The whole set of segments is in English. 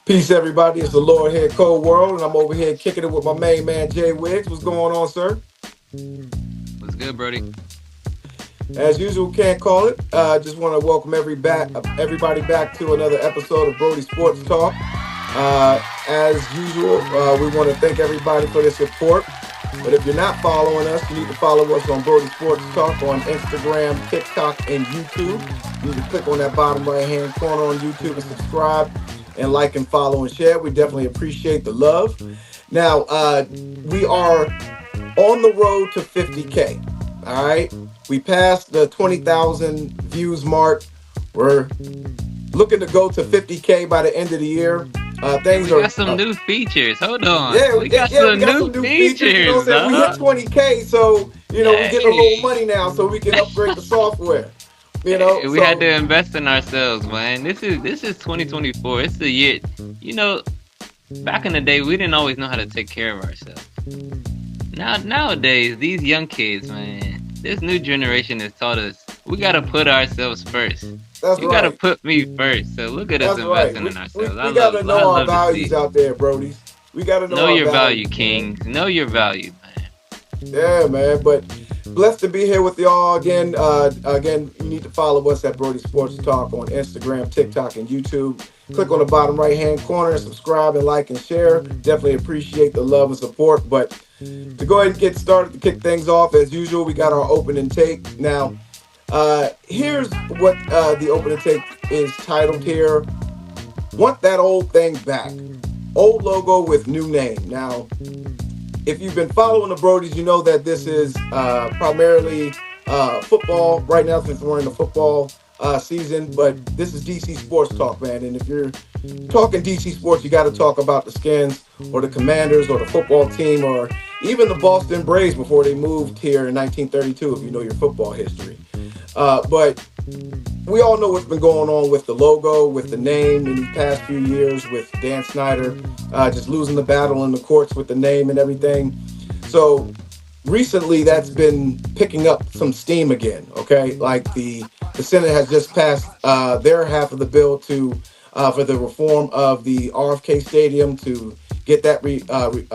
Peace, everybody. It's the Lord here, Cold World, and I'm over here kicking it with my main man, J-WIGG. What's going on, sir? What's good, Brody? As usual, can't call it. Just want to welcome everybody back to another episode of Brody Sports Talk. As usual, we want to thank everybody for their support. But if you're not following us, you need to follow us on Brody Sports Talk on Instagram, TikTok, and YouTube. You need to click on that bottom right-hand corner on YouTube and subscribe and like and follow and share. We definitely appreciate the love. Now, we are on the road to 50K. All right. We passed the 20,000 views mark. We're looking to go to 50K by the end of the year. And Things we are got some new features. Hold on. yeah, We got yeah, we some got new some new features. You know what features, I'm saying? We hit dog. 20K, so we getting a little Hey. money now, so we can upgrade the software. Hey, we had So to invest in ourselves, man. This is 2024. It's the year. You know, back in the day, we didn't always know how to take care of ourselves. Nowadays, these young kids, man, this new generation has taught us we gotta put ourselves first. that's You gotta right. put me first. So look at us That's right. investing in We, ourselves. I we got love to I know our love to values see. out there, Brodies. We got to know Know our your value, values, man. Kings. Know your value, man. Yeah, man. But blessed to be here with y'all again. Again, you need to follow us at Brody Sports Talk on Instagram, TikTok, and YouTube. Click on the bottom right hand corner and subscribe and like and share. Definitely appreciate the love and support. But to go ahead and get started to kick things off, as usual, we got our opening take. Now, here's what the opening take is titled here. Want that old thing back. Old logo with new name. Now, if you've been following the Brodies, you know that this is primarily football right now since we're in the football season. But this is DC Sports Talk, man. And if you're talking DC Sports, you got to talk about the Skins or the Commanders or the football team or even the Boston Braves before they moved here in 1932, if you know your football history. But we all know what's been going on with the logo, with the name in these past few years, with Dan Snyder just losing the battle in the courts with the name and everything. So recently, that's been picking up some steam again. Okay, like the Senate has just passed their half of the bill to for the reform of the RFK Stadium to get that renovated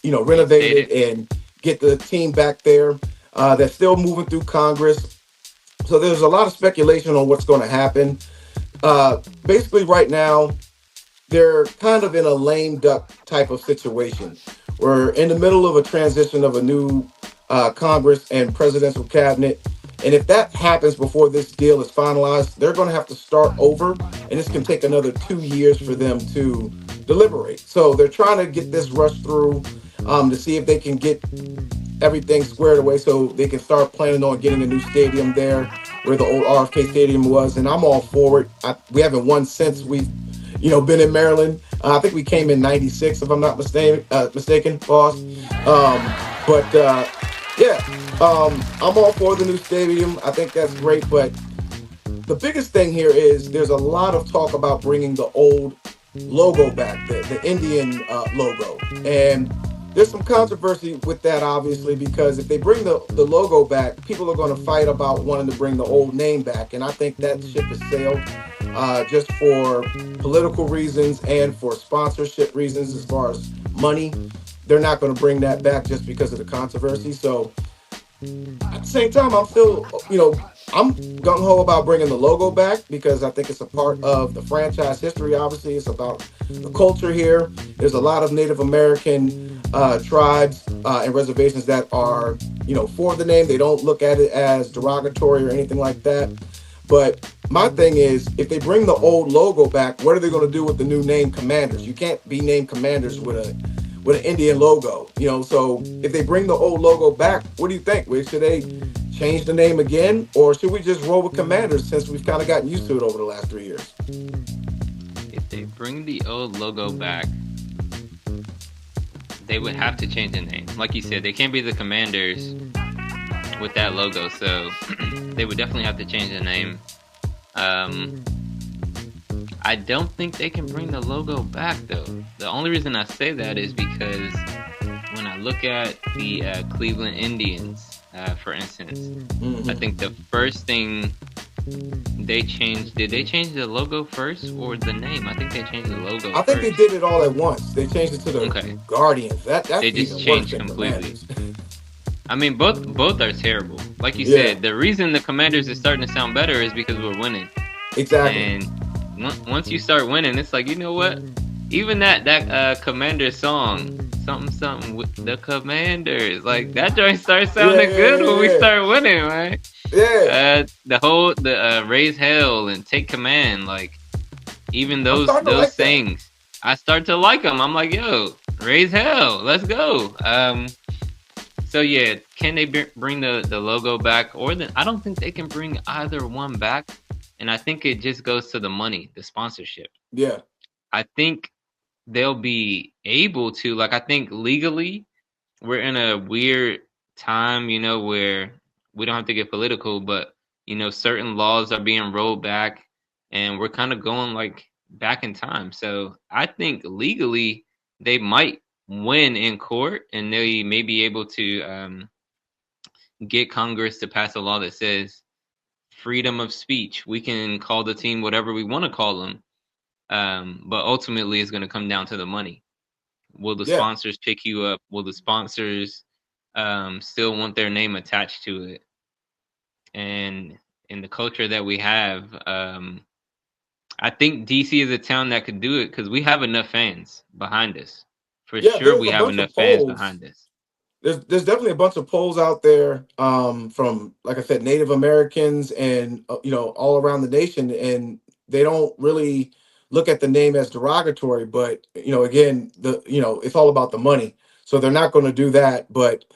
Reinstated. and get the team back there. That's still moving through Congress. So there's a lot of speculation on what's going to happen. Basically, right now, they're kind of in a lame duck type of situation. We're in the middle of a transition of a new Congress and presidential cabinet. And if that happens before this deal is finalized, they're going to have to start over. And this can take another 2 years for them to deliberate. So they're trying to get this rushed through to see if they can get everything squared away so they can start planning on getting a new stadium there where the old RFK Stadium was. And I'm all for it. We haven't won since we've been in Maryland. I think we came in '96, if I'm not mistaken, boss. Yeah, I'm all for the new stadium. I think that's great. But the biggest thing here is there's a lot of talk about bringing the old logo back, the Indian logo. And there's some controversy with that, obviously, because if they bring the logo back, people are going to fight about wanting to bring the old name back. And I think that ship has sailed just for political reasons and for sponsorship reasons as far as money. They're not going to bring that back just because of the controversy. So at the same time, I'm still, I'm gung ho about bringing the logo back because I think it's a part of the franchise history. Obviously, it's about the culture here. There's a lot of Native American tribes and reservations that are, for the name. They don't look at it as derogatory or anything like that. But my thing is, if they bring the old logo back, what are they going to do with the new name Commanders? You can't be named Commanders with an Indian logo, So if they bring the old logo back, what do you think? Should they change the name again, or should we just roll with Commanders since we've kind of gotten used to it over the last 3 years? If they bring the old logo back, they would have to change the name. Like you said, they can't be the Commanders with that logo, so they would definitely have to change the name. I don't think they can bring the logo back, though. The only reason I say that is because when I look at the Cleveland Indians, for instance, I Mm-hmm. think the first thing They changed. Did they change the logo first or the name? I think they changed the logo I think they first. did it all at once. They changed it to the Okay, Guardians. they That's just even worse changed than completely. Commanders. I mean, both are terrible. Like you Yeah, said, the reason the Commanders is starting to sound better is because we're winning. exactly. And once you start winning, it's like, you know what? Even that Commander song, something something with the Commanders, like that joint starts Yeah, sounding yeah, good when we yeah, start winning, man. yeah. Yeah. The raise hell and take command, like even I'm those starting to those like that. things, I start to like them. I'm like, yo, raise hell, let's go. So yeah, can they bring the logo back? I don't think they can bring either one back. And I think it just goes to the money, the sponsorship. Yeah, I think they'll be able to. Like, I think legally, we're in a weird time, where we don't have to get political, but certain laws are being rolled back, and we're kind of going like back in time. So I think legally they might win in court, and they may be able to get Congress to pass a law that says freedom of speech. We can call the team whatever we want to call them, but ultimately it's going to come down to the money. Will the yeah, sponsors pick you up? Will the sponsors still want their name attached to it? And in the culture that we have, I think DC is a town that could do it because we have enough fans behind us. For yeah. sure, There's we a have bunch of enough fans polls. behind us. There's definitely a bunch of polls out there from, like I said, Native Americans and all around the nation, and they don't really look at the name as derogatory. But again, it's all about the money, so they're not going to do that. But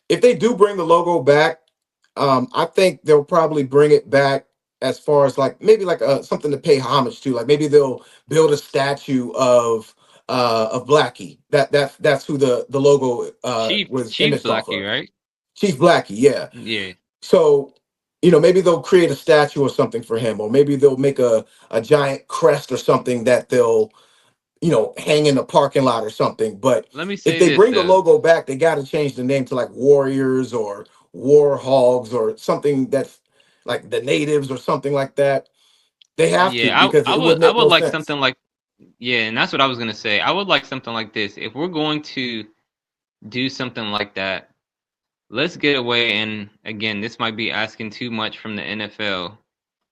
if they do bring the logo back, I think they'll probably bring it back as far as like maybe like something to pay homage to. Like maybe they'll build a statue of Blackie. That's who the logo was Chief imaged off Blackie, of. right? Chief Blackie, yeah. Yeah. So maybe they'll create a statue or something for him, or maybe they'll make a giant crest or something that they'll hang in the parking lot or something. But Let me if say they this bring the though. logo back, they got to change the name to like Warriors or War Hogs or something that's like the natives or something like that. They have to Yeah, because I it would would I make would no like sense. something like yeah, and that's what I was gonna say. I would like something like this. If we're going to do something like that, let's get away. And again, this might be asking too much from the NFL,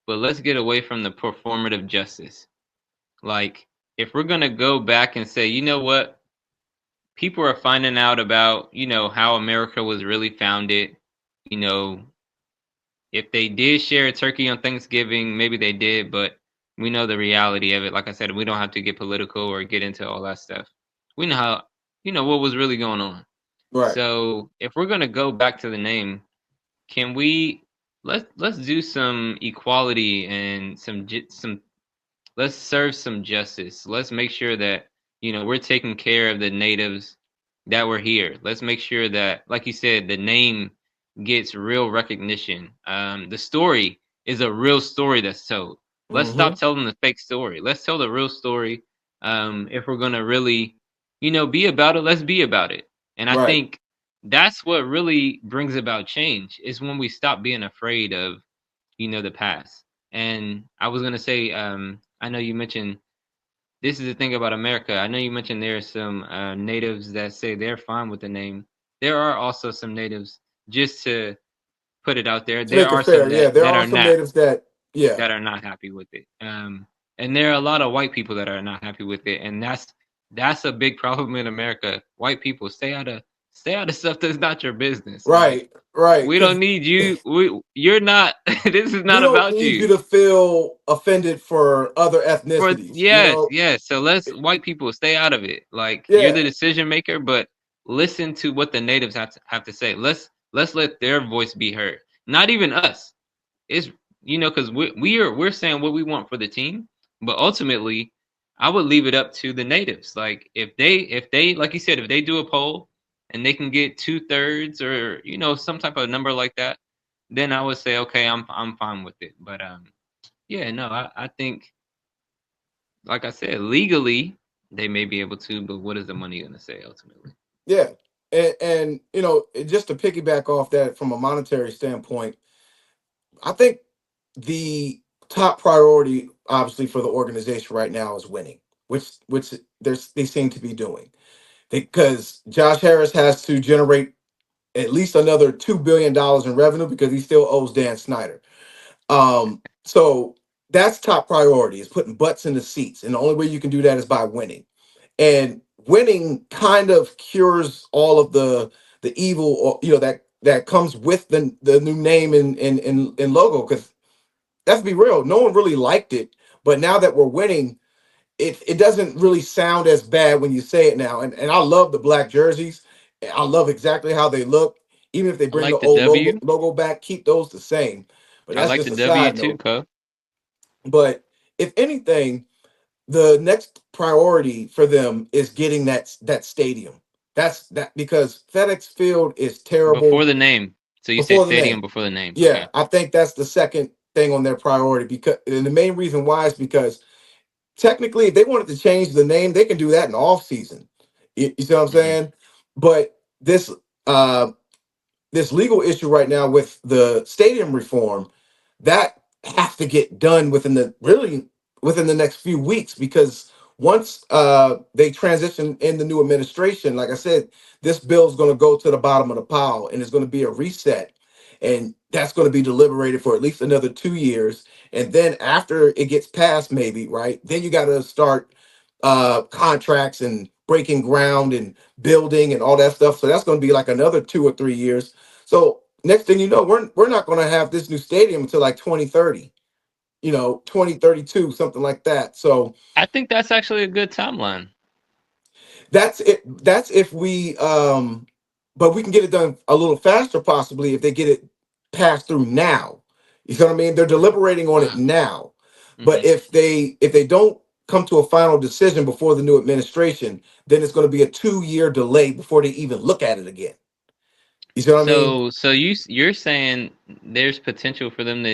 but let's get away from the performative justice. Like, if we're gonna go back and say, you know what, people are finding out about, how America was really founded. You know, if they did share a turkey on Thanksgiving, maybe they did, but we know the reality of it. Like I said, we don't have to get political or get into all that stuff. We know how, what was really going on. Right. So if we're gonna go back to the name, can we let's do some equality and some let's serve some justice. Let's make sure that we're taking care of the natives that were here. Let's make sure that, like you said, the name gets real recognition. The story is a real story that's told. Let's Mm-hmm. stop telling the fake story. Let's tell the real story. If we're gonna really, be about it, let's be about it. And I Right. think that's what really brings about change is when we stop being afraid of the past. And I was gonna say, I know you mentioned this is the thing about America. I know you mentioned there are some natives that say they're fine with the name. There are also some natives, just to put it out there, To there make it are fair, some yeah, that there are some natives that, yeah, that are not happy with it. And there are a lot of white people that are not happy with it, and that's a big problem in America. White people stay out of stuff that's not your business. Like, right, right, we don't because need you. You're not. This is we not don't about need you you. to feel offended for other For ethnicities. yes, yes. So let's white people stay out of it. Like, you're the Yeah, decision maker, but listen to what the natives have to say. Let's let their voice be heard. Not even us. It's because we're saying what we want for the team, but ultimately, I would leave it up to the natives. Like, if they like you said, if they do a poll and they can get 2/3 or some type of number like that, then I would say okay, I'm fine with it. But yeah, no, I think, like I said, legally they may be able to, but what is the money going to say ultimately? yeah, and just to piggyback off that from a monetary standpoint, I think. the top priority, obviously, for the organization right now is winning, which they seem to be doing because Josh Harris has to generate at least another $2 billion in revenue because he still owes Dan Snyder. So that's top priority is putting butts in the seats, and the only way you can do that is by winning. And winning kind of cures all of the evil, or that comes with the new name and logo. Because let's be real, no one really liked it, but now that we're winning, it doesn't really sound as bad when you say it now. And I love the black jerseys. I love exactly how they look. Even if they I bring the like the old logo W. logo back, keep those the same. But I that's like just the a W side too, note. Cub. But if anything, the next priority for them is getting that stadium. That's that because FedEx Field is Before terrible the name. So you say before the stadium name. before the name. Yeah, Okay. I think that's the second thing on their priority because and the main reason why is because technically if they wanted to change the name, they can do that in off season. You see what I'm Hmm. saying? But uh this legal issue right now with the stadium reform that has to get done within the next few weeks because once they transition in the new administration, like I said, this bill is going to go to the bottom of the pile and it's going to be a reset, and that's going to be deliberated for at least another 2 years, and then after it gets passed, maybe right then you got to start contracts and breaking ground and building and all that stuff. So that's going to be like another 2 or 3 years. So next thing you know, we're not going to have this new stadium until like 2030, 2032, something like that. So I think that's actually a good timeline. that's it. That's if we but we can get it done a little faster possibly if they get it passed through now. You see what I mean? They're deliberating on it Wow. now. But Hmm. if they don't come to a final decision before the new administration, then it's going to be a 2 year delay before they even look at it again. You see what I mean? So you're saying there's potential for them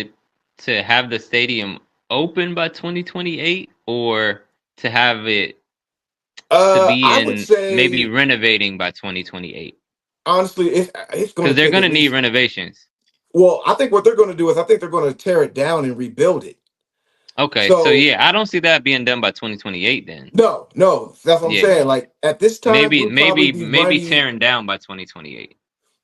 to have the stadium open by 2028, or to have it to be I would in maybe say renovating by 2028, honestly, it's going because to they're take going at to need least. renovations. Well, I think what they're going to do is I think they're going to tear it down and rebuild it. Okay, so So yeah, I don't see that being done by 2028 then. no, no, that's what I'm Yeah, saying. Like at this time, maybe we'll probably maybe be maybe running. tearing down by 2028.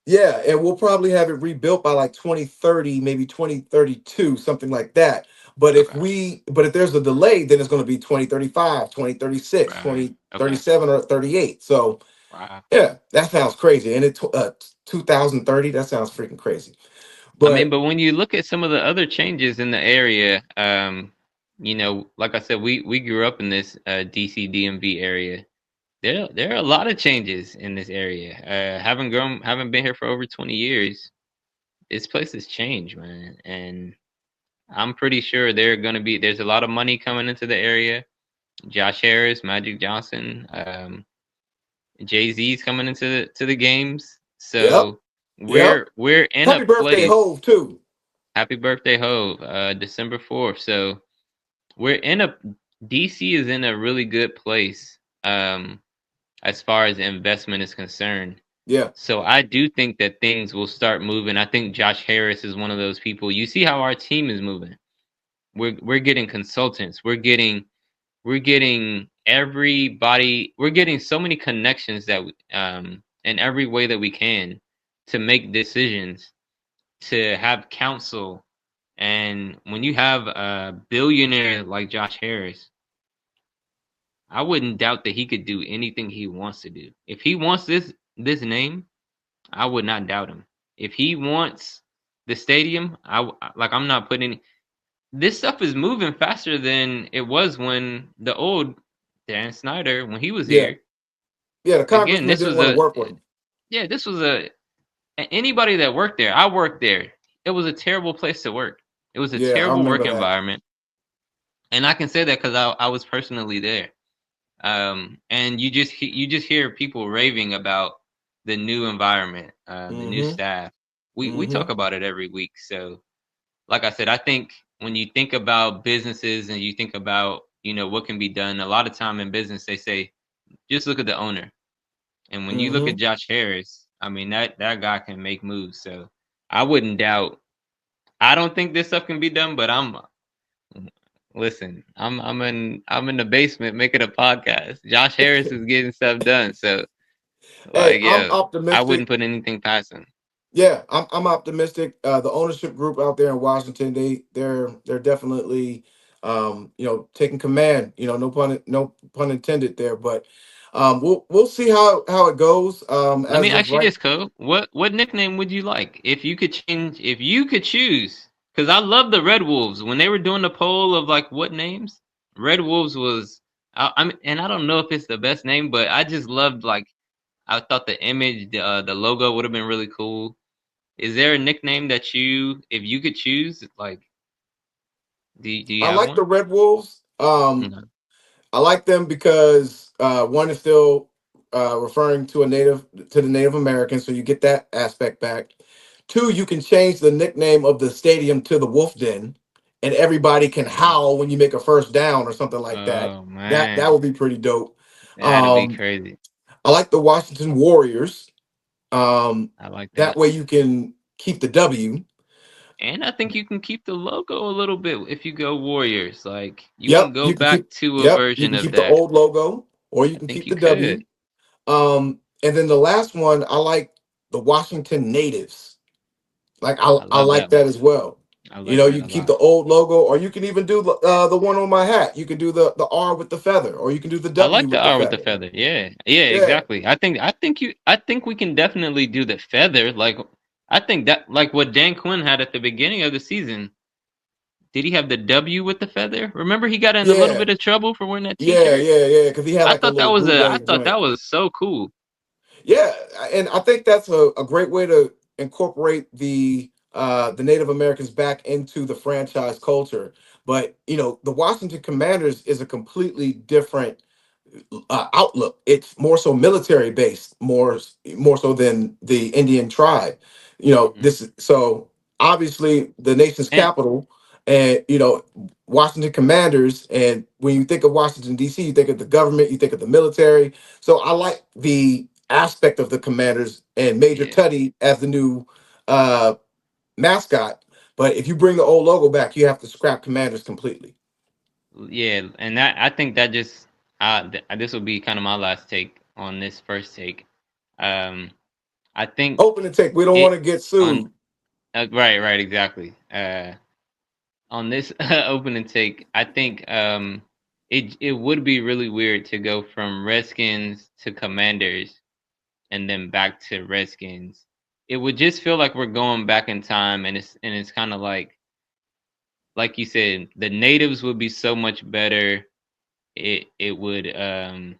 Yeah, and we'll probably have it rebuilt by like 2030, maybe 2032, something like that. Okay, But if there's a delay, then it's going to be 2035, 2036, right. twenty thirty Okay. seven, or 38. So Wow. yeah, that sounds crazy. And 2030, that sounds freaking crazy. I mean, But but when you look at some of the other changes in the area, like I said, we grew up in this DC DMV area. There are a lot of changes in this area. Haven't been here for over 20 years. This place has changed, man, and I'm pretty sure there's a lot of money coming into the area. Josh Harris, Magic Johnson, Jay-Z's coming into the games. yep, So yep. we're in a Happy birthday, place. Hove, too. Happy birthday, Hove, December 4th. So we're in a DC is in a really good place, as far as investment is concerned. Yeah, So I do think that things will start moving. I think Josh Harris is one of those people. You see how our team is moving. We're getting consultants. We're getting everybody. We're getting so many connections that in every way that we can to make decisions, to have counsel. And when you have a billionaire like Josh Harris, I wouldn't doubt that he could do anything he wants to do. If he wants this name, I would not doubt him. If he wants the stadium, I'm not putting this stuff is moving faster than it was when the old Dan Snyder when he was yeah, here. yeah. The Again, congressman didn't want to work with him. this was anybody that worked there. I worked there. It was a terrible place to work. It was a Yeah, I terrible remember work that. environment, and I can say that because I was personally there. And you just hear people raving about the new environment, the new Mm-hmm. staff. We Mm-hmm. talk about it every week. So, like I said, I think when you think about businesses and you think about what can be done, a lot of time in business they say just look at the owner. And when you look Mm-hmm. at Josh Harris, I mean that guy can make moves. So I wouldn't doubt I don't think this stuff can be done, but I'm listen. I'm in the basement making a podcast. Josh Harris is getting stuff done, so Hey, like I'm yeah, I optimistic. wouldn't put anything past him. Yeah, I'm optimistic. The ownership group out there in Washington, they're definitely taking command. No pun intended there, but we'll see how it goes. Let me As of ask you right, this, Cole. What nickname would you like if you could change? If you could choose, because I love the Red Wolves when they were doing the poll of like what names. Red Wolves was. I mean, and I don't know if it's the best name, but I just loved like I thought the image, the logo would have been really cool. Is there a nickname that if you could choose, like, do you I have like the one? Red Wolves. No. I like them because one is still referring to the Native Americans, so you get that aspect back. Two, you can change the nickname of the stadium to the Wolf Den, and everybody can Mm. howl when you make a first down or something like that. Oh That man, would be pretty dope. that'd be Um, crazy. I like the Washington Warriors. I like That that. way you can keep the W. And I think you can keep the logo a little bit if you go Warriors. Like you can Yep, go you can keep. back to a Yep, you version can of keep the that. old logo, or you I can think keep you the could. W. And then the last one, I like the Washington Natives. Like I I love like that that one. as well. I like You that a can keep lot. the old logo, or you can even do the one on my hat. You can do the R with the feather, or you can do the I W like the with the R with the feather. feather. Yeah. Yeah, Yeah, exactly. I think we can definitely do the feather. Like I think that like what Dan Quinn had at the beginning of the season. Did he have the W with the feather? Remember he got in a little yeah, bit of trouble for wearing that yeah, t-shirt? yeah, yeah. Because he had like a little I bootleg thought joint. that was so cool. Yeah, and I think that's a great way to incorporate the Native Americans back into the franchise culture. But the Washington Commanders is a completely different outlook. It's more so military based, more so than the Indian tribe. Hmm. This so obviously the nation's And capital, and Washington Commanders. And when you think of Washington D.C., you think of the government, you think of the military. So I like the aspect of the Commanders and Major yeah. Tuddy as the new uh, mascot. But if you bring the old logo back, you have to scrap Commanders completely. Yeah, and that I think that just this will be kind of my last take on this first take. Um, I think Open and take. We don't want it to get on sued. right, exactly. On this opening take, I think it would be really weird to go from Redskins to Commanders and then back to Redskins. It would just feel like we're going back in time, and it's kind of like you said, the natives would be so much better. It it would um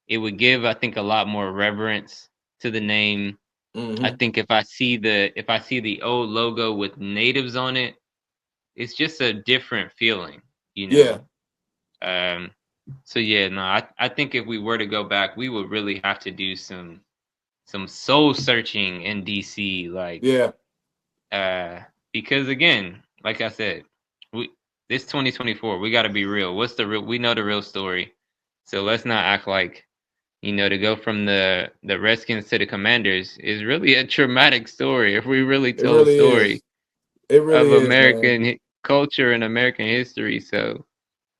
it would give I think a lot more reverence to the name. I Hmm. think if I see the old logo with natives on it, it's just a different feeling, you know. Yeah, Um so yeah, no, I think if we were to go back, we would really have to do some soul searching in DC, like yeah, uh because again, like I said, we this 2024, we got to be real. What's the real? We know the real story, so let's not act like to go from the Redskins to the Commanders is really a traumatic story. If we really it told a really story is. It really of is, man. American culture and American history, so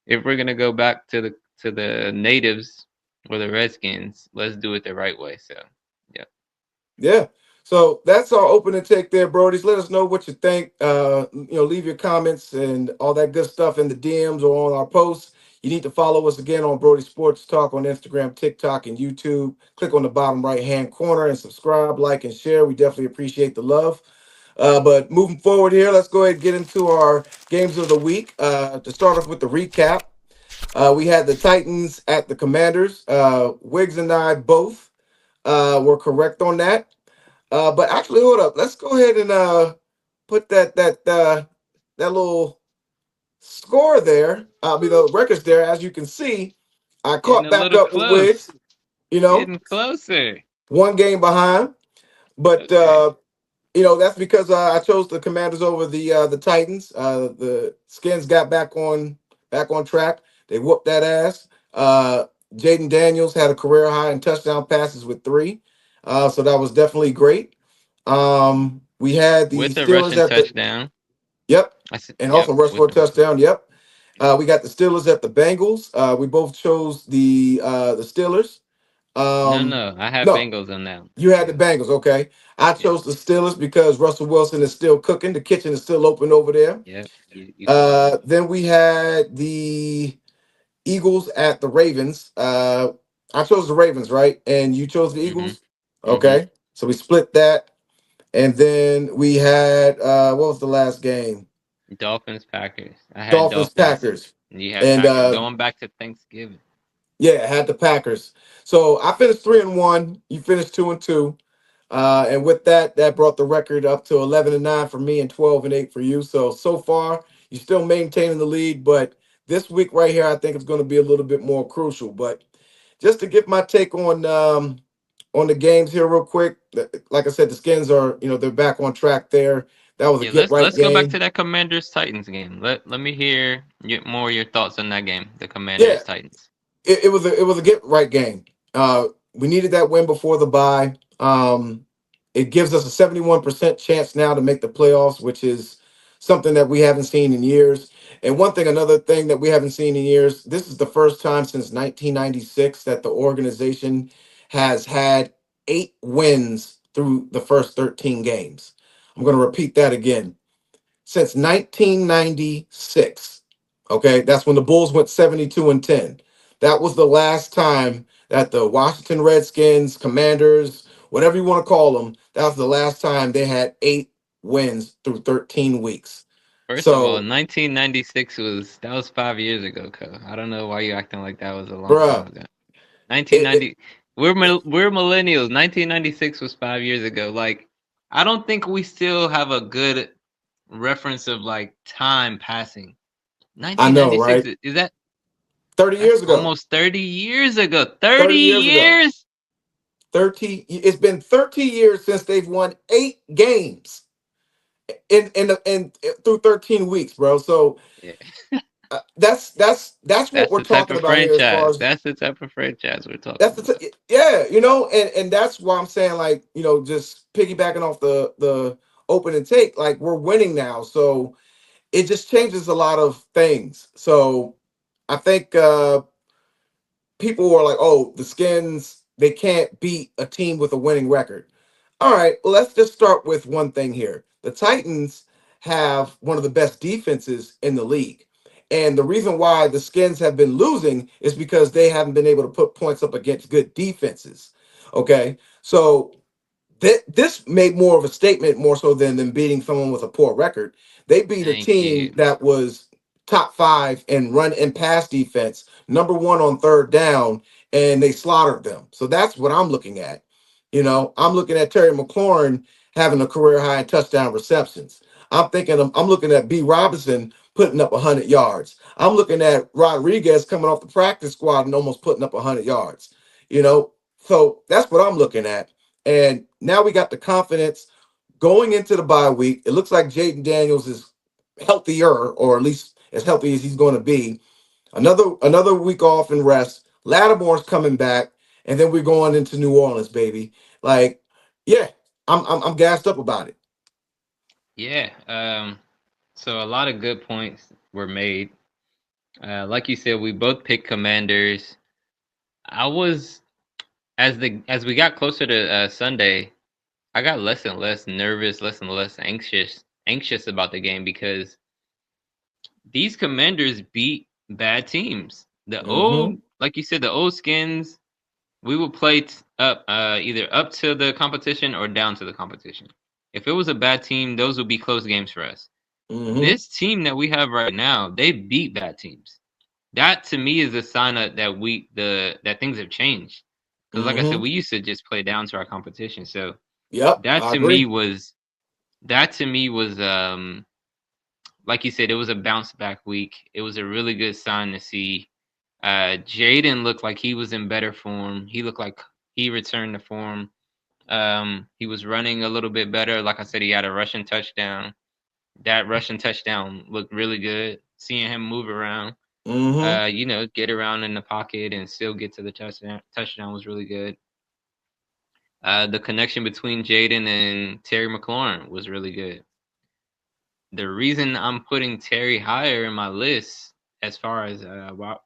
if we're gonna go back to the natives or the Redskins, let's do it the right way. So, yeah. Yeah. So that's our opening take there, Brodies. Let us know what you think. Leave your comments and all that good stuff in the DMs or on our posts. You need to follow us again on Brody Sports Talk on Instagram, TikTok, and YouTube. Click on the bottom right hand corner and subscribe, like, and share. We definitely appreciate the love. But moving forward here, let's go ahead and get into our games of the week. To start off with the recap, we had the Titans at the Commanders. Wiggs and I both were correct on that. But actually, hold up. Let's go ahead and put that little score there. The records there. As you can see, I Getting caught a back little up with Wiggs. close. You know, Getting closer. one game behind, but Okay. that's because I chose the Commanders over the Titans. The Skins got back on track. They whooped that ass. Jaden Daniels had a career high in touchdown passes with three, so that was definitely great. We had the With a Steelers rushing at the touchdown. Yep. I said, And yep, also rush with for a the Russell. touchdown. Yep. We got the Steelers at the Bengals. We both chose the Steelers. No, Um, no, I have no, Bengals on that. you had the Yeah, Bengals. Okay, I yeah, chose the Steelers because Russell Wilson is still cooking. The kitchen is still open over there. yeah. You said that. Then we had the Eagles at the Ravens. I chose the Ravens, right? And you chose the Mhm, Eagles. mhm. Okay, so we split that. And then we had what was the last game? Dolphins, Packers. I had Dolphins Dolphins, Packers. and you had And Packers. Going back to Thanksgiving. yeah, I had the Packers. So I finished 3-1. You finished 2-2. And with that, that brought the record up to 11-9 for me and 12-8 for you. So far, you're still maintaining the lead, but this week right here, I think it's going to be a little bit more crucial. But just to give my take on the games here real quick, like I said, the Skins are they're back on track there. That was a Yeah, get right let's go back game. to that Commanders Titans game. Let me hear more of your thoughts on that game, the Yeah, Commanders Titans. it was a get right game. We needed that win before the bye. It gives us a 71% chance now to make the playoffs, which is something that we haven't seen in years. And another thing that we haven't seen in years, this is the first time since 1996 that the organization has had 8 wins through the first 13 games. I'm going to repeat that again since 1996. Okay, that's when the Bulls went 72-10. That was the last time that the Washington Redskins, Commanders, whatever you want to call them, that was the last time they had 8 wins through 13 weeks. First of all, So, 1996 was 5 years ago, Co. I don't know why you acting like that was a long time bruh, ago. it, 1990. We're millennials. 1996 was 5 years ago. Like, I don't think we still have a good reference of like time passing. I know, 1996 right? is that 30 that's years ago. almost 30 years ago. 30 30 years ago. years. it's been 30 years since they've won 8 games in through 13 weeks, bro. So Yeah. that's what That's we're the type talking of about here as far franchise. as That's the type of franchise we're that's talking the about. yeah, and that's why I'm saying, like, just piggybacking off the open and take, like, we're winning now, so it just changes a lot of things. So I think people were like, oh, the Skins, they can't beat a team with a winning record. All right, well, let's just start with one thing here. The Titans have one of the best defenses in the league. And the reason why the Skins have been losing is because they haven't been able to put points up against good defenses. Okay. So this made more of a statement more so than them beating someone with a poor record. They beat a Thank team you. that was top five in run and pass defense, number one on third down, and they slaughtered them. So that's what I'm looking at. I'm looking at Terry McLaurin having a career high in touchdown receptions. I'm looking at B. Robinson putting up 100 yards. I'm looking at Rodriguez coming off the practice squad and almost putting up 100 yards. You know, so that's what I'm looking at. And now we got the confidence going into the bye week. It looks like Jaden Daniels is healthier, or at least as healthy as he's going to be. Another week off and rest. Lattimore's coming back, and then we're going into New Orleans, baby. Like, yeah, I'm gassed up about it. Yeah. So a lot of good points were made. Like you said, we both picked Commanders. I was as we got closer to Sunday, I got less and less nervous, less and less anxious about the game because these Commanders beat bad teams. The Mm-hmm. like you said, the old Skins, we would play up either up to the competition or down to the competition. If it was a bad team, those would be close games for us. Mm-hmm. This team that we have right now, they beat bad teams. That to me is a sign that things have changed. Because like I said, Mm-hmm. we used to just play down to our competition. So Yep, that I to me agree. was that to me was like you said, it was a bounce back week. It was a really good sign to see. Jaden looked like he was in better form. He looked like he returned to form. He was running a little bit better. Like I said, he had a rushing touchdown. That rushing touchdown looked really good. Seeing him move around, Mm-hmm. get around in the pocket and still get to the touchdown was really good. The connection between Jaden and Terry McLaurin was really good. the reason I'm putting Terry higher in my list as far as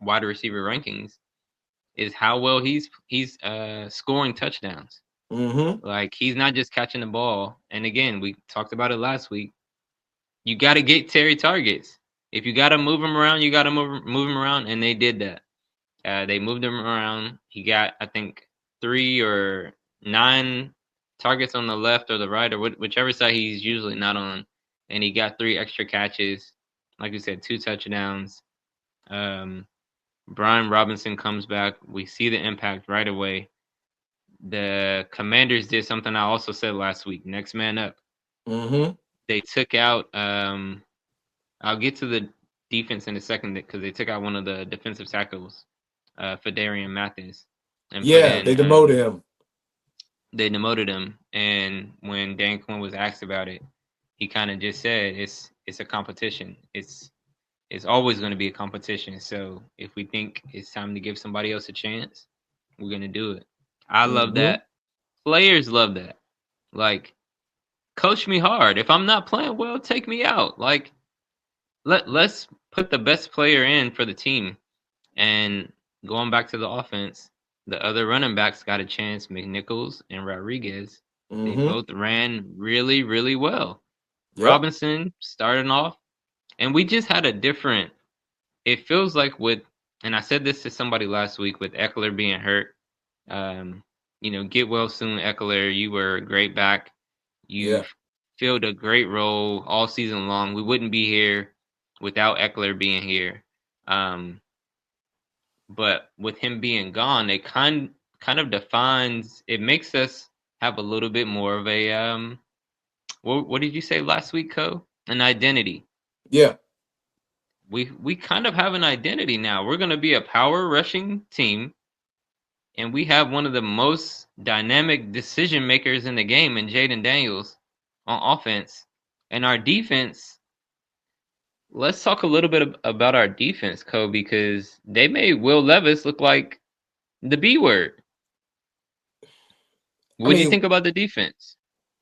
wide receiver rankings is how well he's scoring touchdowns. Mm-hmm. Like he's not just catching the ball. And again, we talked about it last week. You got to get Terry targets. If you got to move him around, you got to move him around, and they did that. They moved him around. He got, I think, 3 or 9 targets on the left or the right or whichever side he's usually not on, and he got 3 extra catches. Like you said, 2 touchdowns. Um, Brian Robinson comes back. We see the impact right away. The Commanders did something I also said last week. Next man up. Mm-hmm. They took out. I'll get to the defense in a second because they took out one of the defensive tackles, Fadarian Mathis, and put Yeah, they in. demoted him. They demoted him, and when Dan Quinn was asked about it, he kind of just said it's a competition. It's always going to be a competition. So if we think it's time to give somebody else a chance, we're gonna do it. I love Mm-hmm. that. Players love that. Like, coach me hard. If I'm not playing well, take me out. Like, let's put the best player in for the team. And going back to the offense, the other running backs got a chance. McNichols and Rodriguez. They Mm-hmm. both ran really, really well. Yep. Robinson starting off, and we just had a different. It feels like with, and I said this to somebody last week with Eckler being hurt. Um, get well soon, Eckler. You were a great back. Yeah. You've filled a great role all season long. We wouldn't be here without Eckler being here. Um, but with him being gone, it kind of defines. It makes us have a little bit more of a What did you say last week, Co? An identity. Yeah. We kind of have an identity now. We're going to be a power rushing team, and we have one of the most dynamic decision makers in the game in Jaden Daniels on offense. And our defense, let's talk a little bit about our defense, Co, because they made Will Levis look like the B word. I What do you mean, think about the defense?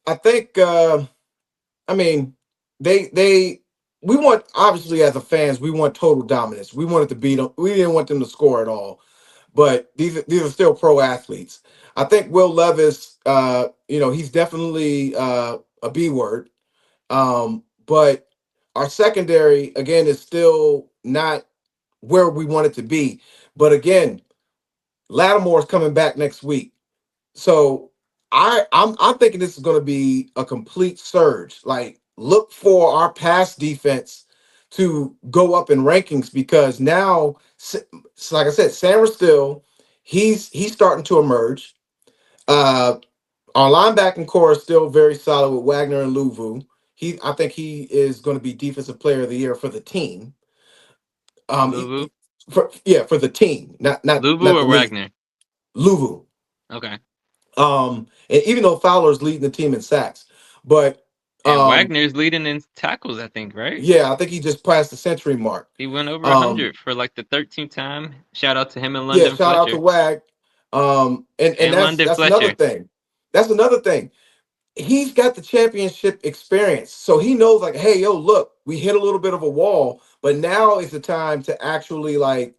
I think I mean, they we want, obviously as a fans, we want total dominance. We wanted to beat them. We didn't want them to score at all. But these are still pro athletes. I think Will Levis, he's definitely a B word. But our secondary again is still not where we want it to be. But again, Lattimore's coming back next week. So I'm thinking this is going to be a complete surge. Like, look for our pass defense to go up in rankings because now, like I said, Sam Still, he's starting to emerge. Uh, our linebacking core is still very solid with Wagner and Luvu. I think he is going to be defensive player of the year for the team. Luvu? For the team, Luvu not the or league. Wagner? Luvu. Okay. And even though Fowler's leading the team in sacks, but And um, Wagner's leading in tackles, I think, right? yeah, I think he just passed the century mark. He went over Um, 100 for like the 13th time. Shout out to him and yeah, London shout out to Fletcher. Wag. And And that's London that's another Fletcher. thing. That's another thing. He's got the championship experience, so he knows like, hey, yo, look, we hit a little bit of a wall, but now is the time to actually like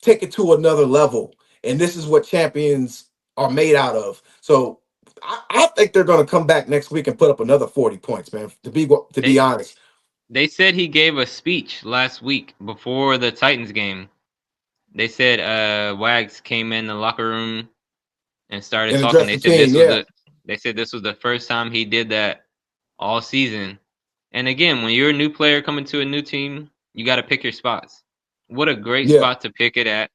take it to another level. And this is what champions are made out of. So I think they're going to come back next week and put up another 40 points, man. To be They honest, they said he gave a speech last week before the Titans game. They said Wags came in the locker room and started and talking. address the team. Yeah. They said this was the first time he did that all season. And again, when you're a new player coming to a new team, you got to pick your spots. What a great Yeah. spot to pick it at.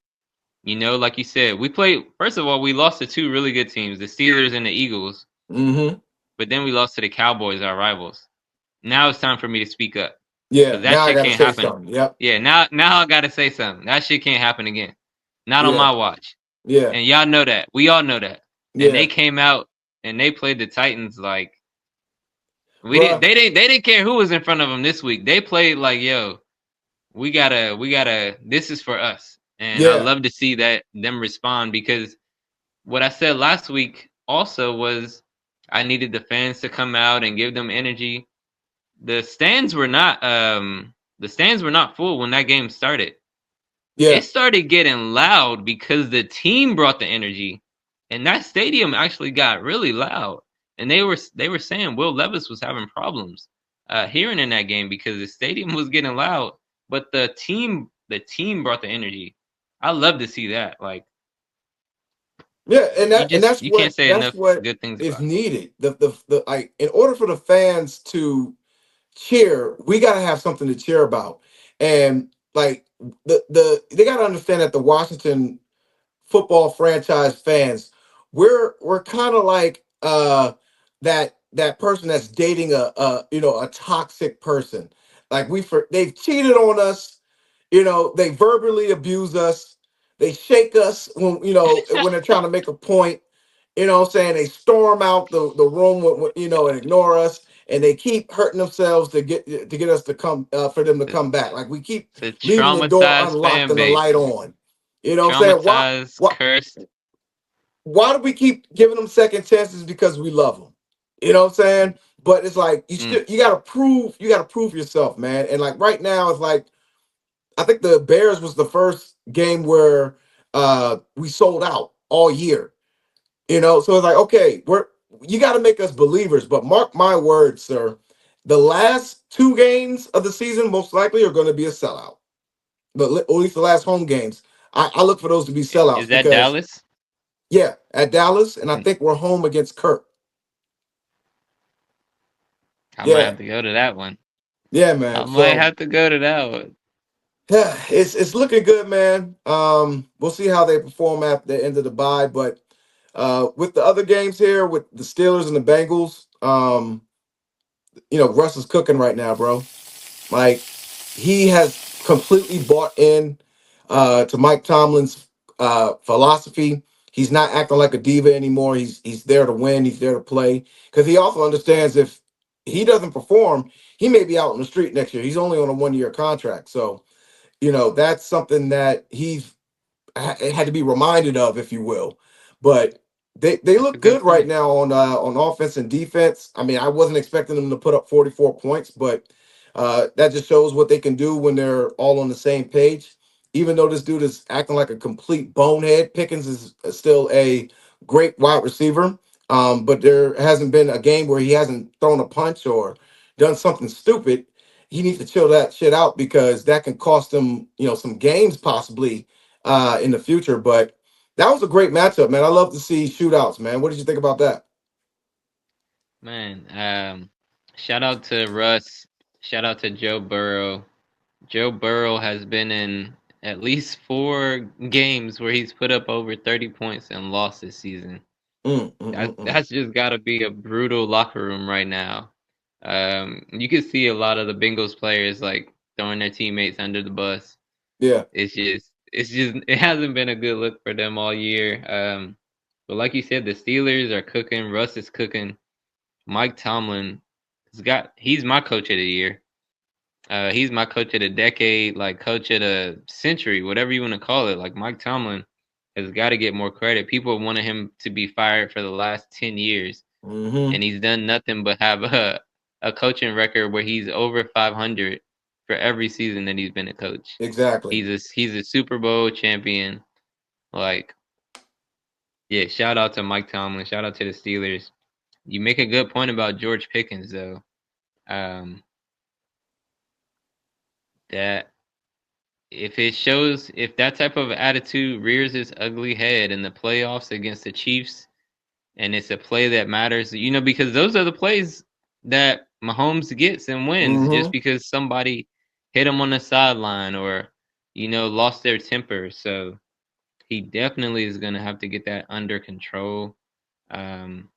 Like you said, we played. First of all, we lost to 2 really good teams, the Steelers and the Eagles. Mm-hmm. But then we lost to the Cowboys, our rivals. Now it's time for me to speak up Yeah. because that Now I shit got to can't say happen. something. Yep. Yeah, now I gotta say something. That shit can't happen again. Not on Yeah. my watch. Yeah. And y'all know that. We all know that. And they Yeah. came out and they played the Titans like we didn't. Bruh. They didn't care who was in front of them this week. They played like, yo, we gotta. This is for us. And I Yeah. love to see that them respond because what I said last week also was I needed the fans to come out and give them energy. the stands were not the stands were not full when that game started. It Yeah, started getting loud because the team brought the energy, and that stadium actually got really loud. And they were saying Will Levis was having problems hearing in that game because the stadium was getting loud, but the team brought the energy. I love to see that. Like yeah, and you that and just that's you can't what say that's enough what good things is about it. needed. The like in order for the fans to cheer, we got to have something to cheer about. And like they got to understand that the Washington football franchise fans, we're kind of like that person that's dating a toxic person. Like they've cheated on us, they verbally abuse us, they shake us when they're trying to make a point, what I'm saying, they storm out the room and ignore us, and they keep hurting themselves to get us to come for them to come back. Like we keep It's a leaving the door traumatized unlocked fan and the light base. on. You know what I'm saying? Why Traumatized, why cursed. why do we keep giving them second chances? Because we love them. You know what I'm saying? But it's like Mm. you gotta prove yourself, man. And like right now, it's like I think the Bears was the first game where we sold out all year. So it's like, okay, you got to make us believers. But mark my words, sir, the last two games of the season most likely are going to be a sellout. But at least the last home games, I look for those to be Is sellouts that because Dallas? yeah, at Dallas, and I Mm. think we're home against Kirk. I might Yeah, have to go to that one. yeah, I man. might So have to go to that one. yeah, it's looking good, man. We'll see how they perform at the end of the bye, but with the other games here with the Steelers and the Bengals, Russ is cooking right now, bro. Like he has completely bought in to Mike Tomlin's philosophy. He's not acting like a diva anymore. He's there to win. He's there to play because he also understands if he doesn't perform, he may be out on the street next year. He's only on a 1 year contract, so that's something that he's had to be reminded of, if you will. But they That's a look good good right point. now on offense and defense. I mean, I wasn't expecting them to put up 44 points, but that just shows what they can do when they're all on the same page. Even though this dude is acting like a complete bonehead, Pickens is still a great wide receiver. But there hasn't been a game where he hasn't thrown a punch or done something stupid. He needs to chill that shit out because that can cost him, some games possibly in the future. But that was a great matchup, man. I love to see shootouts, man. What did you think about that? Man, shout out to Russ. Shout out to Joe Burrow. Joe Burrow has been in at least 4 games where he's put up over 30 points and lost this season. Mm, mm, That mm, mm. that's just got to be a brutal locker room right now. You can see a lot of the Bengals players like throwing their teammates under the bus. Yeah, It's just it hasn't been a good look for them all year. But like you said, the Steelers are cooking. Russ is cooking. Mike Tomlin he's my coach of the year. He's my coach of the decade, like coach of the century, whatever you want to call it. Like Mike Tomlin has got to get more credit. People wanted him to be fired for the last 10 years, hmm and he's done nothing but have a coaching record where he's over 500 for every season that he's been a coach. exactly. He's a Super Bowl champion. Like, yeah, shout out to Mike Tomlin. Shout out to the Steelers. You make a good point about George Pickens though. Um, that if that type of attitude rears its ugly head in the playoffs against the Chiefs, and it's a play that matters, because those are the plays that Mahomes gets and wins just hmm because somebody hit him on the sideline or lost their temper. So he definitely is going to have to get that under control. Um,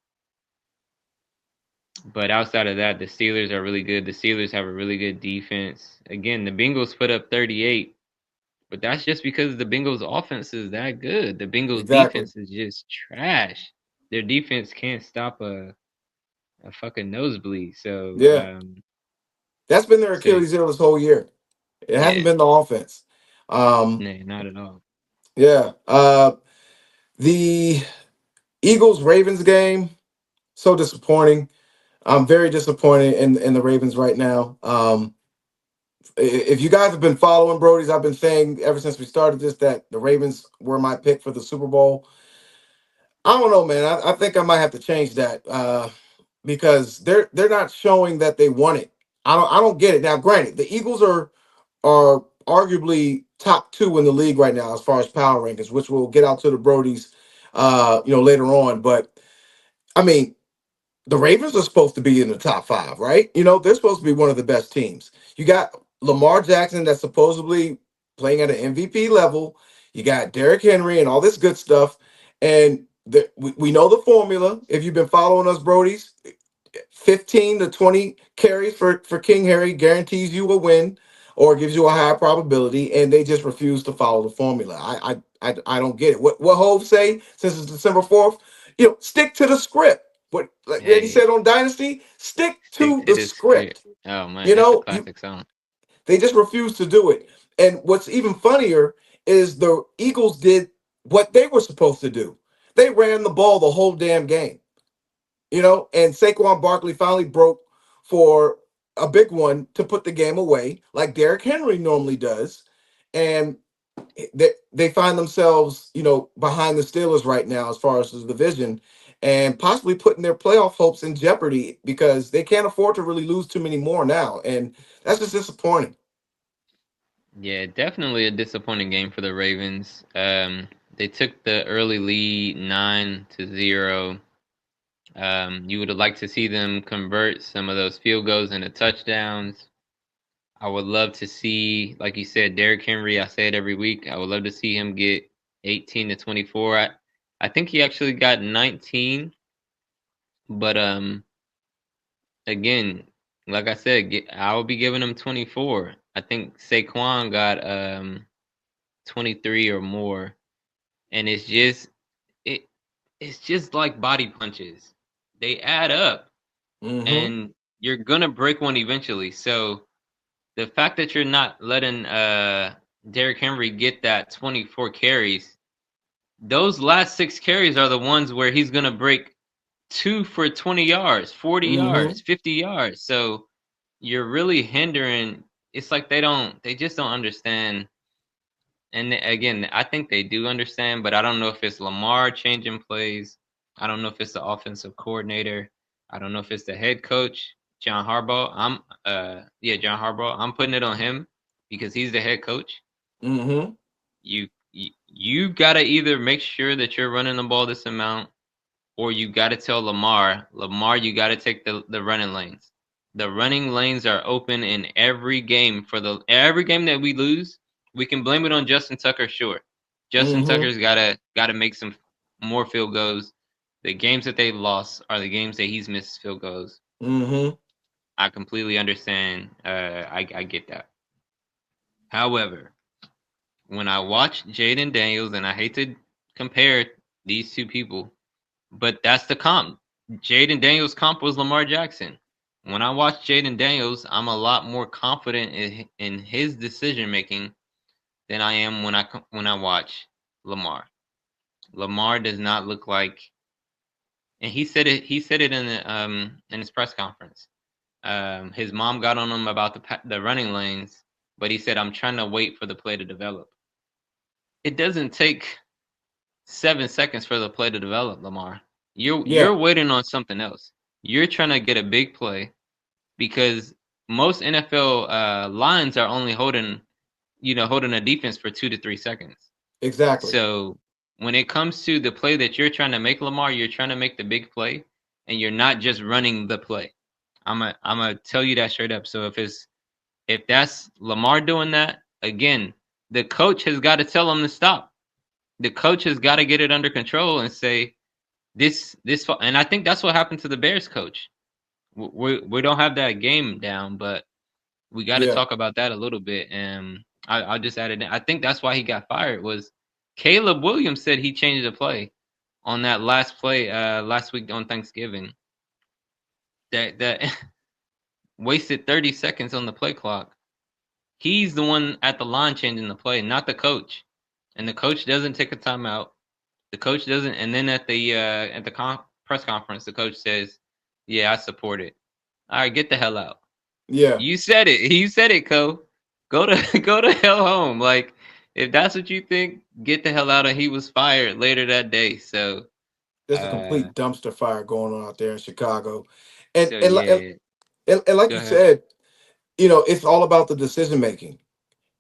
but outside of that, the Steelers are really good. The Steelers have a really good defense. Again, the Bengals put up 38. But that's just because the Bengals offense is that good. The Bengals Exactly. defense is just trash. Their defense can't stop a fucking nosebleed. So Yeah, that's been their so Achilles heel this whole year. It hasn't yeah, been the offense. Um, nah, not at all. yeah. The Eagles Ravens game, so disappointing. I'm very disappointed in the Ravens right now. If you guys have been following Brody's, I've been saying ever since we started this that the Ravens were my pick for the Super Bowl. I don't know, man. I think I might have to change that because they're not showing that they want it. I don't get it. Now, granted, the Eagles are arguably top two in the league right now as far as power rankings, which we'll get out to the Brodies, later on. But I mean, the Ravens are supposed to be in the top five, right? They're supposed to be one of the best teams. You got Lamar Jackson that's supposedly playing at an MVP level. You got Derrick Henry and all this good stuff. And we know the formula. If you've been following us, Brody's, 15 to 20 carries for King Harry guarantees you a win or gives you a higher probability, and they just refuse to follow the formula. I don't get it. What Hove say since it's December 4th? Stick to the script. What like Randy Hey, said on Dynasty, stick stick to to the the script. script. Oh man, You that's a know, you classic song. they just refuse to do it. And what's even funnier is the Eagles did what they were supposed to do. They ran the ball the whole damn game. And Saquon Barkley finally broke for a big one to put the game away, like Derrick Henry normally does. And they find themselves, behind the Steelers right now as far as the division, and possibly putting their playoff hopes in jeopardy because they can't afford to really lose too many more now, and that's just disappointing. Yeah, definitely a disappointing game for the Ravens. They took the early lead 9-0. You would have liked to see them convert some of those field goals into touchdowns. I would love to see, like you said, Derrick Henry. I say it every week. I would love to see him get 18 to 24. I think he actually got 19, but again, like I said, I will be giving him 24. I think Saquon got 23 or more, and it it's just like body punches. They add up, Mm-hmm. and you're gonna break one eventually. So the fact that you're not letting Derrick Henry get that 24 carries, those last six carries are the ones where he's gonna break two for 20 yards, 40 Mm-hmm. yards, 50 yards. So you're really hindering. It's like they just don't understand. And again, I think they do understand, but I don't know if it's Lamar changing plays. I don't know if it's the offensive coordinator. I don't know if it's the head coach, John Harbaugh. John Harbaugh. I'm putting it on him because he's the head coach. Mm-hmm. You gotta either make sure that you're running the ball this amount, or you got to tell Lamar, you got to take the running lanes. The running lanes are open in every game. For the every game that we lose, we can blame it on Justin Tucker. Sure, Justin Mm-hmm. Tucker's gotta make some more field goals. The games that they lost are the games that he's missed field goals. Mm-hmm. I completely understand. I get that. However, when I watch Jaden Daniels, and I hate to compare these two people, but that's the comp. Jaden Daniels' comp was Lamar Jackson. When I watch Jaden Daniels, I'm a lot more confident in his decision making than I am when I watch Lamar. Lamar does not look like, and he said it. He said it in his press conference. His mom got on him about the running lanes, but he said, "I'm trying to wait for the play to develop." It doesn't take 7 seconds for the play to develop, Lamar. You're Yeah. waiting on something else. You're trying to get a big play because most NFL lines are only holding a defense for 2 to 3 seconds. Exactly. So when it comes to the play that you're trying to make, Lamar, you're trying to make the big play, and you're not just running the play. I'm gonna tell you that straight up. So if that's Lamar doing that again, the coach has got to tell him to stop. The coach has got to get it under control and say this. And I think that's what happened to the Bears coach. We don't have that game down, but we got to Yeah. talk about that a little bit. And I'll just add it in. I think that's why he got fired. Was Caleb Williams said he changed the play on that last play last week on Thanksgiving. That wasted 30 seconds on the play clock. He's the one at the line changing the play, not the coach. And the coach doesn't take a timeout. The coach doesn't. And then at the press conference, the coach says, Yeah, I support it. All right, get the hell out. Yeah, You said it. You said it, Co. Go to go to hell home. Like if that's what you think, get the hell out. And he was fired later that day. So, there's a uh, complete dumpster fire going on out there in Chicago, and so and li- yeah. and like Go you ahead. said, it's all about the decision making.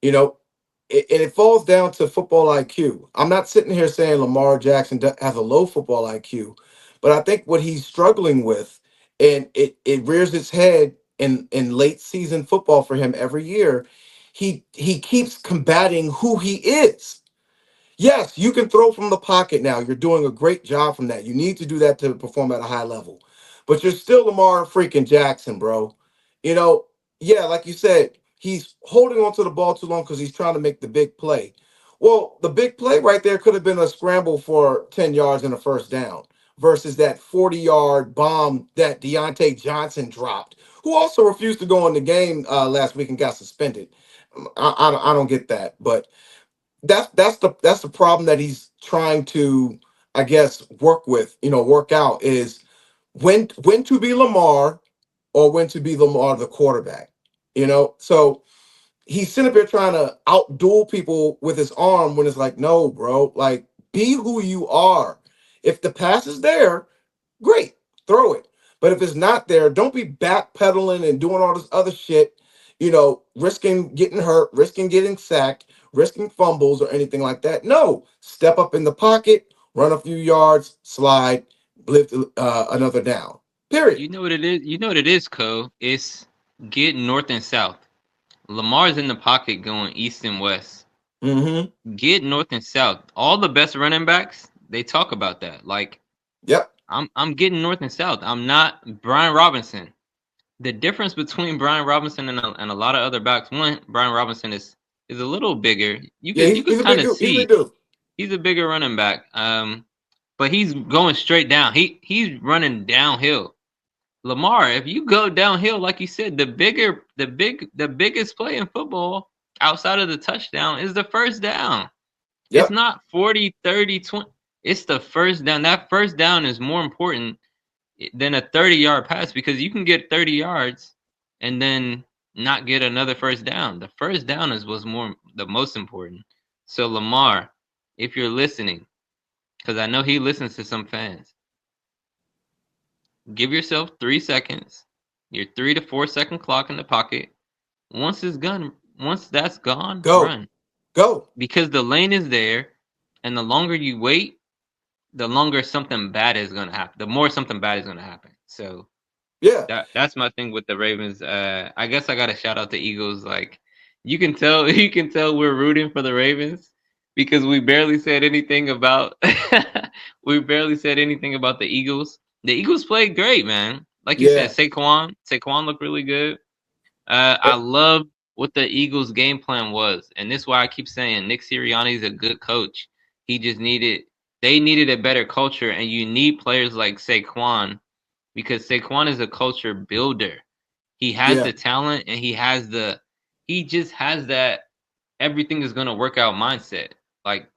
You know, and it falls down to football IQ. I'm not sitting here saying Lamar Jackson has a low football IQ, but I think what he's struggling with, and it rears its head in late season football for him every year. He keeps combating who he is. Yes, you can throw from the pocket now. You're doing a great job from that. You need to do that to perform at a high level. But you're still Lamar freaking Jackson, bro. You know, yeah, like you said, he's holding on to the ball too long because he's trying to make the big play. Well, the big play right there could have been a scramble for 10 yards and a first down versus that 40-yard bomb that Deontay Johnson dropped, who also refused to go in the game last week and got suspended. I don't get that. But that's the problem that he's trying to, I guess, work out is when to be Lamar or when to be Lamar the quarterback. So he's sitting up here trying to outduel people with his arm when it's like, no, bro, like be who you are. If the pass is there, great, throw it. But if it's not there, don't be backpedaling and doing all this other shit, risking getting hurt, risking getting sacked, risking fumbles or anything like that. No, step up in the pocket, run a few yards, slide, blitz another down. Period. You know what it is? You know what it is, Co? It's get north and south. Lamar's in the pocket going east and west. Mm-hmm. Get north and south. All the best running backs, they talk about that. Like Yep. I'm getting north and south. I'm not Brian Robinson. The difference between Brian Robinson and a lot of other backs, one, Brian Robinson is a little bigger. You Yeah, could he's, you could he's a kind big of dude. He's a big see dude. he's a bigger running back. But he's going straight down. He's running downhill. Lamar, if you go downhill, like you said, the biggest play in football outside of the touchdown is the first down. It's Yep. not 40, 30, 20. It's the first down. That first down is more important than a 30-yard pass because you can get 30 yards and then not get another first down. The first down is what's more the most important. So Lamar, if you're listening, because I know he listens to some fans, give yourself 3 seconds. Your 3 to 4 second clock in the pocket. Once that's gone, Go. run Go. because the lane is there, and the longer you wait, the longer something bad is gonna happen. The more something bad is gonna happen. So Yeah. that's my thing with the Ravens. I guess I gotta shout out the Eagles. Like you can tell you can tell we're rooting for the Ravens because we barely said anything about we barely said anything about the Eagles. The Eagles played great, man. Like you said, Yeah. Saquon looked really good. I Yep. love what the Eagles' game plan was, and this is why I keep saying Nick Sirianni's a good coach. He just needed they needed a better culture, and you need players like Saquon because Saquon is a culture builder. He has Yeah. the talent, and he just has that everything is gonna work out mindset. Like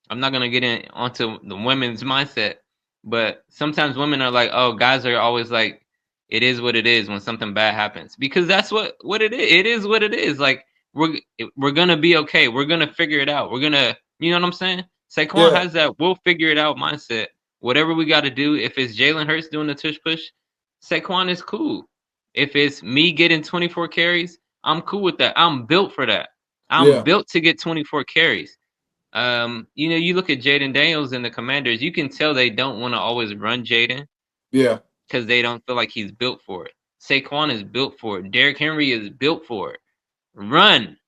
I'm not gonna get in onto the women's mindset, but sometimes women are like, "Oh, guys are always like, it is what it is when something bad happens," because that's what it is. It is what it is. Like we're gonna be okay. We're gonna figure it out. We're gonna, you know what I'm saying? Saquon Yeah. has that we'll figure it out mindset. Whatever we got to do, if it's Jalen Hurts doing the tush push, Saquon is cool. If it's me getting 24 carries, I'm cool with that. I'm built for that. I'm Yeah. built to get 24 carries. You look at Jaden Daniels and the Commanders, you can tell they don't want to always run Jaden Yeah. because they don't feel like he's built for it. Saquon is built for it. Derrick Henry is built for it. Run,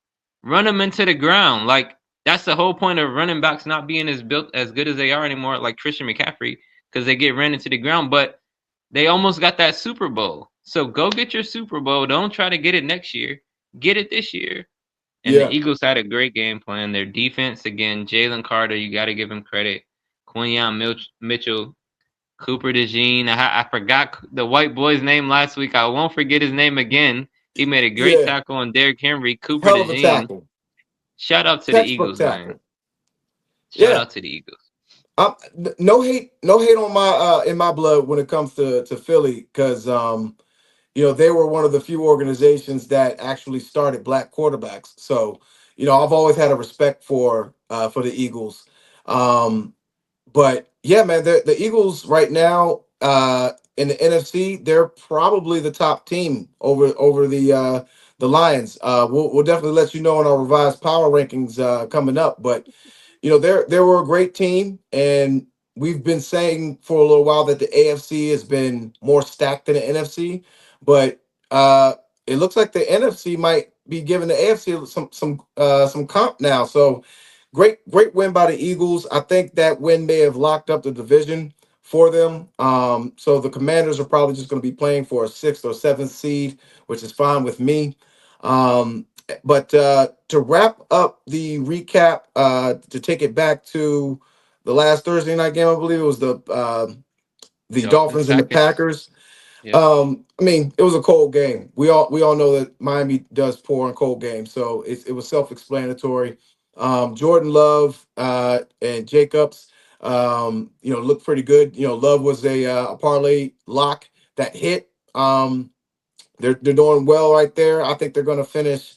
run them into the ground. Like that's the whole point of running backs not being as built as good as they are anymore, like Christian McCaffrey, because they get ran into the ground. But they almost got that Super Bowl. So go get your Super Bowl. Don't try to get it next year. Get it this year. And the Yeah. Eagles had a great game plan. Their defense, again, Jalen Carter, you got to give him credit. Quinyon Mitchell, Cooper DeJean. I forgot the white boy's name last week. I won't forget his name again. He made a great Yeah. tackle on Derrick Henry. Cooper Hell of a DeJean. tackle. Shout out to the Textbook Eagles, man. tackle. Shout Yeah. out to the Eagles. No hate on my in my blood when it comes to Philly, because they were one of the few organizations that actually started black quarterbacks. So, I've always had a respect for the Eagles. Um, but yeah, man, the Eagles right now in the NFC, they're probably the top team over the Lions. We'll definitely let you know in our revised power rankings coming up. But they were a great team, and we've been saying for a little while that the AFC has been more stacked than the NFC, but uh, it looks like the NFC might be giving the AFC some comp now. So great win by the Eagles. I think that win may have locked up the division for them. So the Commanders are probably just going to be playing for a sixth or seventh seed, which is fine with me. But to wrap up the recap, to take it back to the last Thursday night game, I believe it was the Dolphins, Dolphins and the Packers. Packers. Yep. I mean, it was a cold game. We all know that Miami does poor in cold games, so it was self-explanatory. Jordan Love and Jacobs, looked pretty good. Love was a parlay lock that hit. They're doing well right there. I think they're going to finish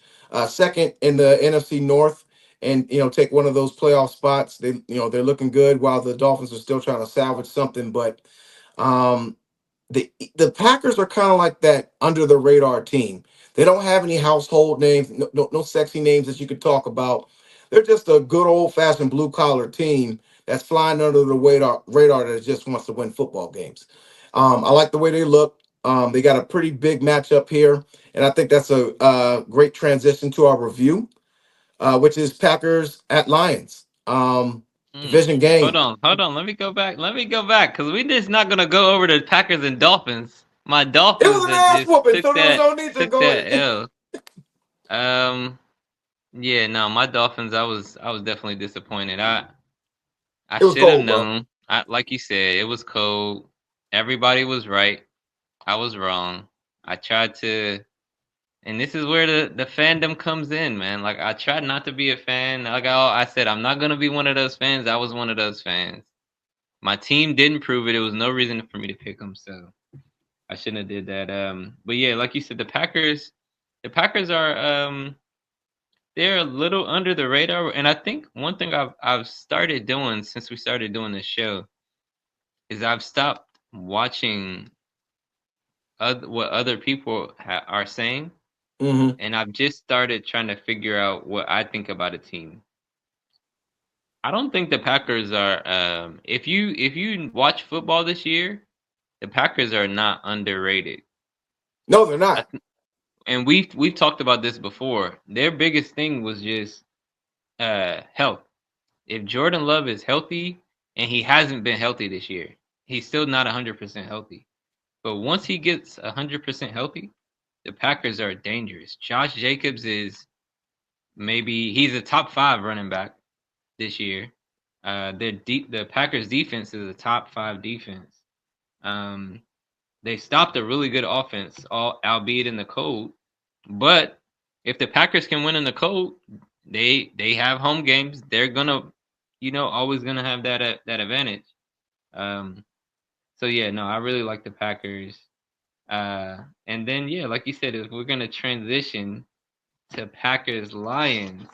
second in the NFC North, and take one of those playoff spots. They're looking good while the Dolphins are still trying to salvage something, but. Um, the Packers are kind of like that under the radar team. They don't have any household names, no sexy names that you could talk about. They're just a good old fashioned blue collar team that's flying under the radar that just wants to win football games. I like the way they look. They got a pretty big matchup here, and I think that's a great transition to our review, which is Packers at Lions. Hmm. Division game. Hold on. Let me go back. Because we just not gonna go over the Packers and Dolphins. My It Dolphins was an that ass just whooping, so there was no need to took go. that L. Um, yeah, no, my Dolphins. I was definitely disappointed. I It was should have cold, bro. known. Like you said, it was cold. Everybody was right. I was wrong. I tried to, and this is where the fandom comes in, man. Like I tried not to be a fan. Like I said, I'm not gonna be one of those fans. I was one of those fans. My team didn't prove it. It was no reason for me to pick them, so I shouldn't have did that. But yeah, like you said, the Packers are they're a little under the radar, and I think one thing I've started doing since we started doing this show is I've stopped watching what other people are saying, Hmm. and I've just started trying to figure out what I think about a team. I don't think the Packers are. If you watch football this year, the Packers are not underrated. No, they're I not. th- and we've talked about this before. Their biggest thing was just health. If Jordan Love is healthy, and he hasn't been healthy this year, he's still not 100% healthy. But once he gets 100% healthy, the Packers are dangerous. Josh Jacobs is maybe he's a top 5 running back this year. The Packers defense is a top 5 defense. Um, they stopped a really good offense, albeit in the cold. But if the Packers can win in the cold, they have home games. They're gonna, always gonna have that advantage. Um, so yeah, no, I really like the Packers. And then yeah, like you said, if we're gonna transition to Packers Lions.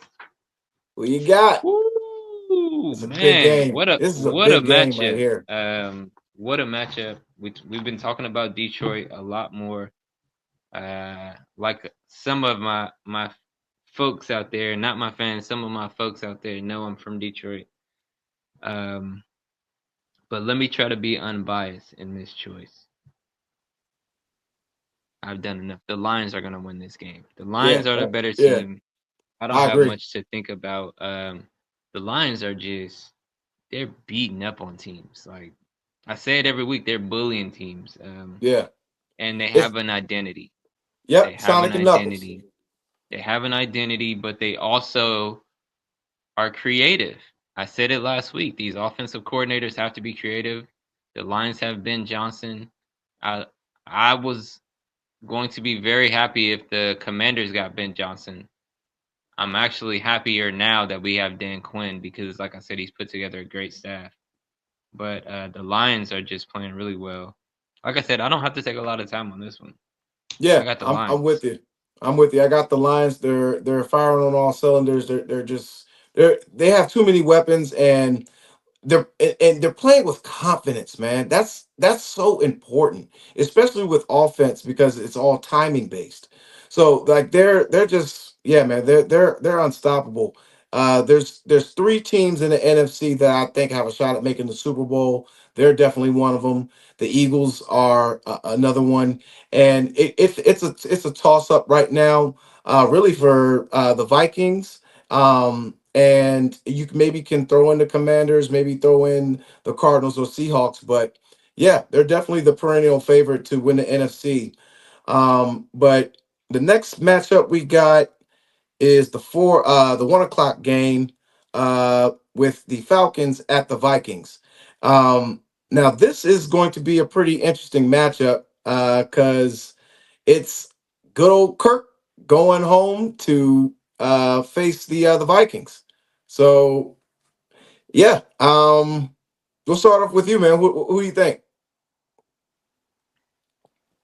Who you got? Woo, It's a big man, game. what a This is a what a big game right matchup. here. What a matchup. We've been talking about Detroit a lot more. Like some of my folks out there, not my fans, some of my folks out there know I'm from Detroit. Um, but let me try to be unbiased in this choice. I've done enough. The Lions are gonna win this game. The Yeah, Lions are the better yeah, team. I don't I have agree. much to think about. The Lions are just they're beating up on teams. Like I say it every week, they're bullying teams. Yeah, And they it's have an identity. They yep. have an Sonic and Knuckles. identity. They have an identity, but they also are creative. I said it last week. These offensive coordinators have to be creative. The Lions have Ben Johnson. I I was going to be very happy if the Commanders got Ben Johnson. I'm actually happier now that we have Dan Quinn because, like I said, he's put together a great staff. But the Lions are just playing really well. Like I said, I don't have to take a lot of time on this one. I Yeah, got the I'm with Lions. you. I'm with you. I got the Lions. They're firing on all cylinders. They're just they have too many weapons, and they're playing with confidence, man. That's so important, especially with offense because it's all timing based. So like they're just yeah, man. They're unstoppable. There's three teams in the NFC that I think have a shot at making the Super Bowl. They're definitely one of them. The Eagles are another one, and it's a toss up right now, really for the Vikings. And you maybe can throw in the Commanders, maybe throw in the Cardinals or Seahawks, but yeah, they're definitely the perennial favorite to win the NFC. But the next matchup we got is the 1 o'clock game with the Falcons at the Vikings. Now this is going to be a pretty interesting matchup because it's good old Kirk going home to face the Vikings. So yeah, we'll start off with you, man. Who you think?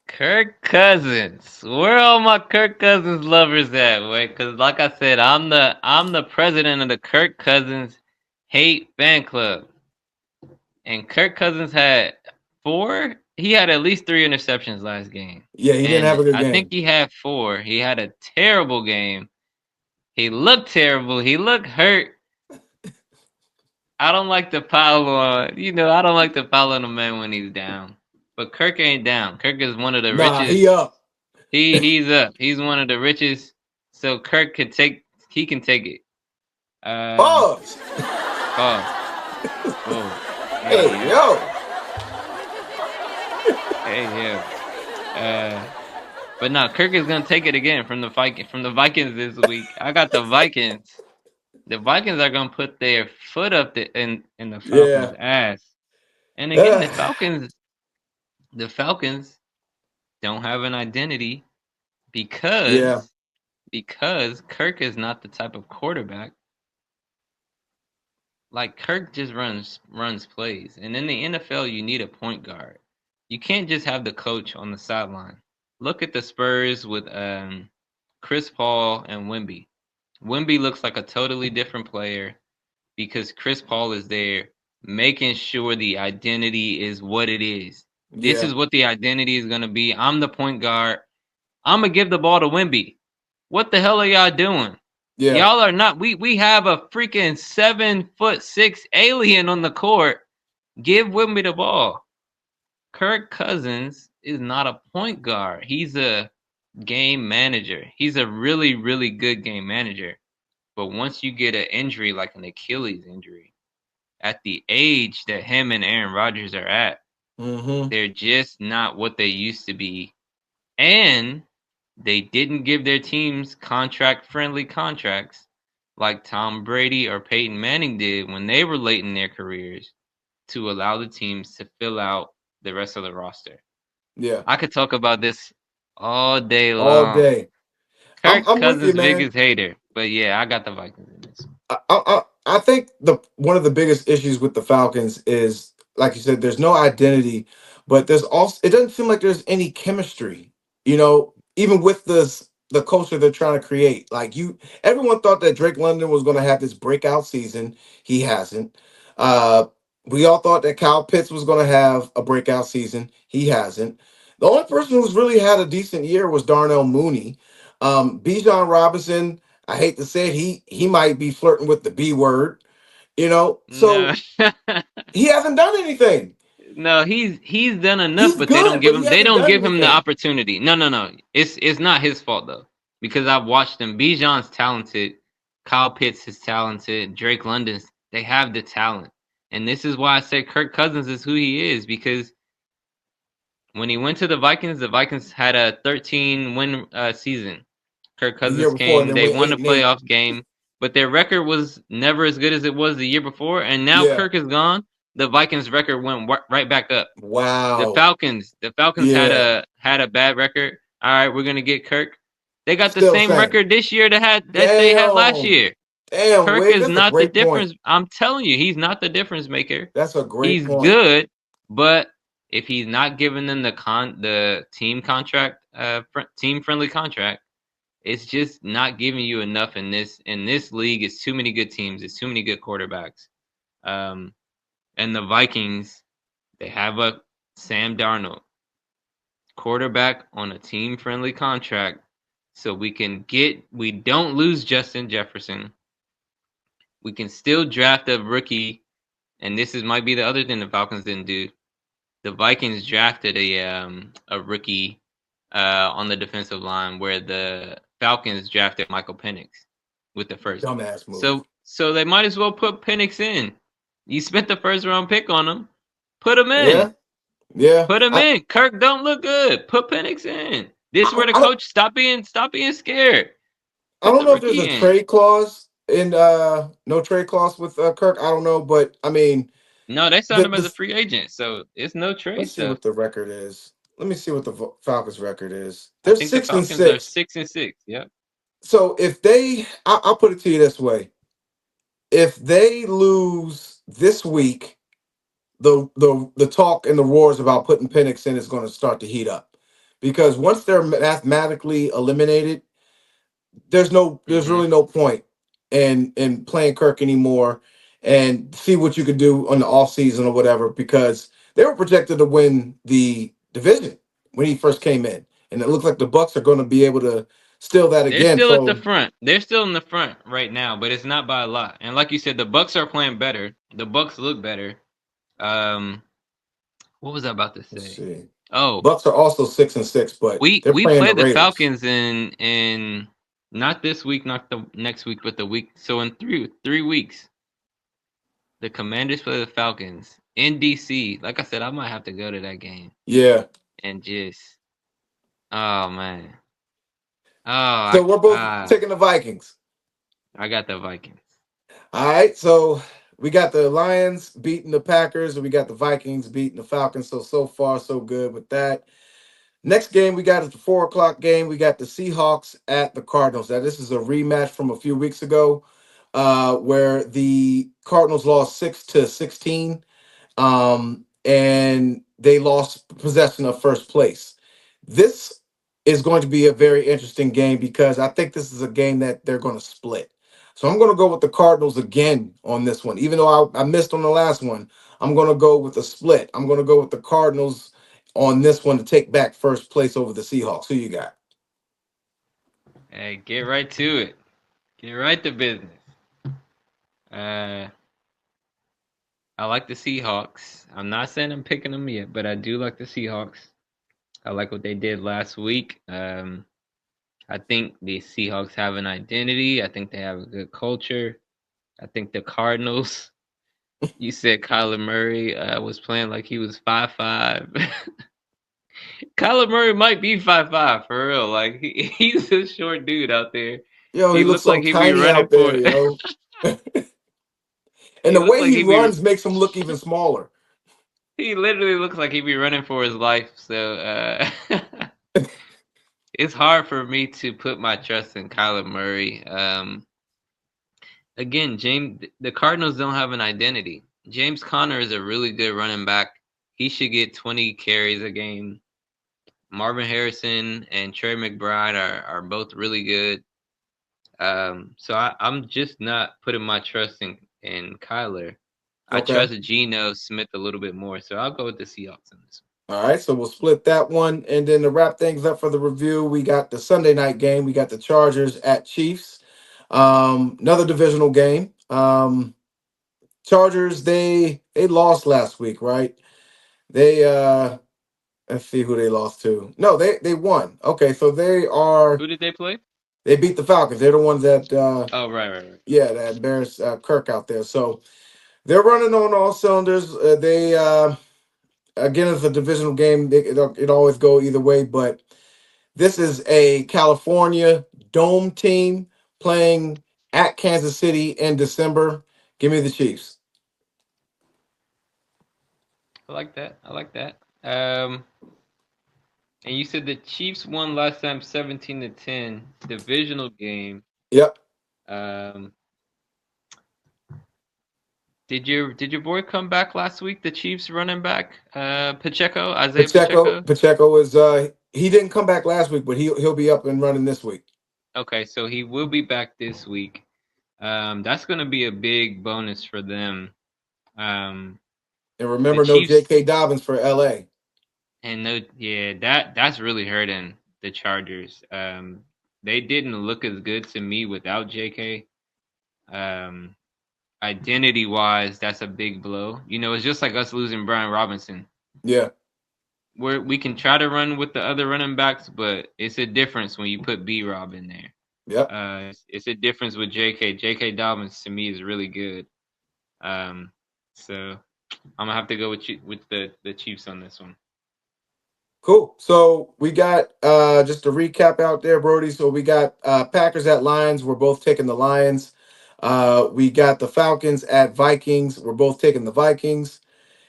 Kirk Cousins. Where all my Kirk Cousins lovers at? Wait, because like I said, I'm the president of the Kirk Cousins hate fan club. And Kirk Cousins had four. He had at least three interceptions last game, Yeah, he didn't have and a good I think game. he had four. He had a terrible game. He looked terrible. He looked hurt. I don't like to pile on. I don't like to pile on a man when he's down. But Kirk ain't down. Kirk is one of the Nah, he richest. up. He's up. He's one of the richest. So Kirk can take. He can take it. Uh, Pause. pause. Whoa. Hey Hey yo. yo. Hey yo. Uh, but no, Kirk is gonna take it again from the Vikings this week. I got the Vikings. The Vikings are gonna put their foot up in the Falcons' Yeah. ass. And again, Uh, the Falcons don't have an identity yeah. because Kirk is not the type of quarterback. Like Kirk just runs plays. And in the NFL you need a point guard. You can't just have the coach on the sideline. Look at the Spurs with Chris Paul and Wemby. Wemby looks like a totally different player because Chris Paul is there making sure the identity is what it is. This Yeah. is what the identity is going to be. I'm the point guard. I'm going to give the ball to Wemby. What the hell are y'all doing? Yeah. Y'all are not. We have a freaking 7'6" alien on the court. Give Wemby the ball. Kirk Cousins is not a point guard. He's a game manager. He's a really, really good game manager. But once you get an injury like an Achilles injury, at the age that him and Aaron Rodgers are at, Mm-hmm. they're just not what they used to be. And they didn't give their teams contract friendly contracts like Tom Brady or Peyton Manning did when they were late in their careers to allow the teams to fill out the rest of the roster. Yeah. I could talk about this all day All long. day. Kirk I'm with you, Cousins' man. biggest hater. But yeah, I got the Vikings in this. I think the one of the biggest issues with the Falcons is, like you said, there's no identity, but there's also it doesn't seem like there's any chemistry. Even with the culture they're trying to create. Everyone thought that Drake London was going to have this breakout season. He hasn't. Uh, we all thought that Kyle Pitts was going to have a breakout season. He hasn't. The only person who's really had a decent year was Darnell Mooney. Bijan Robinson, I hate to say it, he might be flirting with the B word, No. So he hasn't done anything. No, he's done enough, He's but they don't good, give but he him they hasn't don't done give him the anything. opportunity. No, no, no. It's not his fault though. Because I've watched him. Bijan's talented. Kyle Pitts is talented. Drake London's they have the talent. And this is why I said Kirk Cousins is who he is, because when he went to the Vikings had a 13 win season. Kirk The year Cousins before, and came, then they went won the 8-8. playoff game, but their record was never as good as it was the year before. And now Yeah. Kirk is gone. The Vikings record went right back up. The Wow. Falcons, the Falcons Yeah. had a bad record. All right, we're gonna get Kirk. They got the Still same same. record this year that they had last Damn. year. Damn, Kirk Wig, is that's a not the great point. difference. I'm telling you, he's not the difference maker. That's a great He's point. good, but if he's not giving them the team contract, team friendly contract, it's just not giving you enough in this league. It's too many good teams. It's too many good quarterbacks. Um, and the Vikings, they have a Sam Darnold quarterback on a team friendly contract, so we don't lose Justin Jefferson. We can still draft a rookie, and this is might be the other thing the Falcons didn't do. The Vikings drafted a rookie on the defensive line, where the Falcons drafted Michael Penix with the first. Dumbass move. So they might as well put Penix in. You spent the first round pick on him. Put him Yeah, in. yeah. Put him in. Kirk don't look good. Put Penix in. This is where the I don't coach stop being scared. I Put don't the know if there's rookie a in. trade clause in no trade clause with Kirk. I don't know, but I mean No, they signed the him as a this free agent, so it's no trade let's see stuff. what the record is. Let me see what the Falcons record is. I They're think the six and Falcons are six. 6-6. Yep. So if I'll put it to you this way: if they lose this week, the talk and the roars about putting Penix in is going to start to heat up, because once they're mathematically eliminated, there's Mm-hmm. really no point in playing Kirk anymore, and see what you could do on the offseason or whatever, because they were projected to win the division when he first came in, and it looks like the Bucks are going to be able to steal that They're again. still at the So front. They're still in the front right now, but it's not by a lot. And like you said, the Bucks are playing better. The Bucks look better. Um, what was I about to let's say? see. Oh, Bucks are also 6 and 6, but they're we playing the played the Raiders. Falcons in not this week, not the next week, but the week. So in three weeks, the Commanders play the Falcons in DC. Like I said, I might have to go to that game Yeah. and just oh man, So we're both taking the Vikings. I got the Vikings. All right. So we got the Lions beating the Packers, and we got the Vikings beating the Falcons. So far, so good with that. Next game we got is the 4 o'clock game. We got the Seahawks at the Cardinals. Now, this is a rematch from a few weeks ago, where the Cardinals lost 6-16, and they lost possession of first place. This is going to be a very interesting game, because I think this is a game that they're going to split. So I'm going to go with the Cardinals again on this one. Even though I missed on the last one, I'm going to go with a split. I'm going to go with the Cardinals on this one to take back first place over the Seahawks. Who you got? Hey, get right to it. Get right to business. Uh, I like the Seahawks. I'm not saying I'm picking them yet, but I do like the Seahawks. I like what they did last week. I think the Seahawks have an identity. I think they have a good culture. I think the Cardinals. You said Kyler Murray was playing like he was 5'5". Kyler Murray might be 5'5" for real. Like he's a short dude out there. Yo, he He looks looked so like he'd be tiny running out there, for. yo. And He the looked way like he he'd be. runs makes him look even smaller. He literally looks like he'd be running for his life. So it's hard for me to put my trust in Kyler Murray. Again, the Cardinals don't have an identity. James Conner is a really good running back. He should get 20 carries a game. Marvin Harrison and Trey McBride are both really good. So I'm just not putting my trust in Kyler. I Okay. trust Geno Smith a little bit more, so I'll go with the Seahawks on this All right, so we'll split that one. And then to wrap things up for the review, we got the Sunday night game. We got the Chargers at Chiefs. Another divisional game. Chargers, they lost last week, right? They let's see who they lost to. No, they won. Okay, so Who did they play? they beat the Falcons. They're the ones that Oh, right. yeah, that embarrassed Kirk out there. So they're running on all cylinders. They again, it's a divisional game. It always go either way, but this is a California dome team playing at Kansas City in December. Give me the Chiefs. I like that. I like that. And you said the Chiefs won last time 17-10, divisional game. Yep. Um, Did your boy come back last week? The Chiefs running back, Pacheco, Isaiah Pacheco Pacheco. Pacheco is he didn't come back last week, but he'll be up and running this week. Okay, so he will be back this week. That's going to be a big bonus for them. Um, And the remember, no Chiefs J.K. Dobbins for L.A. and no, yeah, that's really hurting the Chargers. They didn't look as good to me without J.K. Um, identity wise, that's a big blow. It's just like us losing Brian Robinson. Yeah. We can try to run with the other running backs, but it's a difference when you put B Rob in there. Yep. It's a difference with JK. JK Dobbins to me is really good. Um, so I'm gonna have to go with the Chiefs on this one. Cool. So we got just a recap out there, Brody. So we got Packers at Lions. We're both taking the Lions. We got the Falcons at Vikings. We're both taking the Vikings.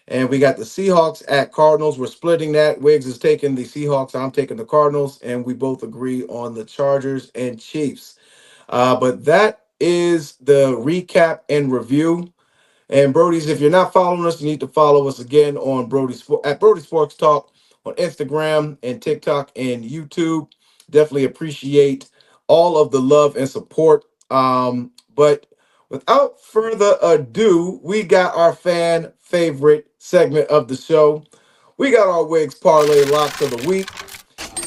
And we got the Seahawks at Cardinals. We're splitting that. Wiggs is taking the Seahawks. I'm taking the Cardinals. And we both agree on the Chargers and Chiefs. But that is the recap and review. And Brody's, if you're not following us, you need to follow us again on at Brody Sports Talk on Instagram and TikTok and YouTube. Definitely appreciate all of the love and support. But without further ado, we got our fan favorite segment of the show. We got our Wigs Parlay Locks of the Week.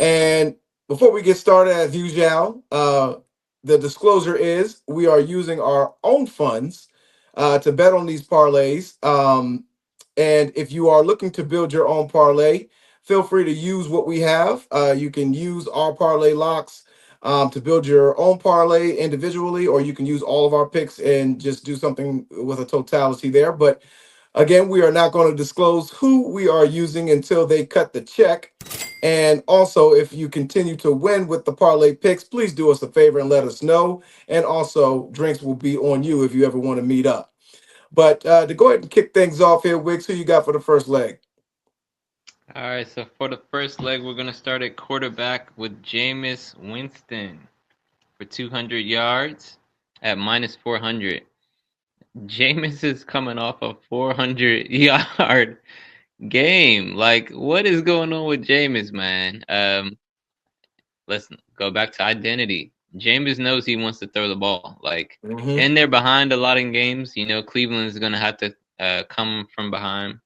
And before we get started, as usual, the disclosure is we are using our own funds to bet on these parlays. And if you are looking to build your own parlay, feel free to use what we have. You can use our parlay locks to build your own parlay individually, or you can use all of our picks and just do something with a totality there. But again, we are not going to disclose who we are using until they cut the check. And also, if you continue to win with the parlay picks, please do us a favor and let us know. And also, drinks will be on you if you ever want to meet up. But to go ahead and kick things off here, Wicks, who you got for the first leg? All right, so for the first leg, we're gonna start at quarterback with Jameis Winston for 200 yards at minus 400. Jameis is coming off a 400 yard game. Like, what is going on with Jameis, man? Let's go back to identity. Jameis knows he wants to throw the ball. Like, Mm-hmm. and they're behind a lot in games. Cleveland is gonna have to come from behind.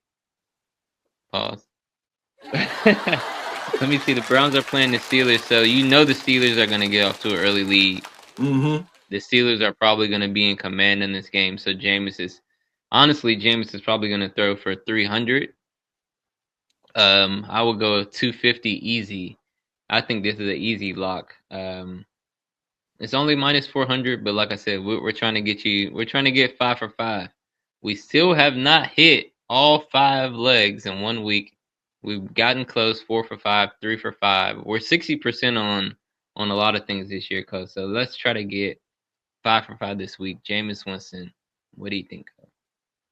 Pause. Let me see. The Browns are playing the Steelers, so the Steelers are gonna get off to an early lead. Mm-hmm. The Steelers are probably gonna be in command in this game. So Jameis is probably gonna throw for 300. I would go 250 easy. I think this is an easy lock. It's only minus 400, but like I said, we're trying to get you. We're trying to get 5 for 5. We still have not hit all 5 legs in one week. We've gotten close, 4 for 5, 3 for 5. We're 60% on a lot of things this year, cuz. So let's try to get 5 for 5 this week. Jameis Winston, what do you think?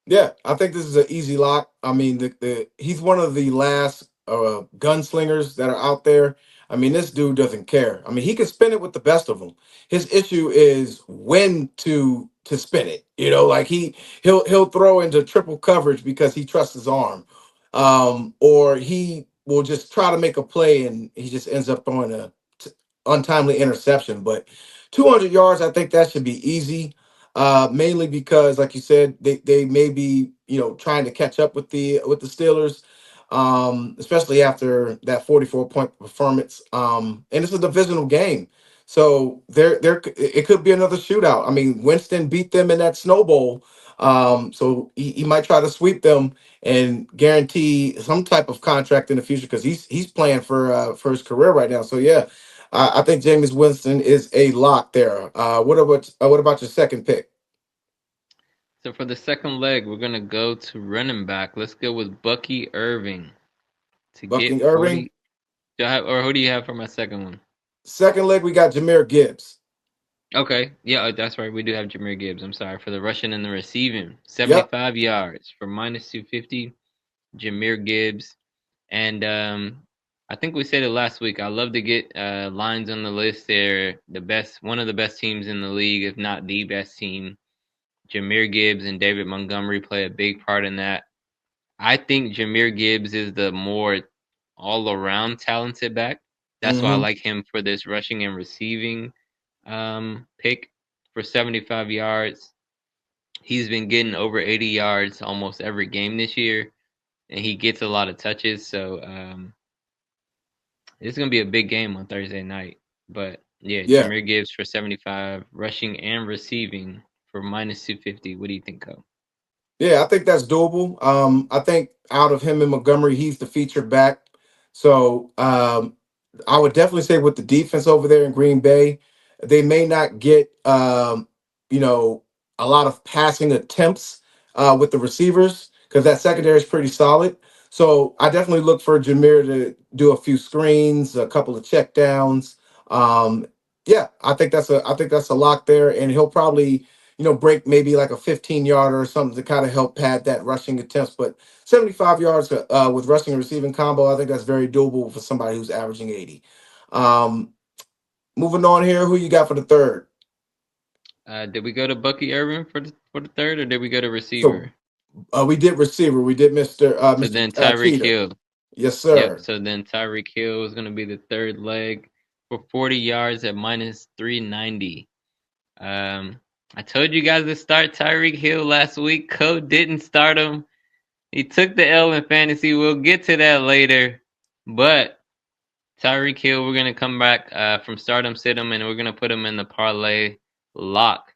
Yeah, I think this is an easy lock. I mean, he's one of the last gunslingers that are out there. I mean, this dude doesn't care. I mean, he can spin it with the best of them. His issue is when to spin it. Like he'll throw into triple coverage because he trusts his arm, or he will just try to make a play and he just ends up throwing a untimely interception. But 200 yards, I think that should be easy, mainly because, like you said, they may be trying to catch up with the Steelers, especially after that 44-point performance. And it's a divisional game, so there it could be another shootout. I mean, Winston beat them in that snowball, so he might try to sweep them and guarantee some type of contract in the future because he's playing for his career right now. So yeah, I think Jameis Winston is a lock there. What about your second pick? So for the second leg, we're gonna go to running back. Let's go with Bucky Irving to Bucky get Irving. 40. Or who do you have for my second one? Second leg, we got Jameer Gibbs. Okay, yeah, that's right. We do have Jameer Gibbs. I'm sorry for the rushing and the receiving. Yep. 75 yards for minus 250. Jameer Gibbs, and I think we said it last week. I love to get Lions on the list. They're one of the best teams in the league, if not the best team. Jahmyr Gibbs and David Montgomery play a big part in that. I think Jahmyr Gibbs is the more all-around talented back. That's why I Mm-hmm. like him for this rushing and receiving pick for 75 yards. He's been getting over 80 yards almost every game this year, and he gets a lot of touches. So it's gonna be a big game on Thursday night. But yeah, Yeah. Jahmyr Gibbs for 75, rushing and receiving for minus 250. What do you think, Cole? Yeah, I think that's doable. I think out of him and Montgomery, he's the featured back. So I would definitely say with the defense over there in Green Bay, they may not get you know a lot of passing attempts with the receivers because that secondary is pretty solid. So I definitely look for Jameer to do a few screens, a couple of check downs. Yeah, I think that's a lock there, and he'll probably break maybe like a 15 yarder or something to kind of help pad that rushing attempts. But 75 yards with rushing and receiving combo, I think that's very doable for somebody who's averaging 80. Um, moving on here, who you got for the third? Did we go to Bucky Irvin for the third, or did we go to So receiver? we did receiver. We did So Mr. then Tyreek Keita. Hill. Yes, Yep. sir. So then Tyreek Hill is going to be the third leg for 40 yards at minus 390. Um, I told you guys to start Tyreek Hill last week. Code didn't start him. He took the L in fantasy. We'll get to that later. But Tyreek Hill, we're going to come back from stardom, sit him, and we're going to put him in the parlay lock.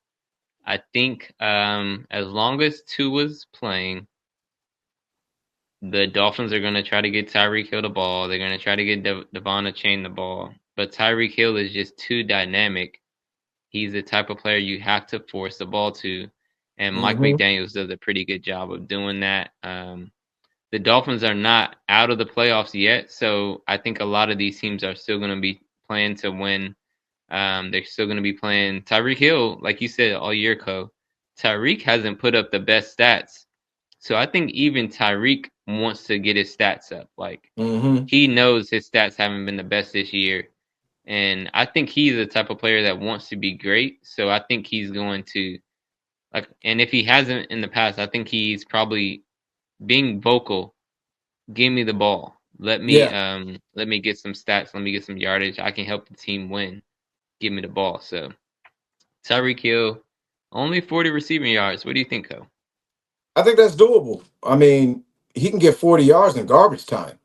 I think as long as Tua's playing, the Dolphins are going to try to get Tyreek Hill the ball. They're going to try to get Devon Chain the ball. But Tyreek Hill is just too dynamic. He's the type of player you have to force the ball to. And Mike Mm-hmm. McDaniels does a pretty good job of doing that. The Dolphins are not out of the playoffs yet. So I think a lot of these teams are still going to be playing to win. They're still going to be playing Tyreek Hill, like you said, all year, Co. Tyreek hasn't put up the best stats. So I think even Tyreek wants to get his stats up. Like Mm-hmm. he knows his stats haven't been the best this year. And I think he's the type of player that wants to be great. So I think he's going to like and if he hasn't in the past, I think he's probably being vocal. Give me the ball. Yeah. Let me get some stats, let me get some yardage. I can help the team win. Give me the ball. So Tyreek Hill, only 40 receiving yards. What do you think, though? I think that's doable. I mean, he can get 40 yards in garbage time.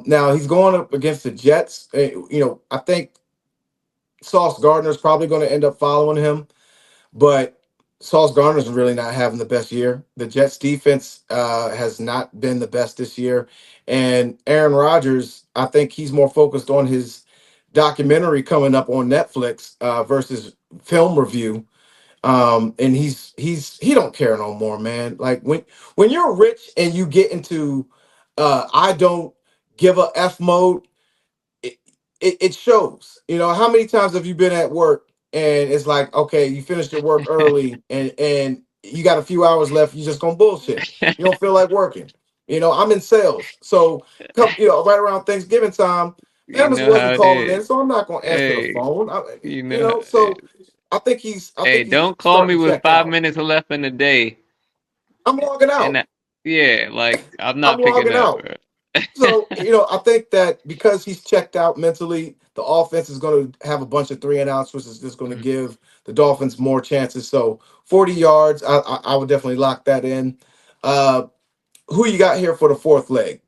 Now he's going up against the Jets. I think Sauce Gardner's probably going to end up following him. But Sauce Gardner's really not having the best year. The Jets defense has not been the best this year. And Aaron Rodgers, I think he's more focused on his documentary coming up on Netflix versus film review. And he don't care no more, man. Like when you're rich and you get into I don't give a F mode, it, it shows. How many times have you been at work and it's like, okay, you finished your work early and you got a few hours left, you just gonna bullshit. You don't feel like working. I'm in sales. So right around Thanksgiving time, You families know how wasn't it calling is. in, so I'm not gonna answer the Hey, phone. you know. So I Hey, think he's don't call me starting to with check 5 out. minutes left in the day. I'm logging And out. yeah, like I'm I'm not picking logging up, out. bro. So, I think that because he's checked out mentally, the offense is going to have a bunch of three and outs, which is just going to give the Dolphins more chances. So, 40 yards, I would definitely lock that in. Uh, who you got here for the fourth leg?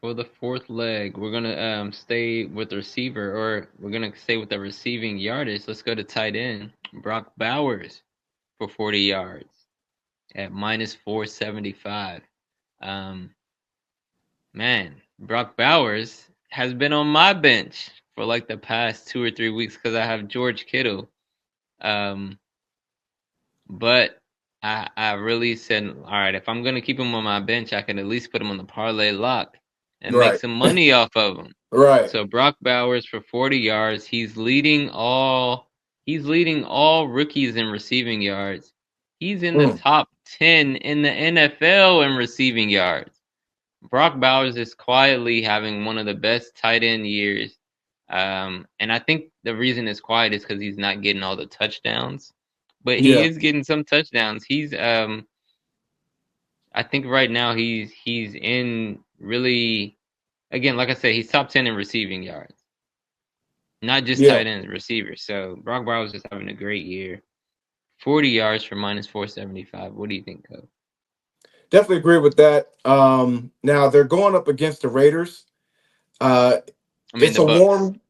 For the fourth leg, we're gonna stay with the receiver, or we're gonna stay with the receiving yardage. Let's go to tight end Brock Bowers for 40 yards at minus 475. Um, man, Brock Bowers has been on my bench for like the past 2 or 3 weeks because I have George Kittle. Um, but I really said, all right, if I'm gonna keep him on my bench, I can at least put him on the parlay lock and make Right. some money off of him. Right. So Brock Bowers for 40 yards, he's leading all rookies in receiving yards. He's in the Mm. top 10 in the NFL in receiving yards. Brock Bowers is quietly having one of the best tight end years. And I think the reason it's quiet is because he's not getting all the touchdowns. but he Yeah, is getting some touchdowns. I think right now he's in really, again, like I said, he's top 10 in receiving yards, not just yeah, tight ends, receivers. So Brock Bowers is having a great year. 40 yards for minus 475. What do you think, Coach? definitely agree with that. Now they're going up against the Raiders. Uh, I mean it's the a Bucks. warm.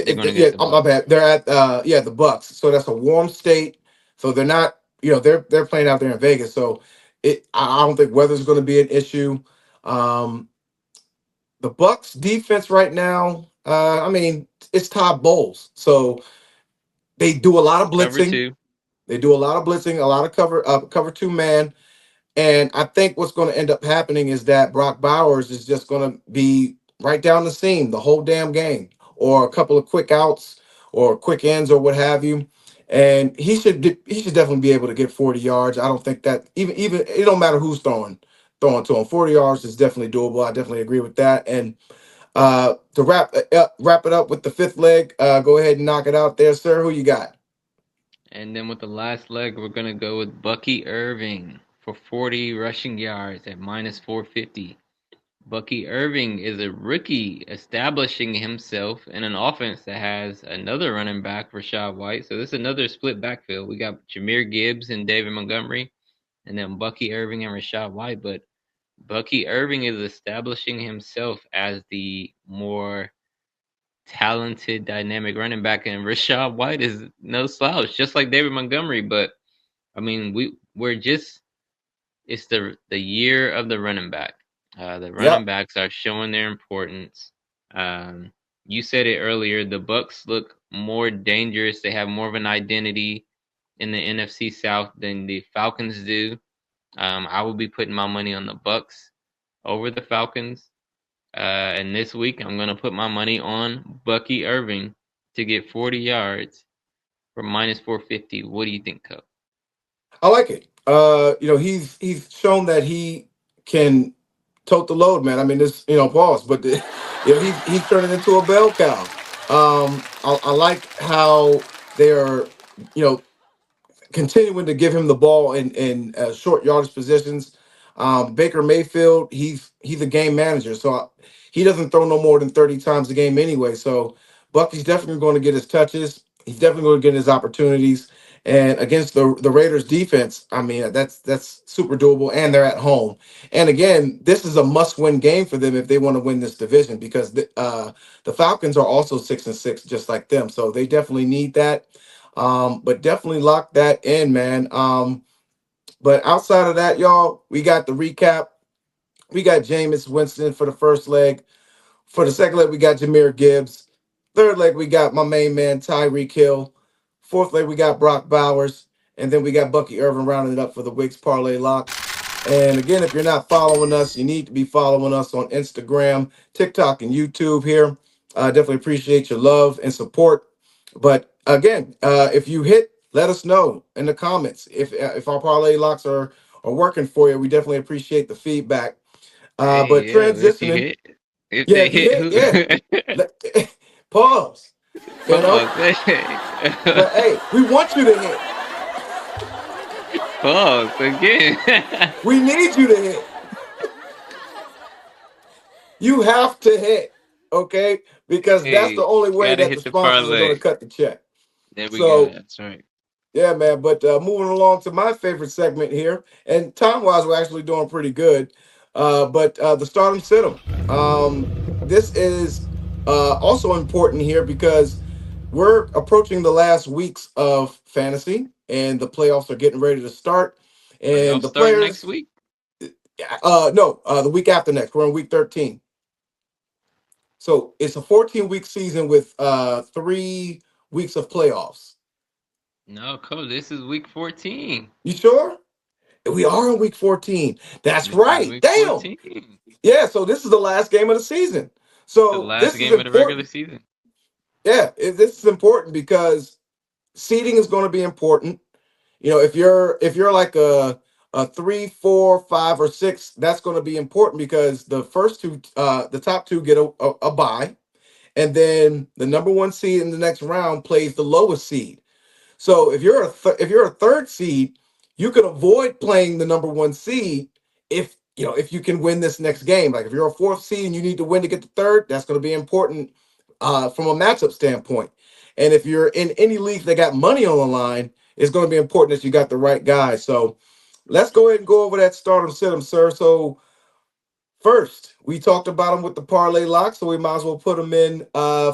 They're going Yeah, against the my Bucks. bad. They're at the Bucks. So that's a warm state. So they're not. They're playing out there in Vegas. So I don't think weather's going to be an issue. Um, the Bucks defense right now. I mean, it's Todd Bowles. So they do a lot of Cover blitzing. two. They do a lot of blitzing, a lot of cover two man. And I think what's going to end up happening is that Brock Bowers is just going to be right down the seam the whole damn game, or a couple of quick outs or quick ends or what have you. And he should definitely be able to get 40 yards. I don't think that even it don't matter who's throwing to him. 40 yards is definitely doable. I definitely agree with that. And to wrap it up with the fifth leg, go ahead and knock it out there, sir. Who you got? And then with the last leg, we're going to go with Bucky Irving for 40 rushing yards at minus 450. Bucky Irving is a rookie establishing himself in an offense that has another running back, Rashad White. So this is another split backfield. We got Jameer Gibbs and David Montgomery, and then Bucky Irving and Rashad White. But Bucky Irving is establishing himself as the more talented, dynamic running back, and Rashad White is no slouch, just like David Montgomery. But I mean, we're just it's the year of the running back. The running Yep. backs are showing their importance. You said it earlier. The Bucks look more dangerous. They have more of an identity in the NFC South than the Falcons do. I will be putting my money on the Bucks over the Falcons. And this week, I'm gonna put my money on Bucky Irving to get 40 yards for minus 450. What do you think, Coach? I like it. He's shown that he can tote the load, man. I mean, this, pause, but he's turning into a bell cow. I like how they're, you know, continuing to give him the ball in short yardage positions. Baker Mayfield, he's a game manager, so he doesn't throw no more than 30 times a game anyway. So Bucky's definitely going to get his touches. He's definitely going to get his opportunities. And against the Raiders defense, I mean that's super doable, and they're at home. And again, this is a must-win game for them if they want to win this division because the Falcons are also 6-6, just like them. So they definitely need that. But definitely lock that in, man. But outside of that, y'all, we got the recap. We got Jameis Winston for the first leg. For the second leg, we got Jameer Gibbs. Third leg, we got my main man, Tyreek Hill. Fourth leg, we got Brock Bowers. And then we got Bucky Irvin rounding it up for the Wicks Parlay Locks. And again, if you're not following us, you need to be following us on Instagram, TikTok, and YouTube here. Definitely appreciate your love and support. But again, if you hit, let us know in the comments. If our parlay locks are working for you, we definitely appreciate the feedback. But Hey, yeah, if you transitioning, hit, if yeah, they if you hit, hit, who? yeah, let, pause. You know, Pause. but hey, we want you to hit. Pause again. We need you to hit. You have to hit, okay? Because that's the Hey, only way gotta that the hit the sponsors are going to parlay. cut the check. There we go. So That's right. yeah, man. But moving along to my favorite segment here, and time wise, we're actually doing pretty good. But the start 'em sit 'em. This is also important here because we're approaching the last weeks of fantasy, and the playoffs are getting ready to start. And Playoffs the start next players, week. no, the week after next, we're in week 13. So it's a 14-week season with 3 weeks of playoffs. No, coach. This is week 14. You sure? We are in week 14. That's This is right. week Damn. 14. Yeah, so this is the last game of the season. The So last this is game of the regular important. season. Yeah, this is important because seeding is going to be important. If you're like a 3, 4, 5, or 6, that's going to be important because the first two, the top two get a bye, and then the number one seed in the next round plays the lowest seed. So if you're a third seed, you can avoid playing the number one seed if if you can win this next game. Like if you're a fourth seed and you need to win to get to third, that's going to be important from a matchup standpoint. And if you're in any league that got money on the line, it's going to be important that you got the right guy. So let's go ahead and go over that start and sit 'em, sir. So first, we talked about him with the parlay lock, so we might as well put him in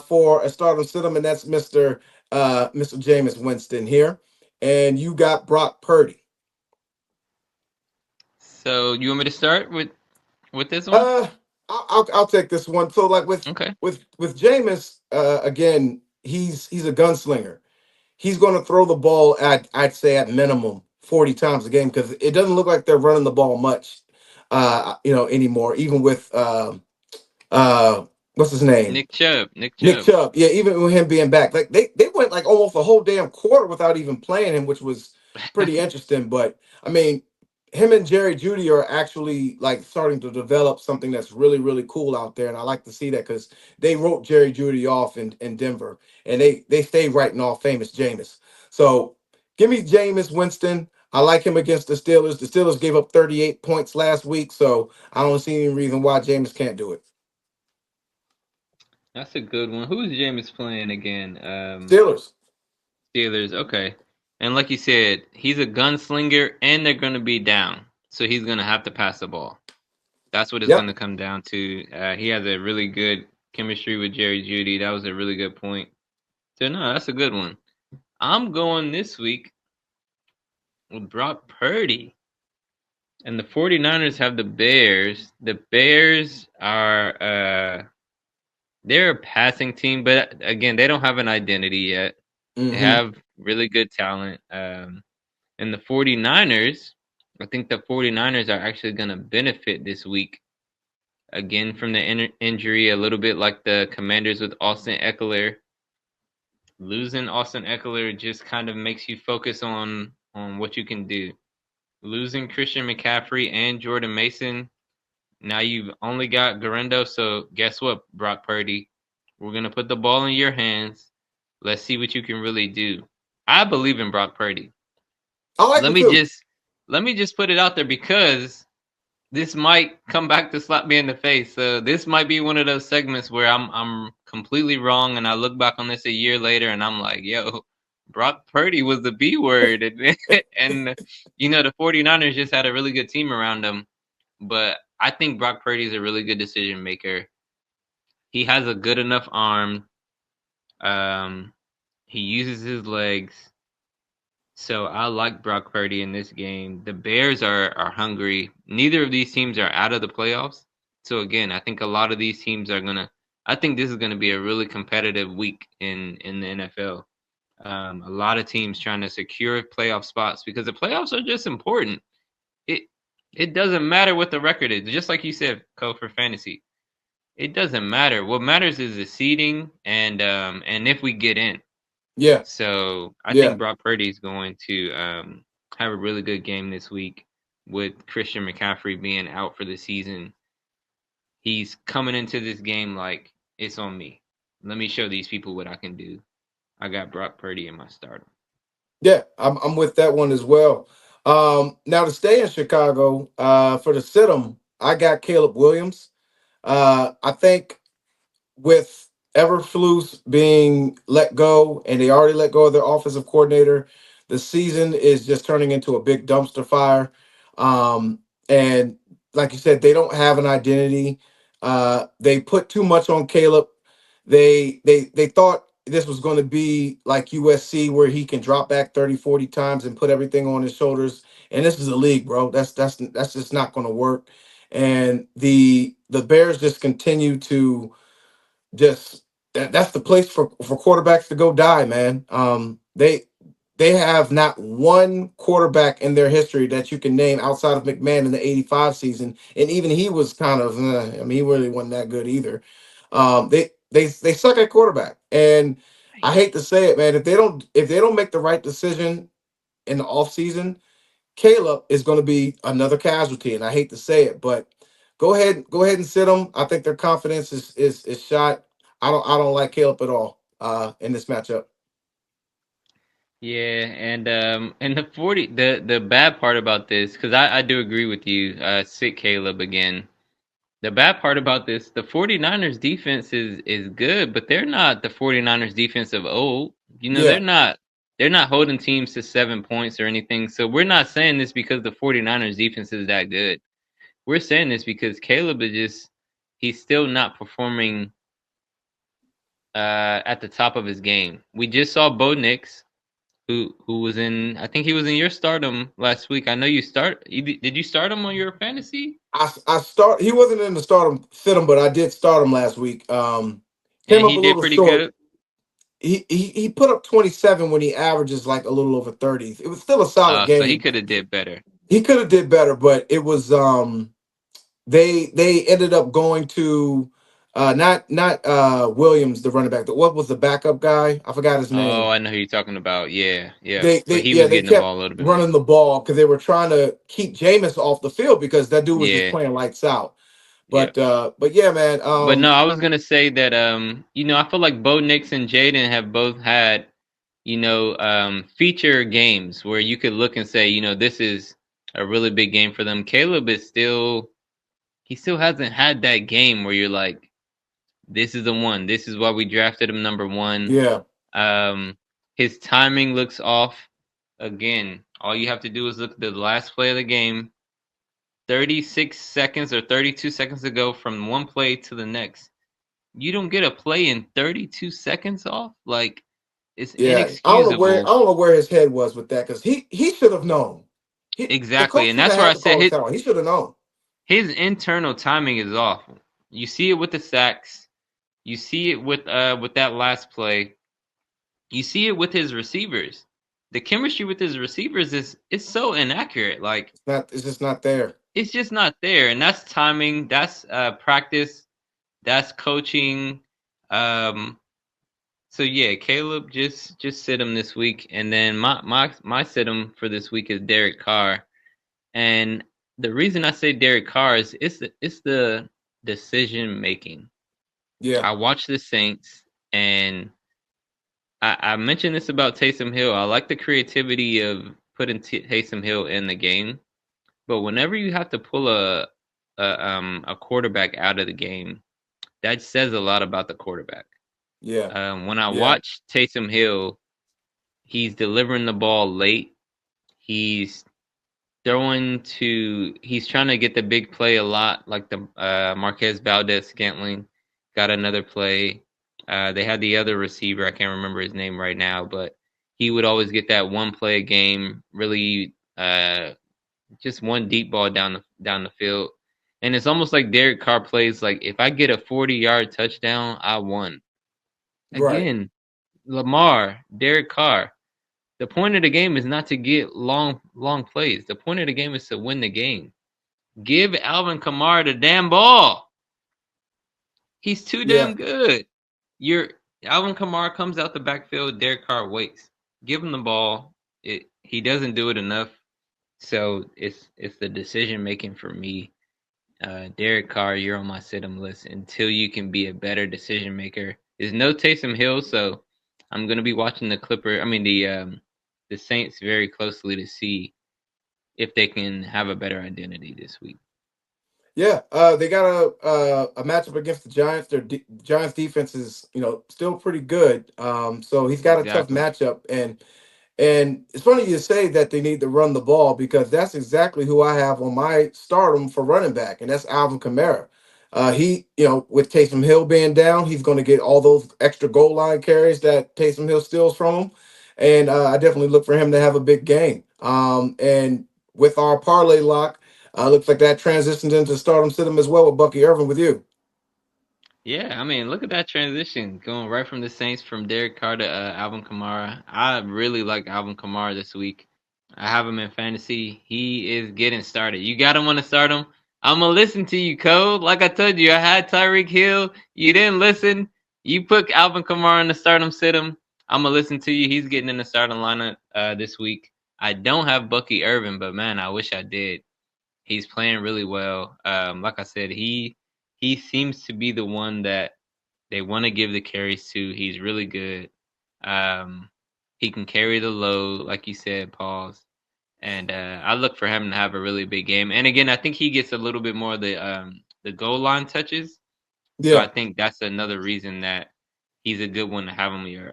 for a start and sit him, and that's Mr. Jameis Winston here. And you got Brock Purdy. So you want me to start with this one? Uh, I'll take this one. So like Okay. with Jameis, again, he's a gunslinger. He's going to throw the ball at I'd say at minimum 40 times a game because it doesn't look like they're running the ball much, anymore. Even with uh, what's his name? Nick Chubb. Nick Nick Chubb. Chubb, yeah, even with him being back, like they went like almost a whole damn quarter without even playing him, which was pretty interesting. But I mean, him and Jerry Judy are actually like starting to develop something that's really really cool out there, and I like to see that because they wrote Jerry Judy off in Denver, and they stayed writing off famous Jameis. So give me Jameis Winston. I like him against the Steelers. The Steelers gave up 38 points last week, so I don't see any reason why Jameis can't do it. That's a good one. Who's Jameis playing again? Steelers. Steelers. Okay. And like you said, he's a gunslinger, and they're gonna be down, so he's gonna have to pass the ball. That's what it's Yep. gonna come down to. He has a really good chemistry with Jerry Judy. That was a really good point. So no, that's a good one. I'm going this week with Brock Purdy. And the 49ers have the Bears. The Bears are they're a passing team, but again, they don't have an identity yet. They Mm-hmm. have really good talent. And the 49ers, I think the 49ers are actually going to benefit this week again from the injury, a little bit like the Commanders with Austin Eckler. Losing Austin Eckler just kind of makes you focus on what you can do. Losing Christian McCaffrey and Jordan Mason, now you've only got Garendo, so guess what, Brock Purdy? We're gonna put the ball in your hands. Let's see what you can really do. I believe in Brock Purdy. I like Let it me too. just let me just put it out there because this might come back to slap me in the face. So this might be one of those segments where I'm completely wrong, and I look back on this a year later, and I'm like, yo, Brock Purdy was the B word, and the 49ers just had a really good team around them. But I think Brock Purdy is a really good decision maker. He has a good enough arm. Um, he uses his legs. So I like Brock Purdy in this game. The Bears are hungry. Neither of these teams are out of the playoffs. So again, I think a lot of these teams are gonna. I think this is gonna be a really competitive week in the NFL. A lot of teams trying to secure playoff spots because the playoffs are just important. It it doesn't matter what the record is. Just like you said, Cole, for fantasy, it doesn't matter. What matters is the seeding and if we get in. Yeah, So I yeah, think Brock Purdy is going to have a really good game this week with Christian McCaffrey being out for the season. He's coming into this game like it's on me. Let me show these people what I can do. I got Brock Purdy in my starter. yeah. I'm with that one as well. Now to stay in Chicago, for the Sid'em, I got Caleb Williams. I think with Everflus being let go, and they already let go of their offensive coordinator, the season is just turning into a big dumpster fire. And like you said, they don't have an identity. They put too much on Caleb. They thought this was going to be like USC where he can drop back 30, 40 times and put everything on his shoulders. And this is a league, bro. That's just not going to work. And the Bears just continue to just that's the place for quarterbacks to go die, man. They have not one quarterback in their history that you can name outside of McMahon in the '85 season, and even he was kind of I mean, he really wasn't that good either. They suck at quarterback, and I hate to say it, man. If they don't make the right decision in the offseason, Caleb is going to be another casualty, and I hate to say it, but go ahead and sit them. I think their confidence is shot. I don't like Caleb at all in this matchup. Yeah, and the bad part about this, because I do agree with you, sit Caleb again. The bad part about this, the 49ers defense is good, but they're not the 49ers defense of old. You know, Yeah, they're not holding teams to 7 points or anything. So we're not saying this because the 49ers defense is that good. We're saying this because Caleb is just he's still not performing at the top of his game. We just saw Bo Nix, who was in I think he was in your stardom last week. I know did you start him on your fantasy? I start. He wasn't in the stardom fit him, but I did start him last week. Came And up he a did little pretty short. good. He put up 27 when he averages like a little over 30. It was still a solid So he game. could have did better. He could have did better, but it was they ended up going to not Williams, the running back. What was the backup guy? I forgot his Oh, name. I know who you're talking about. Yeah, yeah. They But he yeah, was they getting the kept ball a little bit more. running the ball because they were trying to keep Jameis off the field because that dude was just Yeah, playing lights out. yeah. But yeah, man. But no, I was gonna say that I feel like Bo Nix and Jaden have both had, feature games where you could look and say, this is a really big game for them. Caleb is still he still hasn't had that game where you're like, this is the one. This is why we drafted him number one. Yeah, Um, his timing looks off. Again, all you have to do is look at the last play of the game. 36 seconds or 32 seconds ago from one play to the next. You don't get a play in 32 seconds off? Like, it's yeah. I inexcusable. don't know where his head was with that because he should have known. The Exactly. coach And should have that's where had I to said call his time. He should have known. his internal timing is awful. You see it with the sacks. You see it with that last play. You see it with his receivers. The chemistry with his receivers is so inaccurate. Like, It's not. It's just not there. it's just not there. And that's timing, that's practice, that's coaching. Um So yeah, Caleb, just sit him this week, and then my sit him for this week is Derek Carr. And the reason I say Derek Carr is it's the decision making. Yeah, I watch the Saints, and I mentioned this about Taysom Hill. I like the creativity of putting Taysom Hill in the game, but whenever you have to pull a quarterback out of the game, that says a lot about the quarterback. yeah, When I yeah. watch Taysom Hill, he's delivering the ball late. He's he's trying to get the big play a lot, like the Marquez Valdez Scantling got another play. They had the other receiver, I can't remember his name right now, but he would always get that one play a game, really just one deep ball down the field. And it's almost like Derek Carr plays like if I get a 40-yard touchdown, I won. Right. Again, Lamar, Derek Carr. The point of the game is not to get long plays. The point of the game is to win the game. Give Alvin Kamara the damn ball. He's too Yeah, damn good. You're Alvin Kamara comes out the backfield. Derek Carr waits. Give him the ball. He doesn't do it enough. So it's the decision making for me. Derek Carr, you're on my sit-em list until you can be a better decision maker. There's no Taysom Hill, so I'm gonna be watching the Saints very closely to see if they can have a better identity this week. yeah. They got a matchup against the Giants. Giants defense is still pretty good. So he's got a tough Exactly. matchup, and it's funny you say that they need to run the ball because that's exactly who I have on my stardom for running back, and that's Alvin Kamara. With Taysom Hill being down, he's going to get all those extra goal line carries that Taysom Hill steals from him, and I definitely look for him to have a big game. And with our parlay lock, looks like that transitions into stardom system as well with Bucky Irvin with you. Yeah, I mean, look at that transition going right from the Saints from Derek Carr to Alvin Kamara. I really like Alvin Kamara this week. I have him in fantasy. He is getting started. You got him on to start him. I'm gonna listen to you, Code. Like I told you, I had Tyreek Hill. You didn't listen. You put Alvin Kamara in the stardom, sit him. I'm gonna listen to you. He's getting in the starting lineup this week. I don't have Bucky Irvin, but man, I wish I did. He's playing really well. Like I said, he seems to be the one that they want to give the carries to. He's really good. Um, He can carry the load, like you said, pause. And I look for him to have a really big game. And again, I think he gets a little bit more of the goal line touches. So I Yeah. think that's another reason that he's a good one to have on your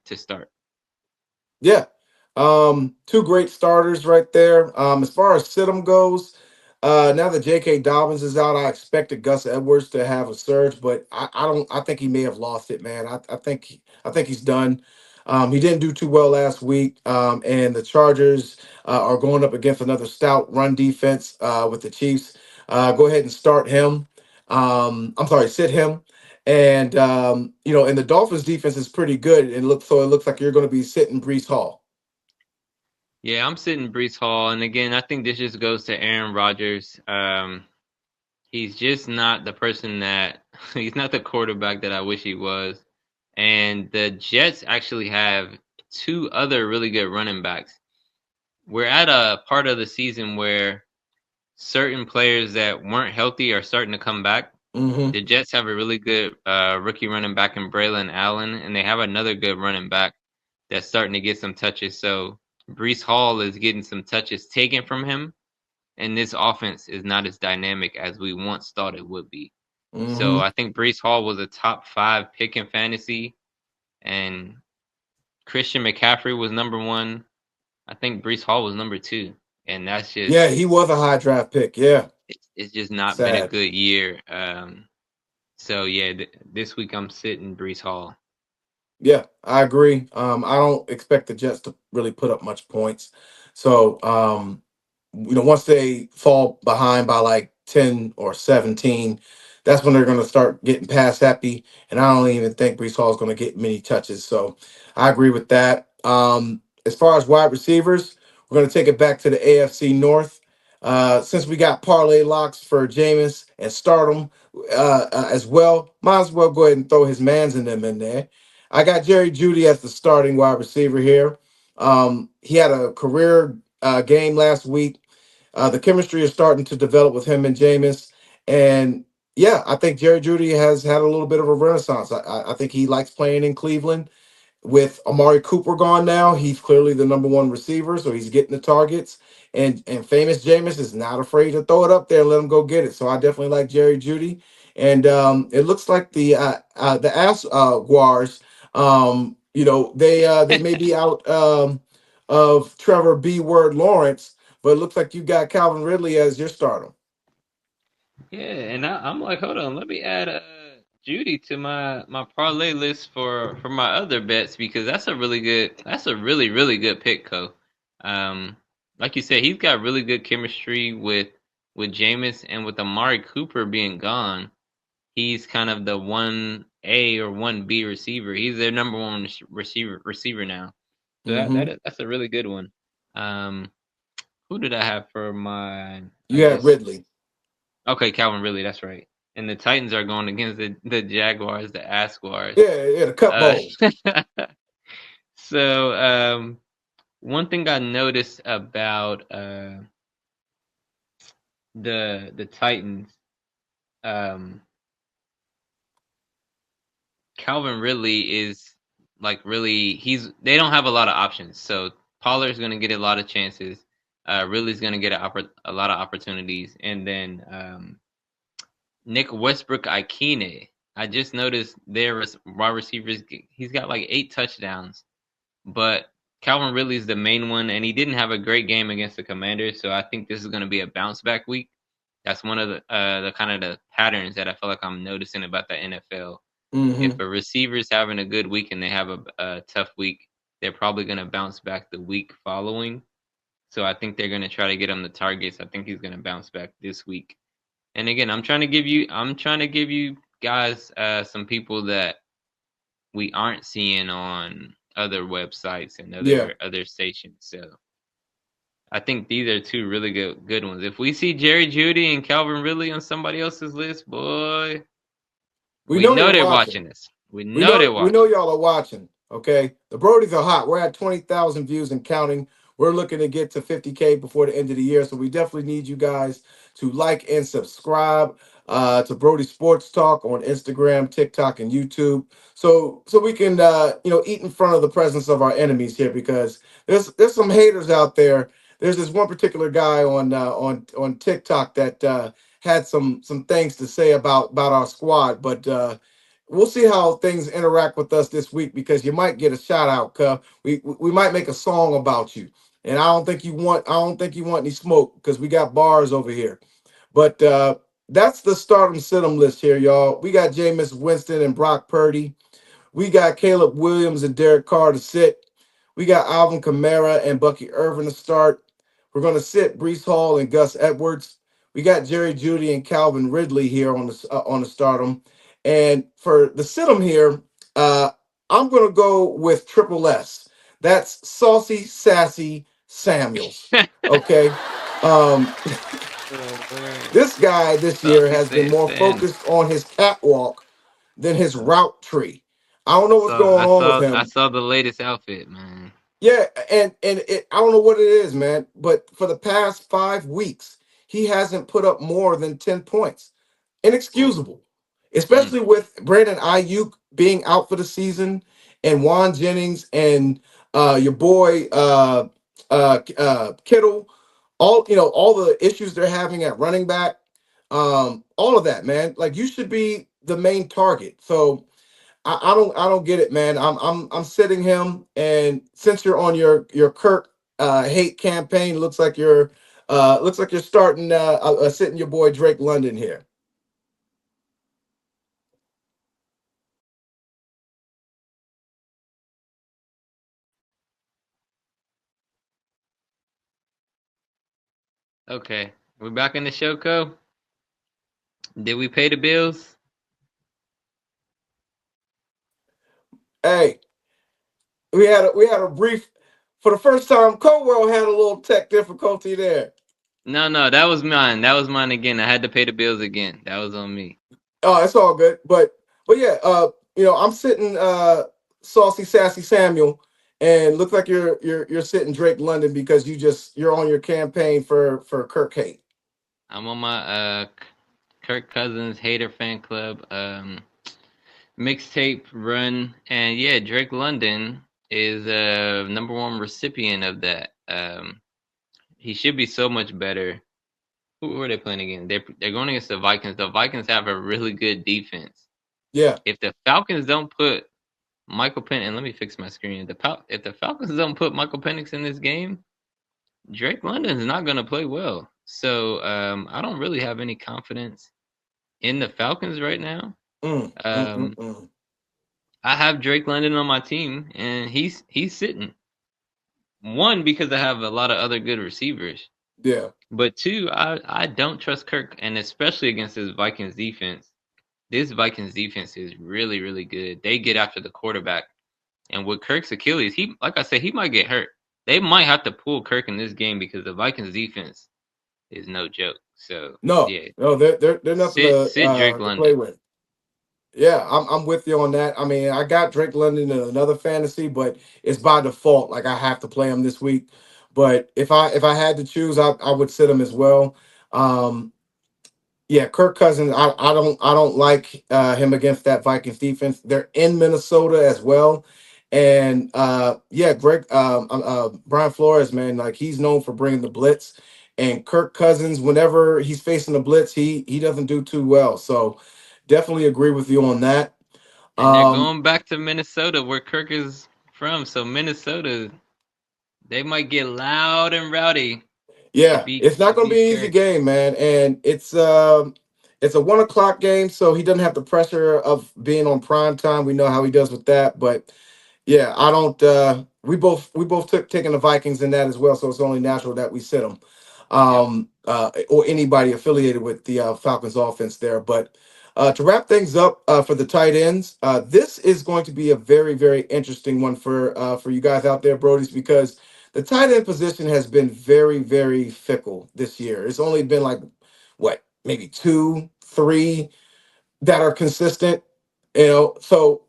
to start. Yeah. Two great starters right there. As far as Sidham goes, now that J.K. Dobbins is out, I expected Gus Edwards to have a surge, but I don't. I think he may have lost it, man. I think he's done. He didn't do too well last week, and the Chargers are going up against another stout run defense with the Chiefs. Go ahead and start him. I'm sorry, sit him. And and the Dolphins defense is pretty good. And it looks like you're going to be sitting Brees Hall. Yeah, I'm sitting Brees Hall, and again, I think this just goes to Aaron Rodgers. He's just not the person that he's not the quarterback that I wish he was. And the Jets actually have two other really good running backs. We're at a part of the season where certain players that weren't healthy are starting to come back. Hmm. The Jets have a really good rookie running back in Braylon Allen, and they have another good running back that's starting to get some touches. So Brees Hall is getting some touches taken from him, and this offense is not as dynamic as we once thought it would be. So Hmm. I think Brees Hall was a top 5 pick in fantasy, and Christian McCaffrey was number 1. I think Brees Hall was number 2, and that's Yeah, just he was a high draft pick. Yeah, it's just not been a sad. good year. So yeah, this week I'm sitting Brees Hall. Yeah, I agree. I don't expect the Jets to really put up much points. So, once they fall behind by like 10 or 17, that's when they're going to start getting pass happy. And I don't even think Brees Hall is going to get many touches. So I agree with that. As far as wide receivers, we're going to take it back to the AFC North. Since we got parlay locks for Jameis and Stardom as well, might as well go ahead and throw his mans in them in there. I got Jerry Judy as the starting wide receiver here. He had a career game last week. The chemistry is starting to develop with him and Jameis. And yeah, I think Jerry Judy has had a little bit of a renaissance. I think he likes playing in Cleveland. With Amari Cooper gone now, he's clearly the number one receiver, so he's getting the targets. And famous Jameis is not afraid to throw it up there and let him go get it. So I definitely like Jerry Judy. And it looks like the Ass Guars, they may be out of Trevor B. Word Lawrence, but it looks like you got Calvin Ridley as your starter. Yeah, and I'm like, hold on, let me add Judy to my parlay list for my other bets because that's a really good pick, Co. Um, like you said, he's got really good chemistry with Jameis and with Amari Cooper being gone. He's kind of the 1A or 1B receiver. He's their number one receiver now. So Hmm. that's a really good one. Um, who did I have for my I You had guess Ridley. Okay, Calvin Ridley, that's right. And the Titans are going against the Jaguars, the Asquars. Yeah, the Cup Uh, Bowl. so one thing I noticed about the Titans, um, Calvin Ridley is like really they don't have a lot of options. So Pollard's going to get a lot of chances. Ridley's going to get a lot of opportunities, and then Nick Westbrook Ikine. I just noticed their wide receivers. He's got like 8 touchdowns, but Calvin Ridley is the main one, and he didn't have a great game against the Commanders. So I think this is going to be a bounce back week. That's one of the kind of the patterns that I feel like I'm noticing about the NFL. If Hmm. a receiver's having a good week and they have a tough week, they're probably going to bounce back the week following. So I think they're going to try to get him the targets. I think he's going to bounce back this week. And again, I'm trying to give you guys some people that we aren't seeing on other websites and Yeah. other stations. So I think these are two really good ones. If we see Jerry Judy and Calvin Ridley on somebody else's list, boy, We we know know they're they're watching. watching this. We know they're We know watching. y'all are watching. Okay, the Brodies are hot. We're at 20,000 views and counting. We're looking to get to 50K before the end of the year, so we definitely need you guys to like and subscribe. to Brody Sports Talk on Instagram, TikTok, and YouTube. So we can eat in front of the presence of our enemies here, because there's some haters out there. There's this one particular guy on TikTok that had some things to say about our squad, but we'll see how things interact with us this week, because you might get a shout out, Cuff. We might make a song about you, and I don't think you want any smoke, because we got bars over here. But that's the start and sit 'em list here, y'all. We got Jameis Winston and Brock Purdy. We got Caleb Williams and Derek Carr to sit. We got Alvin Kamara and Bucky Irvin to start. We're going to sit Brees Hall and Gus Edwards. We got Jerry Judy and Calvin Ridley here on the stardom. And for the sit 'em here, uh, I'm going to go with Triple S. That's Saucy Sassy Samuels. Okay. Um, Oh, man. this guy this year Saucy has been say more Sam. focused on his catwalk than his route tree. I don't know what's going on with I him. saw the latest outfit, man. Yeah, and I don't know what it is, man. But for the past 5 weeks, he hasn't put up more than 10 points. Oof. Inexcusable, Mm. especially with Brandon Ayuk being out for the season, and Juan Jennings, and your boy Kittle. All the issues they're having at running back. All of that, man. Like, you should be the main target. So I don't get it, man. I'm sitting him, and since you're on your Kirk hate campaign, looks like you're starting sitting your boy Drake London here. Okay, we're back in the show, Co. Did we pay the bills? Hey, we had a brief, for the first time. Colwell had a little tech difficulty there. No, no, that was mine. That was mine again. I had to pay the bills again. That was on me. Oh, it's all good. But yeah, I'm sitting saucy sassy Samuel, and look like you're sitting Drake London, because you're on your campaign for Kirk hate. I'm on my Kirk Cousins hater fan club mixtape run, and yeah, Drake London is number one recipient of that. He should be so much better. Who are they playing again? They're going against the Vikings. The Vikings have a really good defense. Yeah. If the Falcons don't put Michael Penix, and let me fix my screen. If the Falcons don't put Michael Penix in this game, Drake London's not going to play well. So I don't really have any confidence in the Falcons right now. Mm, mm, mm, Um, mm. I have Drake London on my team, and he's sitting. One, because I have a lot of other good receivers, Yeah. but two, I don't trust Kirk, and especially against this Vikings defense. This Vikings defense is really really good. They get after the quarterback, and with Kirk's Achilles, he like I said, he might get hurt. They might have to pull Kirk in this game because the Vikings defense is no joke. So No, yeah, no, they're nothing sit Drake to play London. with. Yeah, I'm with you on that. I mean, I got Drake London in another fantasy, but it's by default. Like, I have to play him this week. But if I had to choose, I would sit him as well. Um, Yeah, Kirk Cousins. I don't like him against that Vikings defense. They're in Minnesota as well, and yeah, Brian Flores, man, like, he's known for bringing the blitz, and Kirk Cousins, whenever he's facing the blitz, he doesn't do too well. So definitely agree with you on that. And they're Um, going back to Minnesota where Kirk is from. So Minnesota, they might get loud and rowdy Yeah, it's to not going to be beat an easy Kirk. game, man, and it's a 1 o'clock game, so he doesn't have the pressure of being on prime time. We know how he does with that, but yeah, I don't. We both took taking the Vikings in that as well, so it's only natural that we sit them, Yep. or anybody affiliated with the Falcons offense there. But to wrap things up for the tight ends, this is going to be a very very interesting one for you guys out there, Brodies, because the tight end position has been very very fickle this year. It's only been like, what, maybe two, three that are consistent. So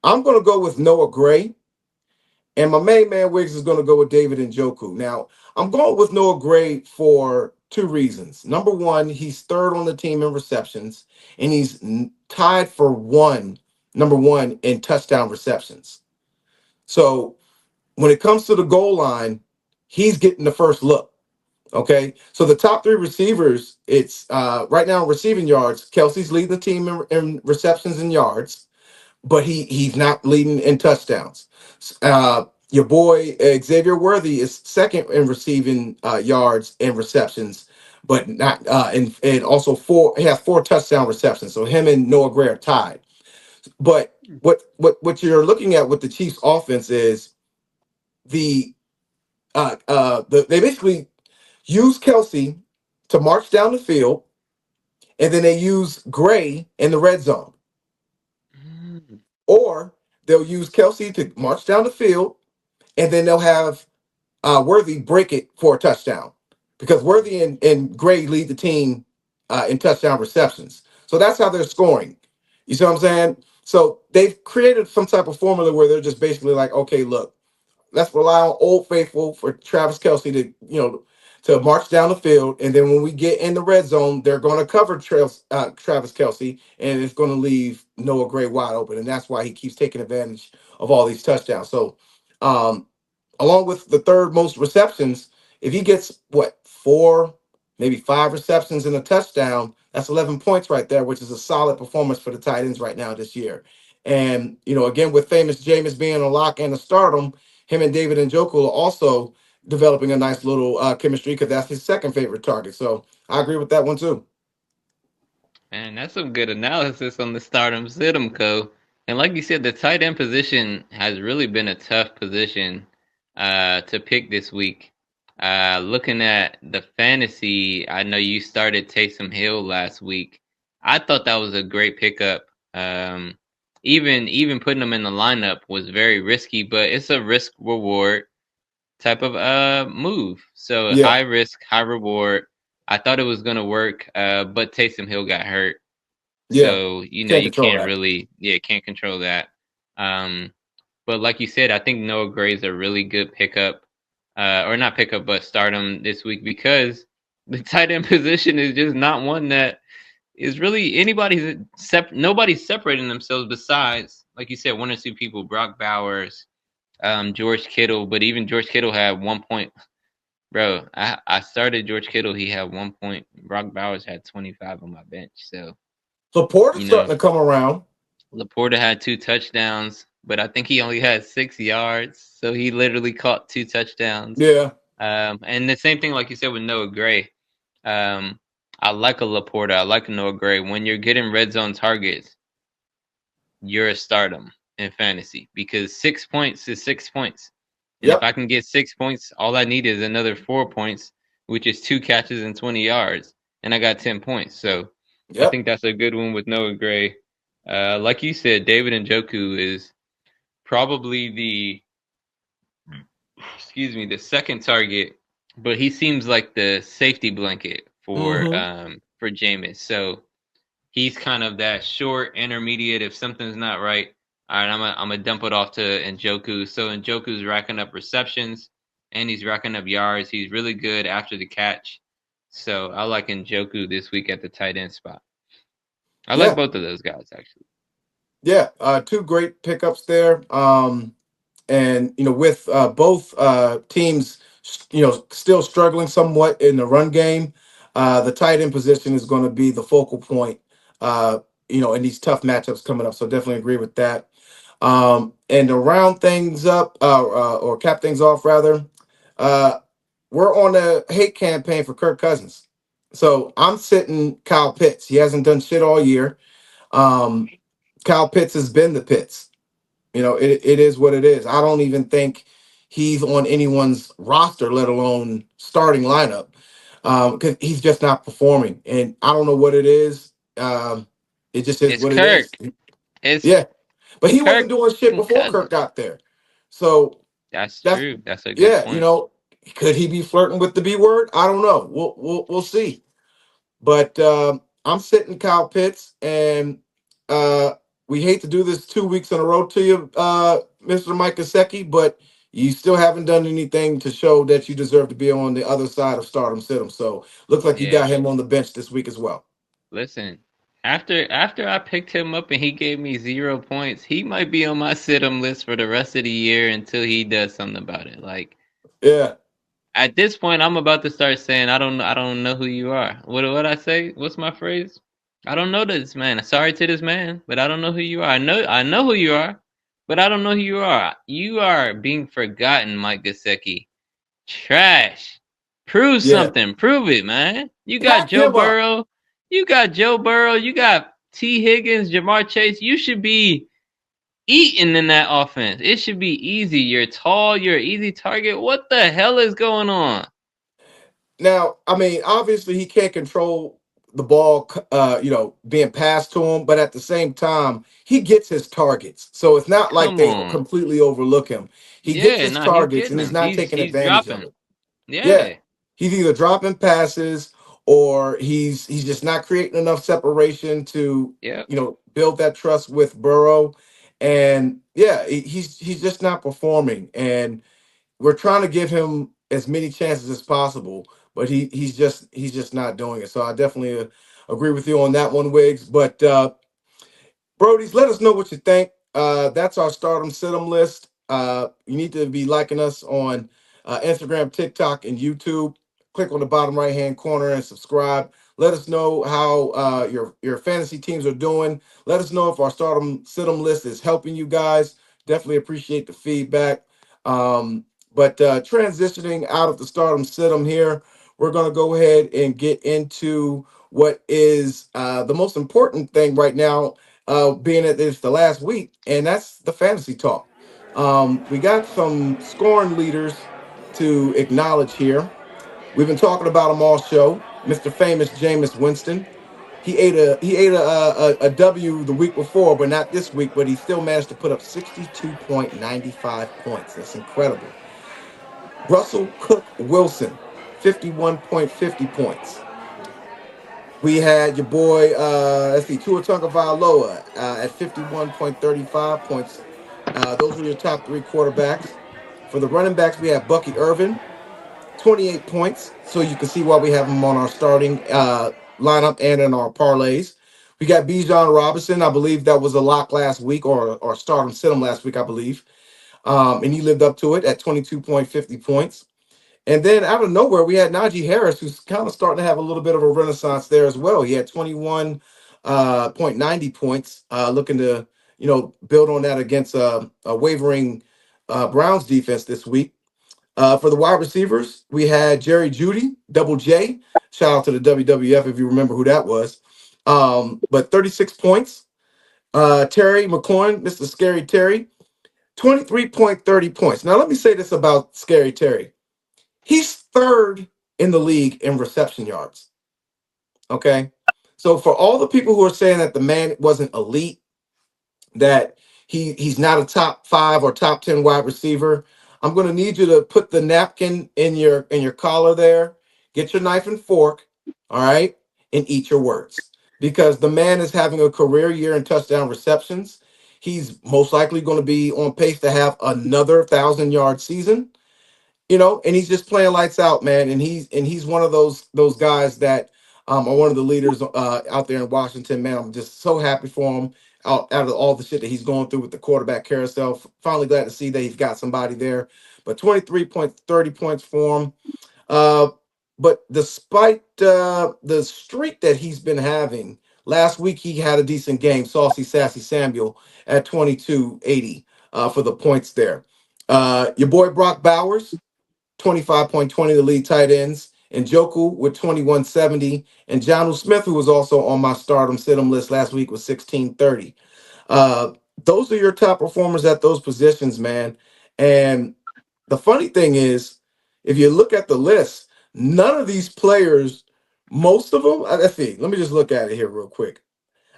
I'm going to go with Noah Gray, and my main man Wiggs is going to go with David Njoku. Now, I'm going with Noah Gray for two reasons. Number one, he's third on the team in receptions, and he's tied for number one in touchdown receptions. So when it comes to the goal line, he's getting the first look. Okay, so the top three receivers, it's right now receiving yards. Kelsey's leading the team in receptions and yards, but he's not leading in touchdowns. Your boy Xavier Worthy is second in receiving yards and receptions, but not and also four. He has four touchdown receptions. So him and Noah Gray are tied. But what you're looking at with the Chiefs offense is they basically use Kelsey to march down the field, and then they use Gray in the red zone. Mm. Or they'll use Kelsey to march down the field, and then they'll have Worthy break it for a touchdown. Because Worthy and Gray lead the team in touchdown receptions. So that's how they're scoring. You see what I'm saying? So they've created some type of formula where they're just basically like, okay, look, let's rely on Old Faithful for Travis Kelsey to, to march down the field, and then when we get in the red zone, they're going to cover Travis Kelsey, and it's going to leave Noah Gray wide open, and that's why he keeps taking advantage of all these touchdowns. So, um, along with the third most receptions, if he gets what four, maybe five receptions and a touchdown, that's 11 points right there, which is a solid performance for the tight ends right now this year. And again, with famous Jameis being a lock and a stardom, him and David Njoku are also developing a nice little chemistry because that's his second favorite target. So I agree with that one too. And that's some good analysis on the stardom Sid'em Co. And like you said, the tight end position has really been a tough position to pick this week. Looking at the fantasy, I know you started Taysom Hill last week. I thought that was a great pickup. Even putting him in the lineup was very risky, but it's a risk reward type of move. So Yeah, high risk, high reward. I thought it was gonna work, but Taysom Hill got hurt, yeah, so can't you control can't that. really, yeah, can't control that. Um, but like you said, I think Noah Gray's a really good pickup, or not pickup, but start him this week because the tight end position is just not one that is really nobody's separating themselves besides, like you said, one or two people, Brock Bowers, George Kittle, but even George Kittle had 1 point. Bro, I started George Kittle. He had 1 point. Brock Bowers had 25 on my bench. So, So Porter's you know, starting to come around. Laporta had 2 touchdowns, but I think he only had 6 yards. So he literally caught 2 touchdowns. Yeah, And the same thing, like you said, with Noah Gray. Um, I like a Laporta. I like a Noah Gray. When you're getting red zone targets, you're a stardom in fantasy because 6 points is 6 points. And if yep, I can get 6 points, all I need is another 4 points, which is 2 catches and 20 yards, and I got 10 points. So I yep, think that's a good one with Noah Gray. Like you said, David Njoku is probably the second target, but he seems like the safety blanket mm-hmm, for Jameis. So he's kind of that short intermediate. If something's not right, all right, I'm gonna dump it off to Njoku. So Njoku's racking up receptions and he's racking up yards. He's really good after the catch. So I like Njoku this week at the tight end spot. I like yeah, both of those guys actually. yeah. Two great pickups there. And with both teams, still struggling somewhat in the run game, the tight end position is going to be the focal point. Uh, in these tough matchups coming up. So definitely agree with that. And to round things up, or cap things off, rather, uh, we're on a hate campaign for Kirk Cousins. So I'm sitting Kyle Pitts. He hasn't done shit all year. Um, Kyle Pitts has been the Pitts. It is what it is. I don't even think he's on anyone's roster, let alone starting lineup, because he's just not performing. And I don't know what it is. It just is It's what it is. Kirk. It's Yeah, but he wasn't Kirk doing shit and before Kirk Cousins. got there. So That's that's true. That's a good yeah. point. Could he be flirting with the B word? I don't know. We'll see. But I'm sitting Kyle Pitts, and uh, we hate to do this 2 weeks in a row to you, Mr. Mike Gesicki, but You still haven't done anything to show that you deserve to be on the other side of stardom sit So looks like you Yeah. got him on the bench this week as well. Listen, after I picked him up and he gave me 0 points, he might be on my sit-em list for the rest of the year until he does something about it. Like Yeah. at this point, I'm about to start saying I don't know who you are. What I say? What's my phrase? I don't know this man. Sorry to this man, but I don't know who you are. I know who you are, but I don't know who you are. You are being forgotten, Mike Gesicki. Trash. Prove Yeah. something. Prove it, man. You got Pack Joe him up. Burrow. You got Joe Burrow. You got T. Higgins, Jamar Chase. You should be eating in that offense. It should be easy. You're tall. You're an easy target. What the hell is going on? Now, I mean, obviously he can't control the ball, being passed to him, but at the same time, he gets his targets. So it's not like Come they on. completely overlook him. He gets Yeah, his no, he's targets getting and he's them. not taking He's advantage of dropping. it. Yeah. Yeah. He's either dropping passes or he's just not creating enough separation to, Yep. build that trust with Burrow. And yeah, he's just not performing. And we're trying to give him as many chances as possible, but he's just not doing it. So I definitely agree with you on that one, Wiggs. But Brodies, let us know what you think. That's our stardom situm list. You need to be liking us on Instagram, TikTok, and YouTube. Click on the bottom right hand corner and subscribe. Let us know how your fantasy teams are doing. Let us know if our stardom situm list is helping you guys. Definitely appreciate the feedback. But transitioning out of the stardom situm here, we're going to go ahead and get into what is the most important thing right now, being that it's the last week, and that's the fantasy talk. We got some scoring leaders to acknowledge here. We've been talking about them all show. Mr. Famous Jameis Winston. He ate a W the week before, but not this week. But he still managed to put up 62.95 points. That's incredible. Russell Cook Wilson, 51.50 points. We had your boy, let's see, Tua Tagovailoa at 51.35 points. Those were your top three quarterbacks. For the running backs, we have Bucky Irvin, 28 points. So you can see why we have him on our starting lineup and in our parlays. We got Bijan Robinson. I believe that was a lock last week, or start him, sit him last week, I believe. And he lived up to it at 22.50 points. And then out of nowhere, we had Najee Harris, who's kind of starting to have a little bit of a renaissance there as well. He had 21 point 90 points, looking to build on that against a wavering Browns defense this week. For the wide receivers, we had Jerry Judy, Double J. Shout out to the WWF if you remember who that was. But 36 points. Terry McLaurin, Mr. Scary Terry, 23.30 points. Now let me say this about Scary Terry. He's third in the league in reception yards. Okay. So for all the people who are saying that the man wasn't elite, that he's not a top 5 or top 10 wide receiver, I'm going to need you to put the napkin in your collar there, get your knife and fork, all right, and eat your words. Because the man is having a career year in touchdown receptions. He's most likely going to be on pace to have another 1,000-yard season, and he's just playing lights out, man. And he's one of those guys that are one of the leaders out there in Washington, man. I'm just so happy for him out of all the shit that he's going through with the quarterback carousel. Finally glad to see that he's got somebody there. But 23.30 points for him. Uh, but despite the streak that he's been having, last week he had a decent game. Saucy Sassy Samuel at 22.80 for the points there. Your boy Brock Bowers, 25.20, the lead tight ends, and Joku with 21.70, and John Smith, who was also on my stardom sit-em list last week, with 16.30. Uh, those are your top performers at those positions, man. And the funny thing is, if you look at the list, none of these players, most of them, let's see, let me just look at it here real quick.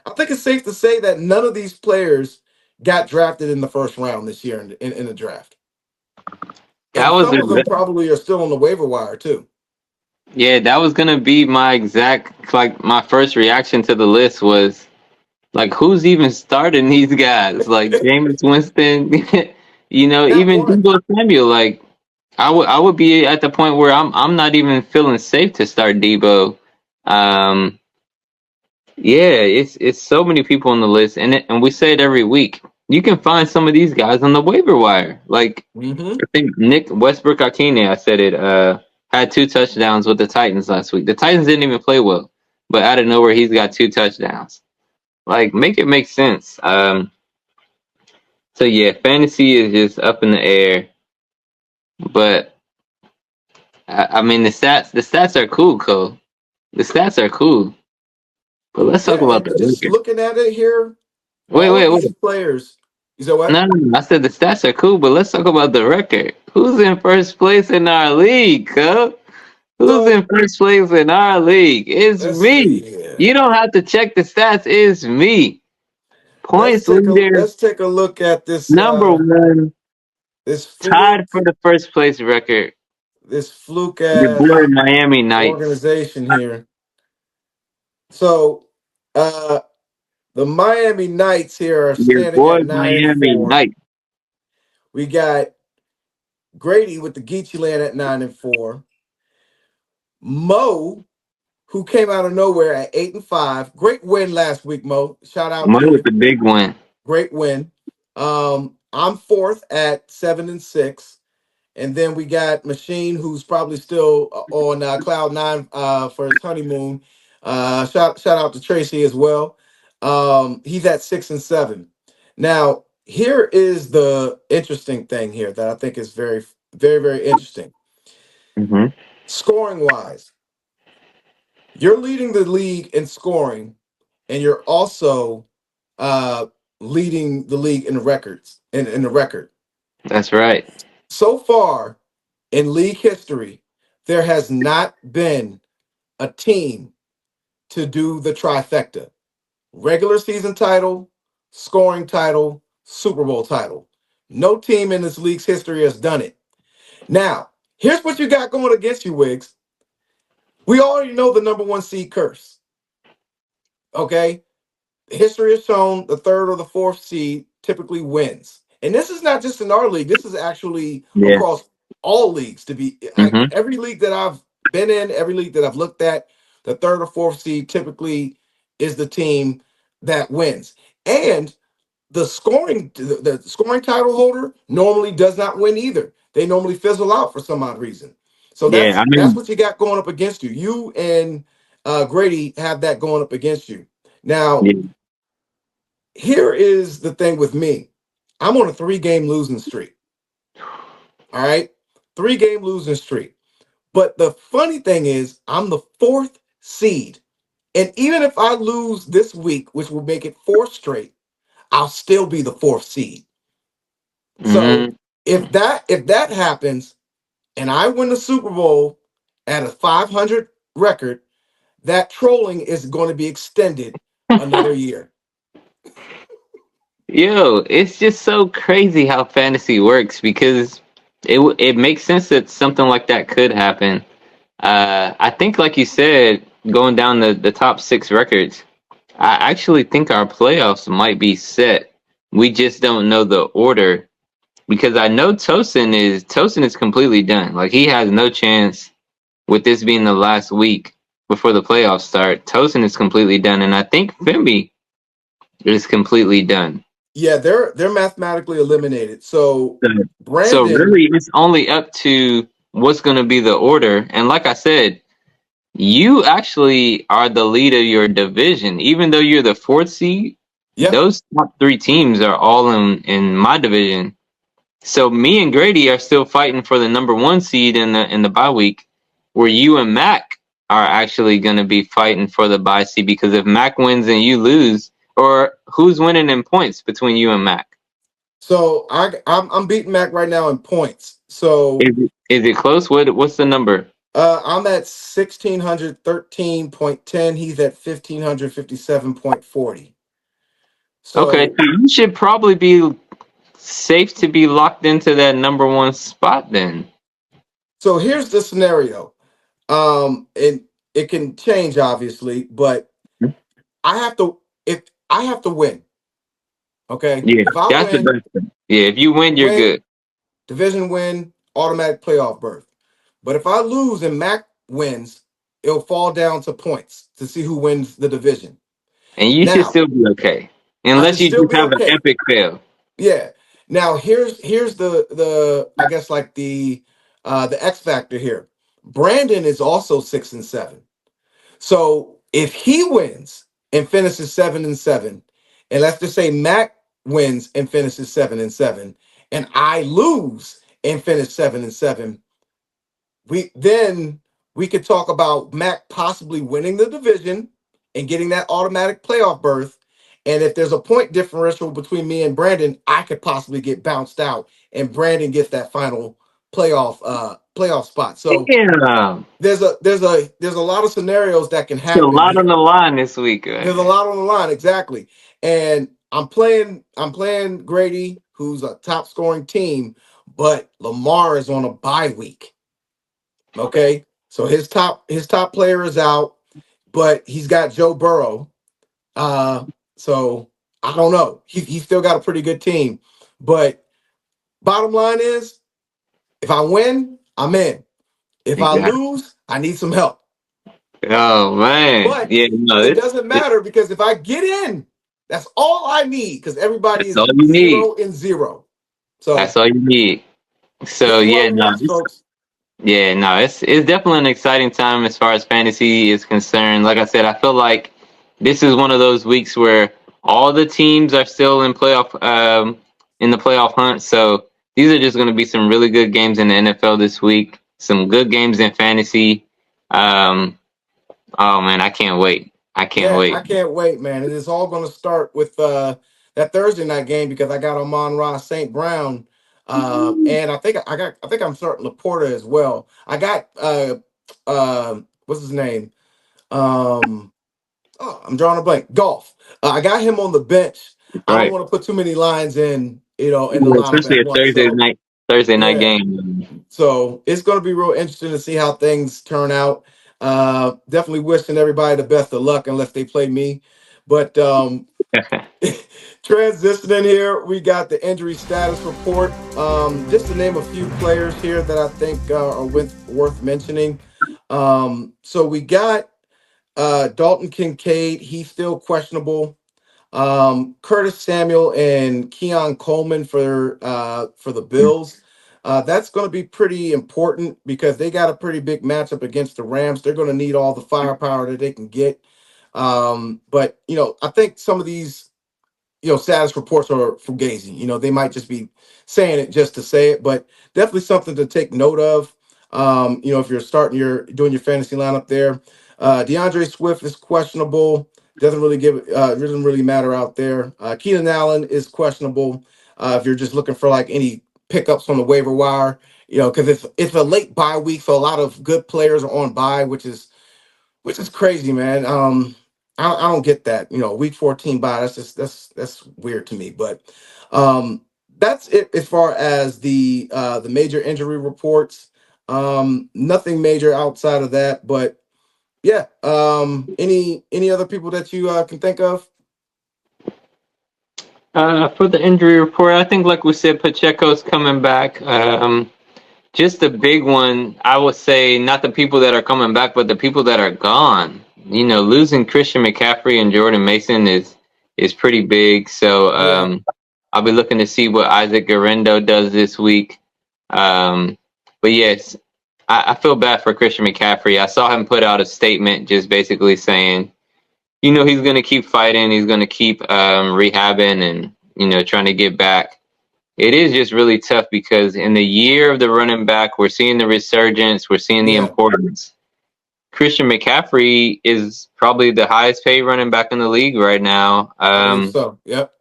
I think it's safe to say that none of these players got drafted in the first round this year in the draft. That And was some of them a, probably are still on the waiver wire too. yeah, that was gonna be my exact like my first reaction to the list was like who's even starting these guys? Like Jameis Winston, Not Even one. Debo Samuel, like I would be at the point where I'm not even feeling safe to start Debo. Um, yeah, it's so many people on the list, and we say it every week. You can find some of these guys on the waiver wire. Like Mm-hmm. I think Nick Westbrook Akine, I said it, had 2 touchdowns with the Titans last week. The Titans didn't even play well, but out of nowhere he's got 2 touchdowns. Like make it make sense. So yeah, fantasy is just up in the air, but I mean the stats are cool, Cole. The stats are cool, but let's talk Yeah, about and the just record. looking at it here, Wait, all wait, of these wait. players. You said what? No, no, no. I said the stats are cool, but let's talk about the record. Who's in first place in our league, Cole? Who's So in first place in our league? It's let's see me. here. You don't have to check the stats. It's me. Points leader, Let's take a look at this number one, this tied fluke for the first place record. this fluke Your boy ass Miami Knights. organization here. So uh the Miami Knights here are Your standing boy at nine and Miami four. Knights. We got Grady with the Geechee Land at 9 and 4. Mo, who came out of nowhere at 8 and 5. Great win last week, Mo. Shout out to Money with you. the big win. Great win. I'm fourth at 7 and 6. And then we got Machine, who's probably still on cloud nine for his honeymoon. Shout out to Tracy as well. He's at 6 and 7. Now, here is the interesting thing here that I think is very, very, very interesting. Hmm. Scoring wise, you're leading the league in scoring, and you're also uh, leading the league in records in the record. That's right. So far in league history, there has not been a team to do the trifecta: regular season title, scoring title, Super Bowl title. No team in this league's history has done it. Now, here's what you got going against you, Wiggs. We already know the number one seed curse. Okay? History has shown the third or the fourth seed typically wins. And this is not just in our league, this is actually Yeah. across all leagues. Hmm. Every league that I've been in, every league that I've looked at, the third or fourth seed typically is the team that wins. And the scoring title holder normally does not win either. They normally fizzle out for some odd reason. So Yeah. I that's mean, what you got going up against you. You and Grady have that going up against you. Now, yeah. here is the thing with me. I'm on a 3 game losing streak. All right. 3 game losing streak. But the funny thing is, I'm the fourth seed. And even if I lose this week, which will make it four straight, I'll still be the fourth seed. So Mm, if that happens and I win the Super Bowl at a 500 record, that trolling is going to be extended another year. yo, it's just so crazy how fantasy works because it makes sense that something like that could happen. I think, like you said, going down the top 6 records, I actually think our playoffs might be set. We just don't know the order because I know Tosin is completely done. Like he has no chance with this being the last week before the playoffs start. Tosin is completely done, and I think Femi is completely done. Yeah, they're mathematically eliminated. So So, so Brandon, really, it's only up to what's going to be the order. And like I said, you actually are the lead of your division, even though you're the fourth seed. yep. Those top 3 teams are all in my division. So me and Grady are still fighting for the number one seed in the bye week, where you and Mac are actually going to be fighting for the bye seed because if Mac wins and you lose, or who's winning in points between you and Mac? So I'm beating Mac right now in points. So Is it close? What's the number? I'm at 1,613.10. He's at 1,557.40. Okay, So so you should probably be safe to be locked into that number one spot then. so here's the scenario. And it can change obviously, but I have to if I have to win. Okay. Yeah, If I that's the win, best thing. Yeah, if you win, you're Win, good. division win, automatic playoff berth. But if I lose and Mac wins, it'll fall down to points to see who wins the division. And you should Now, still be okay. I can Unless you still just be have an okay. epic fail. Yeah. Now here's the I guess like the X factor here. Brandon is also 6-7. So if he wins and finishes 7-7, and let's just say Mac wins and finishes 7-7, and I lose and finish 7-7, we could talk about Mac possibly winning the division and getting that automatic playoff berth. And if there's a point differential between me and Brandon, I could possibly get bounced out, and Brandon gets that final playoff spot. So Damn. there's a lot of scenarios that can It's a happen lot on here. the line this week, There's a man. lot on the line, exactly. And I'm playing Grady, who's a top scoring team, but Lamar is on a bye week. Okay. So his top player is out, but he's got Joe Burrow. Uh so I don't know. He's still got a pretty good team. But bottom line is if I win, I'm in. If You I got lose, I need some help. Oh man, But yeah, no, it doesn't matter because if I get in, that's all I need because everybody that's is all you need. 0-0. That's So all you need. this So is what yeah, we no, watch, folks. it's definitely an exciting time as far as fantasy is concerned. Like I said, I feel like this is one of those weeks where all the teams are still in the playoff hunt. So these are just going to be some really good games in the NFL this week. Some good games in fantasy. Um, oh man, I can't wait. I can't Yeah, I wait. can't wait, man. It is all going to start with that Thursday night game because I got Amon-Ra St. Brown, and I think I'm starting Laporta as well. I got what's his name? Um, oh, I'm drawing a blank. Golf. I got him on the bench. I don't Right. want to put too many lines in the Yeah, lineup especially at a once. So Thursday night yeah, game. so it's going to be real interesting to see how things turn out. Definitely wishing everybody the best of luck unless they play me. But transitioning here, we got the injury status report. Just to name a few players here that I think are worth mentioning. So we got Dalton Kincaid. He's still questionable. Curtis Samuel and Keon Coleman for the Bills. That's going to be pretty important because they got a pretty big matchup against the Rams. They're going to need all the firepower that they can get. But I think some of these status reports are fugazi. They might just be saying it just to say it, but definitely something to take note of. If you're doing your fantasy lineup there, DeAndre Swift is questionable. Doesn't really matter out there. Keenan Allen is questionable. If you're just looking for like any pickups on the waiver wire, because it's a late bye week, so a lot of good players are on bye, which is crazy, man. I don't get that. Week 14 bye. That's weird to me. But that's it as far as the major injury reports. Nothing major outside of that. But yeah. Any other people that you can think of? For the injury report, I think, like we said, Pacheco's coming back. Just the big one, I would say, not the people that are coming back, but the people that are gone. Losing Christian McCaffrey and Jordan Mason is pretty big. So Yeah. I'll be looking to see what Isaac Garendo does this week. But yes, I feel bad for Christian McCaffrey. I saw him put out a statement just basically saying, he's going to keep fighting. He's going to keep rehabbing and, trying to get back. It is just really tough because in the year of the running back, we're seeing the resurgence. We're seeing the Yeah. importance. Christian McCaffrey is probably the highest paid running back in the league right now. I believe so. Yep.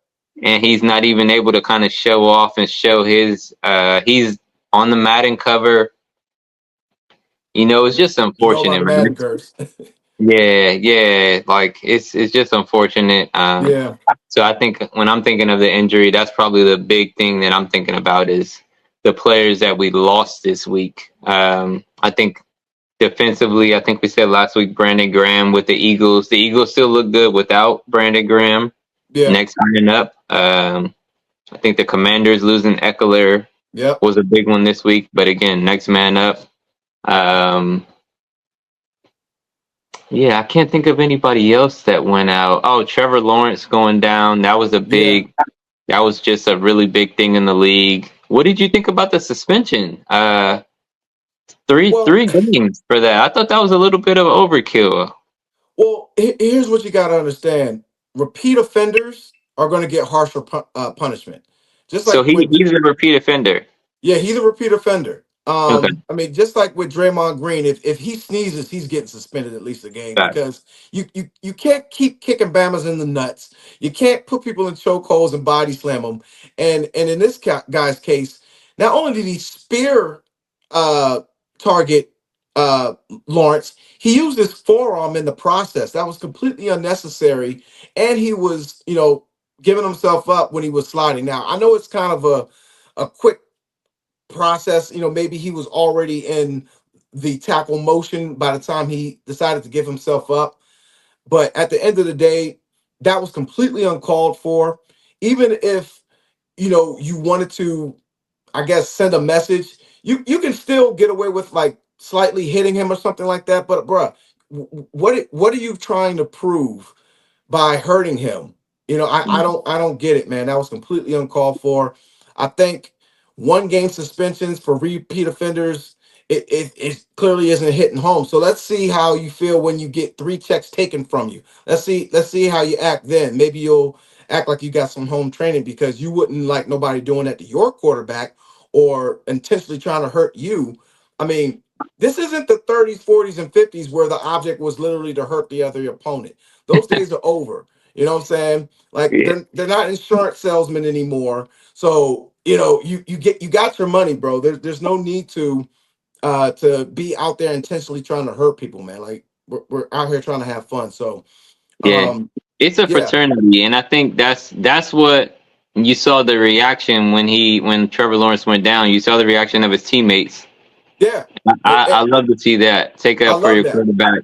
And he's not even able to kind of show off and show he's on the Madden cover. It's Yeah. just You know about unfortunate, the man. Madden curse. Yeah. Like it's just unfortunate. Yeah. So I think when I'm thinking of the injury, that's probably the big thing that I'm thinking about is the players that we lost this week. I think defensively, I think we said last week Brandon Graham with the Eagles. The Eagles still look good without Brandon Graham Yeah. next man up. I think the Commanders losing Eckler Yep. was a big one this week. But again, next man up. Um, yeah, I can't think of anybody else that went out. Oh, Trevor Lawrence going down. Yeah. That was just a really big thing in the league. What did you think about the suspension? Well, Three games for that. I thought that was a little bit of overkill. here's what you got to understand: repeat offenders are going to get harsher punishment. Just So like with he's a repeat offender. Yeah, he's a repeat offender. Okay, I mean, just like with Draymond Green, if he sneezes, he's getting suspended at least a game got it. because you can't keep kicking Bamas in the nuts. You can't put people in chokeholds and body slam them. And in this guy's case, not only did he spear uh, target uh, Lawrence, he used his forearm in the process. That was completely unnecessary, and he was giving himself up when he was sliding. Now I know it's kind of a quick process. Maybe he was already in the tackle motion by the time he decided to give himself up. But at the end of the day, that was completely uncalled for. Even if you wanted to, I guess, send a message, you can still get away with like slightly hitting him or something like that. But bruh, what are you trying to prove by hurting him? I don't get it, man. That was completely uncalled for. I think 1 game suspensions for repeat offenders, it clearly isn't hitting home. So let's see how you feel when you get 3 checks taken from you. Let's see how you act then. Maybe you'll act like you got some home training because you wouldn't like nobody doing that to your quarterback or intentionally trying to hurt you. I mean, this isn't the 30s, 40s, and 50s where the object was literally to hurt the other opponent. Those days are over. You know what I'm saying? Like Yeah, they're not insurance salesmen anymore. So you got your money, bro. There's no need to be out there intentionally trying to hurt people, man. Like we're out here trying to have fun. So yeah. um It's a yeah, fraternity, and I think that's what you saw the reaction when Trevor Lawrence went down. You saw the reaction of his teammates. yeah. I love to see that. Take I up for love your that. quarterback.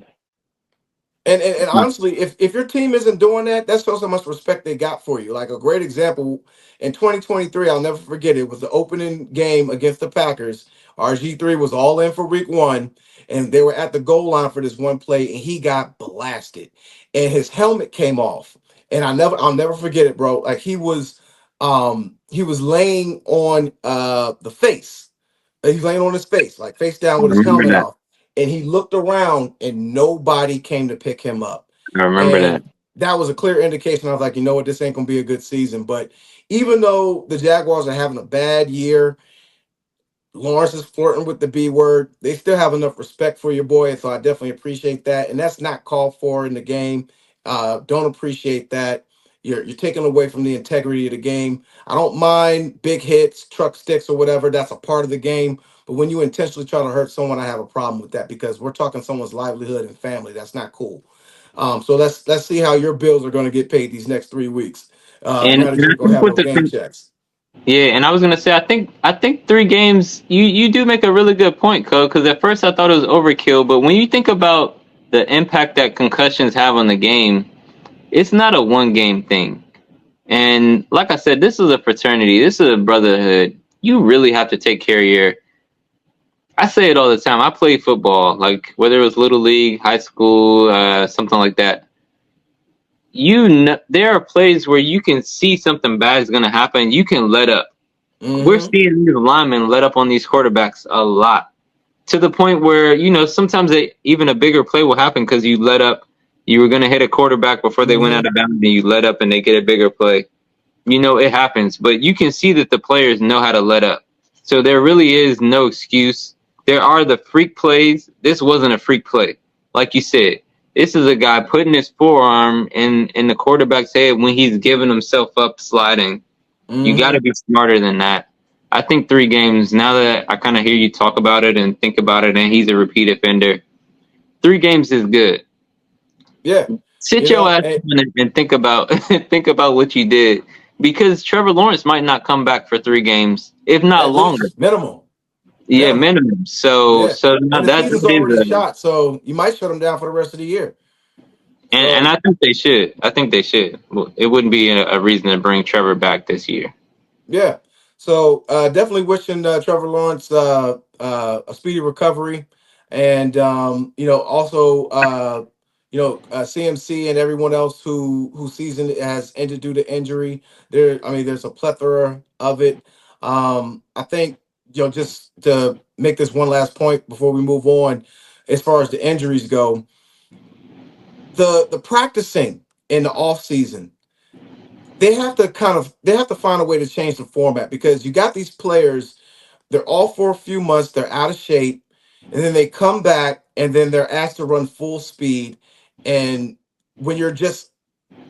And honestly, if your team isn't doing that, that shows how much respect they got for you. Like a great example in 2023, I'll never forget it, was the opening game against the Packers. RG3 was all in for week 1, and they were at the goal line for this one play, and he got blasted. And his helmet came off. And I'll never forget it, bro. Like he was laying on the face. He's laying on his face, like face down I with his remember helmet that. off. And he looked around and nobody came to pick him up. I remember that. And that was a clear indication. I was like, you know what, this ain't gonna be a good season. But even though the Jaguars are having a bad year, Lawrence is flirting with the B word. They still have enough respect for your boy, so I definitely appreciate that. And that's not called for in the game. Don't appreciate that. You're taking away from the integrity of the game. I don't mind big hits, truck sticks, or whatever. That's a part of the game. But when you intentionally try to hurt someone, I have a problem with that because we're talking someone's livelihood and family. That's not cool. So let's see how your bills are going to get paid these next 3 weeks. Now that And you I ain't gonna think have no game checks. yeah, and I was gonna say I think 3 games. You do make a really good point, Cole. Because at first I thought it was overkill, but when you think about the impact that concussions have on the game, it's not a 1 game thing. And like I said, this is a fraternity. This is a brotherhood. You really have to take care of your. I say it all the time. I played football, like whether it was little league, high school, something like that. There are plays where you can see something bad is going to happen. You can let up. We're Mm-hmm. seeing these linemen let up on these quarterbacks a lot, to the point where sometimes even a bigger play will happen because you let up. You were going to hit a quarterback before they went Mm-hmm. out of bounds, and you let up, and they get a bigger play. It happens, but you can see that the players know how to let up. So there really is no excuse. There are the freak plays. This wasn't a freak play. Like you said, this is a guy putting his forearm in the quarterback's head when he's giving himself up sliding. You got to Mm-hmm. be smarter than that. I think 3 games, now that I kind of hear you talk about it and think about it, and he's a repeat offender, 3 games is good. Yeah. Sit You your know, ass down and think about think about what you did, because Trevor Lawrence might not come back for 3 games, if not at longer. least minimum. Yeah, Minimum. minimum. So Yeah. so now And the that season's is already shot, so you might shut them down for the rest of the year. and So I think they should. I think they should. Well, it wouldn't be a reason to bring Trevor back this year. Yeah. So definitely wishing Trevor Lawrence a speedy recovery, and also CMC and everyone else whose season has ended due to injury. I mean, there's a plethora of it. I think just to make this one last point before we move on, as far as the injuries go, the practicing in the off season, they have to find a way to change the format, because you got these players, they're all for a few months, they're out of shape, and then they come back and then they're asked to run full speed. And when you're just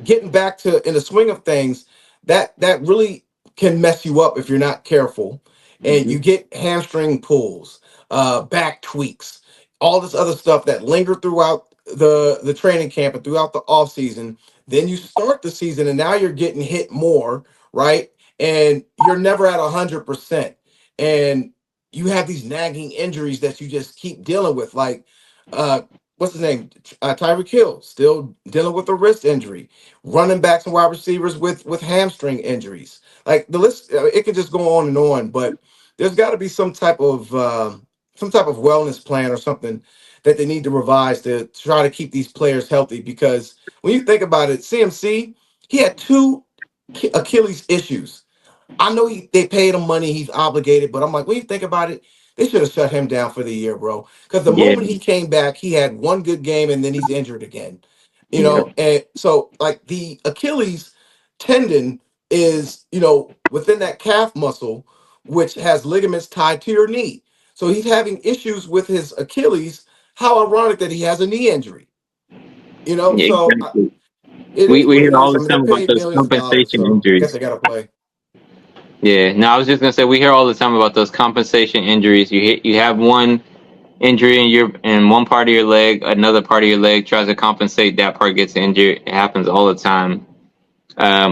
getting back to in the swing of things, that really can mess you up if you're not careful, and Hmm. you get hamstring pulls, back tweaks, all this other stuff that linger throughout the training camp and throughout the off season. Then you start the season and now you're getting hit more, right? And you're never at 100%, and you have these nagging injuries that you just keep dealing with, like uh what's his name, Tyreek Hill, still dealing with a wrist injury, running backs and wide receivers with hamstring injuries. Like the list, it could just go on and on. But there's got to be some type of wellness plan or something that they need to revise to try to keep these players healthy. Because when you think about it, CMC, he had two Achilles issues. I know they paid him money, he's obligated, but I'm like, when you think about it, they should have shut him down for the year, bro. Because the Yeah, moment he came back, he had one good game and then he's injured again. yeah, And so like the Achilles tendon is, within that calf muscle, which has ligaments tied to your knee. So he's having issues with his Achilles. How ironic that he has a knee injury. yeah, So exactly. it We is we what hear it all is. I the mean, they're time about paid those millions of dollars, compensation so I guess injuries. they got to play. Yeah, no, I was just gonna say we hear all the time about those compensation injuries. You have one injury in one part of your leg, another part of your leg tries to compensate, that part gets injured. It happens all the time.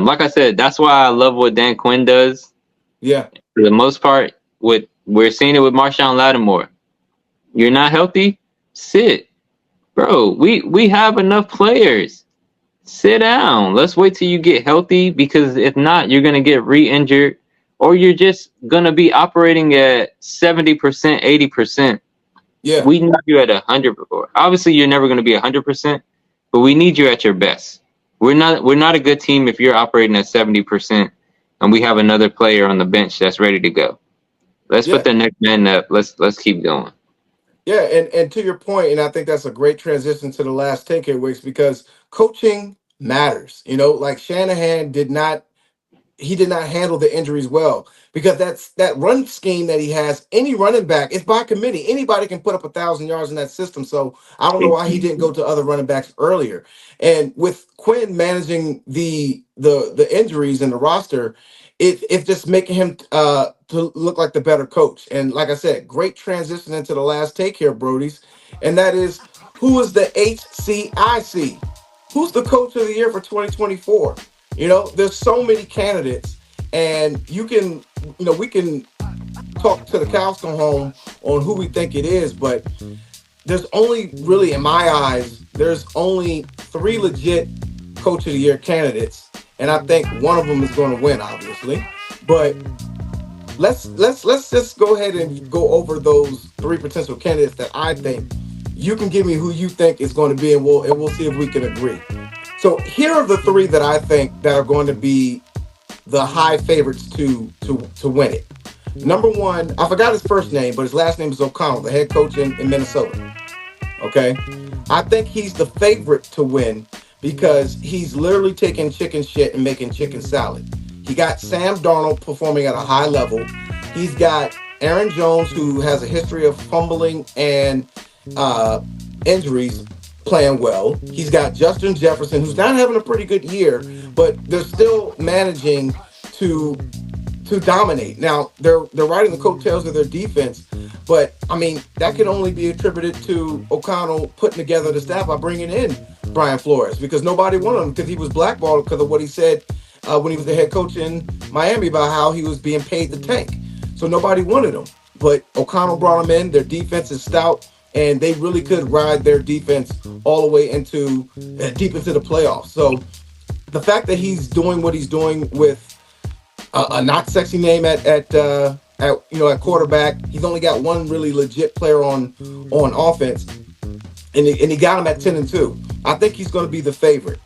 Like I said, that's why I love what Dan Quinn does. Yeah, For the most part, with we're seeing it with Marshawn Lattimore. You're not healthy, sit, bro. We have enough players. Sit down. Let's wait till you get healthy, because if not, you're gonna get re-injured, or you're just gonna be operating at 70%, 80%. yeah. We need you at 100. Obviously, you're never gonna be 100%, but we need you at your best. We're not a good team if you're operating at 70% and we have another player on the bench that's ready to go. Let's put Yeah, the next man up. Let's keep going. yeah, and to your point, and I think that's a great transition to the last take here, Wicks, because coaching matters. Like Shanahan did not handle the injuries well, because that run scheme that he has. Any running back is by committee. Anybody can put up 1,000 yards in that system. So I don't know why he didn't go to other running backs earlier. And with Quinn managing the injuries in the roster, it's just making him to look like the better coach. And like I said, great transition into the last take here, Brodies, and that is, who is the HCIC? Who's the coach of the year for 2024? There's so many candidates, and we can talk to the cows come home on who we think it is, but there's only really, in my eyes, there's only three legit coach of the year candidates, and I think one of them is going to win, obviously. But let's just go ahead and go over those three potential candidates that I think. You can give me who you think is going to be, and we'll see if we can agree. So here are the three that I think that are going to be the high favorites to win it. Number one, I forgot his first name, but his last name is O'Connell, the head coach in Minnesota. Okay, I think he's the favorite to win because he's literally taking chicken shit and making chicken salad. He got Sam Darnold performing at a high level. He's got Aaron Jones, who has a history of fumbling and uh, injuries, playing well. He's got Justin Jefferson, who's not having a pretty good year, but they're still managing to dominate. Now they're riding the coattails of their defense, but I mean that can only be attributed to O'Connell putting together the staff by bringing in Brian Flores, because nobody wanted him because he was blackballed because of what he said when he was the head coach in Miami about how he was being paid the tank. So nobody wanted him, but O'Connell brought him in. Their defense is stout, and they really could ride their defense all the way into deep into the playoffs. So the fact that he's doing what he's doing with a not sexy name at at quarterback. He's only got one really legit player on offense, and he got him at 10-2. I think he's going to be the favorite.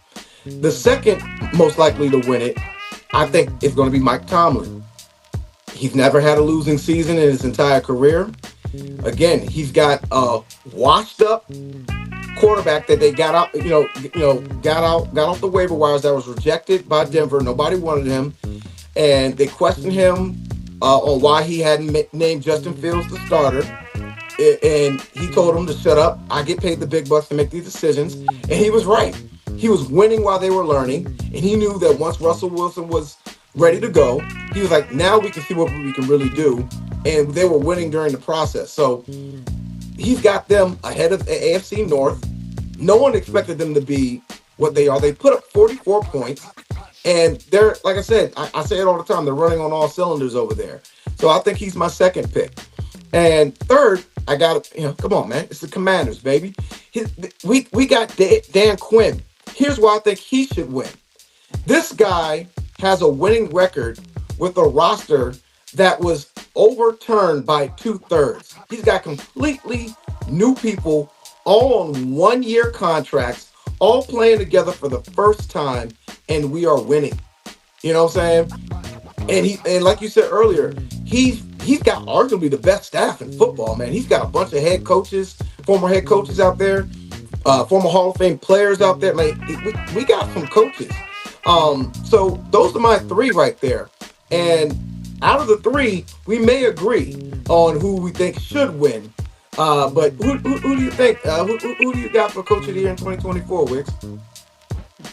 The second most likely to win it, I think, is going to be Mike Tomlin. He's never had a losing season in his entire career. Again, he's got a washed up quarterback that they got out, got off the waiver wires, that was rejected by Denver. Nobody wanted him, and they questioned him on why he hadn't named Justin Fields the starter. And he told them to shut up. I get paid the big bucks to make these decisions. And he was right. He was winning while they were learning. And he knew that once Russell Wilson was ready to go, he was like, now we can see what we can really do. And they were winning during the process. So he's got them ahead of the AFC North. No one expected them to be what they are. They put up 44 points. And they're, like I said, I say it all the time, they're running on all cylinders over there. So I think he's my second pick. And third, I got to, come on, man. It's the Commanders, baby. We got Dan Quinn. Here's why I think he should win. This guy has a winning record with a roster that was overturned by 2/3. He's got completely new people, all on 1-year contracts, all playing together for the first time, and we are winning. You know what I'm saying? And like you said earlier, he's got arguably the best staff in football, man. He's got a bunch of head coaches, former head coaches out there, former Hall of Fame players out there. Man, we got some coaches. So those are my three right there. And out of the three, we may agree on who we think should win. But who do you think? Who do you got for Coach of the Year in 2024, Wicks?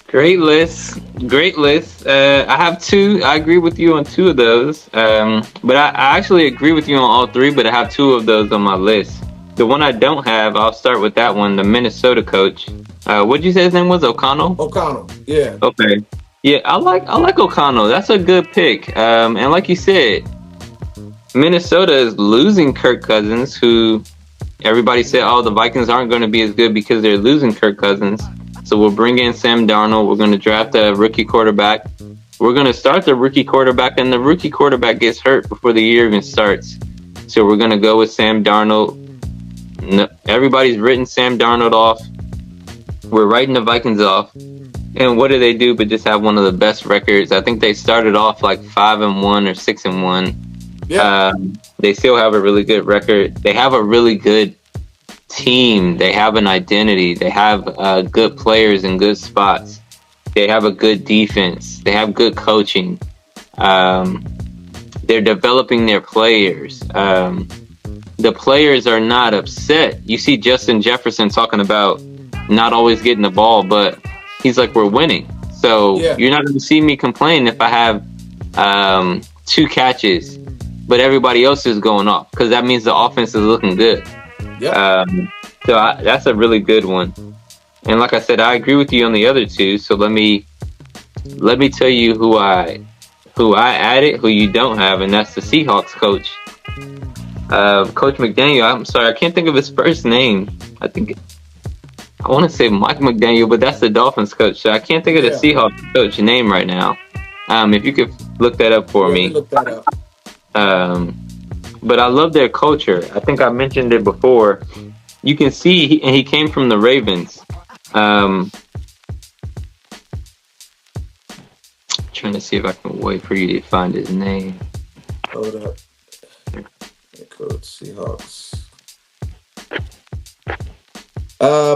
Great list. Great list. I have two. I agree with you on two of those. But I actually agree with you on all three, but I have two of those on my list. The one I don't have, I'll start with that one, the Minnesota coach. What'd you say his name was? O'Connell? O'Connell, yeah. Okay. Yeah, I like O'Connell. That's a good pick. And like you said, Minnesota is losing Kirk Cousins, who everybody said, oh, the Vikings aren't going to be as good because they're losing Kirk Cousins. So we'll bring in Sam Darnold. We're going to draft a rookie quarterback. We're going to start the rookie quarterback, and the rookie quarterback gets hurt before the year even starts. So we're going to go with Sam Darnold. No, everybody's written Sam Darnold off. We're writing the Vikings off. And what do they do but just have one of the best records? I think they started off like 5-1 or 6-1. Yeah. They still have a really good record. They have a really good team. They have an identity. They have good players in good spots. They have a good defense. They have good coaching. They're developing their players. The players are not upset. You see Justin Jefferson talking about not always getting the ball, but he's like, we're winning. So You're not going to see me complain if I have 2 catches, but everybody else is going off, because that means the offense is looking good. Yeah. That's a really good one. And like I said, I agree with you on the other two. So let me tell you who I added, who you don't have, and that's the Seahawks coach. Coach McDaniel. I'm sorry, I can't think of his first name. I want to say Mike McDaniel, but that's the Dolphins coach. So I can't think of the Seahawks coach name right now. If you could look that up for me. Look that up. But I love their culture. I think I mentioned it before. You can see he came from the Ravens. Trying to see if I can wait for you to find his name. Hold up. Coach Seahawks.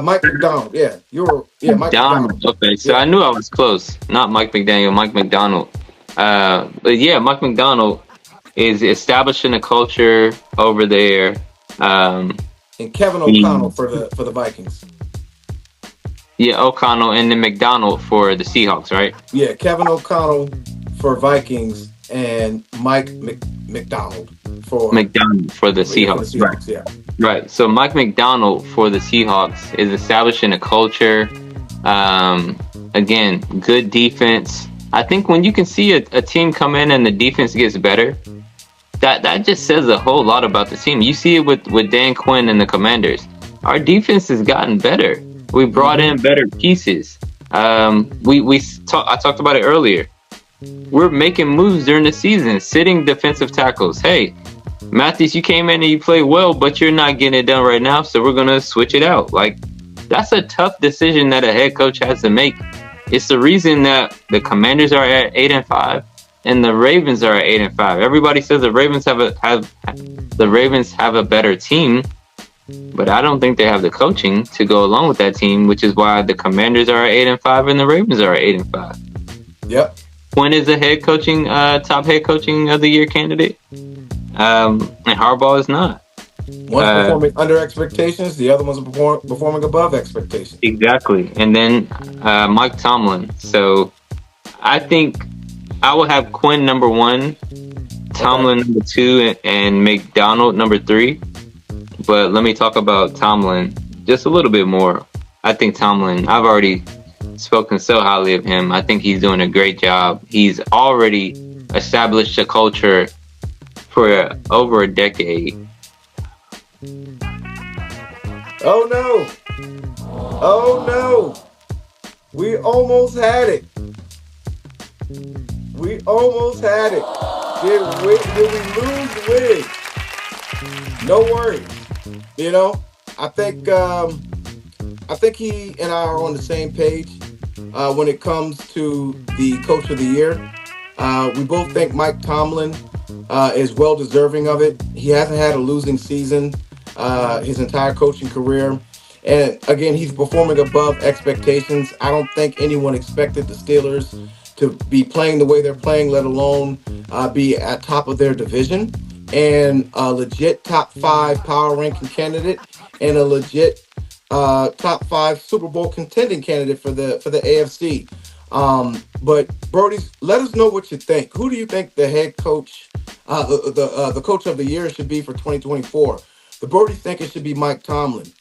Mike McDonald. Yeah, Mike McDonald. Okay, so I knew I was close. Not Mike McDaniel, Mike McDonald. But yeah, Mike McDonald is establishing a culture over there. And Kevin O'Connell for the Vikings. Yeah, O'Connell, and then McDonald for the Seahawks, right? Yeah, Kevin O'Connell for Vikings and Mike McDonald for the Seahawks. Right. Yeah. Right. So Mike McDonald for the Seahawks is establishing a culture. Again, good defense. I think when you can see a team come in and the defense gets better, that just says a whole lot about the team. You see it with Dan Quinn and the Commanders. Our defense has gotten better. We brought in better pieces. I talked about it earlier. We're making moves during the season, sitting defensive tackles. Hey, Matthews, you came in and you played well, but you're not getting it done right now, so we're gonna switch it out. Like, that's a tough decision that a head coach has to make. It's the reason that the Commanders are at 8-5 and the Ravens are at 8-5. Everybody says the Ravens have a better team, but I don't think they have the coaching to go along with that team, which is why the Commanders are at 8-5 and the Ravens are at 8-5. Yep. Quinn is a top head coaching of the year candidate. And Harbaugh is not. One's performing under expectations, the other one's performing above expectations. Exactly. And then Mike Tomlin. So I think I would have Quinn number 1, Tomlin number 2, and McDonald number 3. But let me talk about Tomlin just a little bit more. I think Tomlin, I've already spoken so highly of him. I think he's doing a great job. He's already established a culture for over a decade. Oh no! Oh no! We almost had it. We almost had it. Did we lose Wig? No worries. You know, I think he and I are on the same page when it comes to the Coach of the Year. We both think Mike Tomlin is well deserving of it. He hasn't had a losing season his entire coaching career. And again, he's performing above expectations. I don't think anyone expected the Steelers to be playing the way they're playing, let alone be at top of their division, and a legit top 5 power ranking candidate, and a legit top 5 Super Bowl contending candidate for the AFC. But Brody, let us know what you think. Who do you think the head coach, the coach of the year should be for 2024? The Brodies think it should be Mike Tomlin.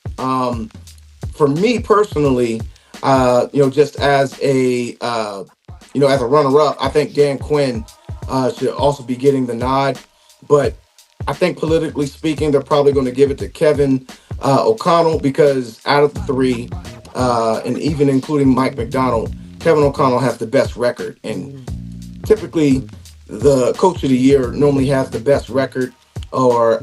For me personally, just as a as a runner-up, I think Dan Quinn should also be getting the nod. But I think politically speaking, they're probably going to give it to Kevin O'Connell, because out of the 3, and even including Mike McDonald, Kevin O'Connell has the best record. And typically, the coach of the year normally has the best record, or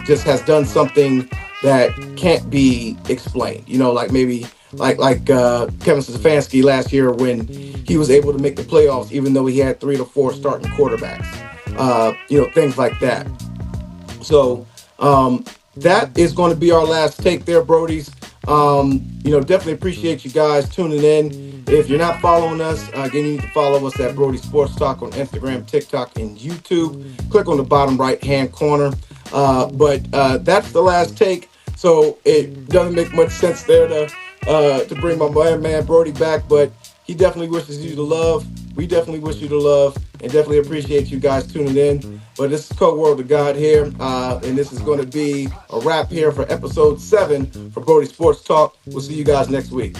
just has done something that can't be explained. Like maybe like Kevin Stefanski last year, when he was able to make the playoffs even though he had 3 to 4 starting quarterbacks. Things like that. So that is going to be our last take there, Brodies. Definitely appreciate you guys tuning in. If you're not following us, again, you need to follow us at Brodie Sports Talk on Instagram, TikTok, and YouTube. Click on the bottom right-hand corner. But that's the last take. So it doesn't make much sense there to bring my man Brodie back, but he definitely wishes you the love. We definitely wish you the love, and definitely appreciate you guys tuning in. But this is Code World of God here, and this is going to be a wrap here for episode 7 for Brodie Sports Talk. We'll see you guys next week.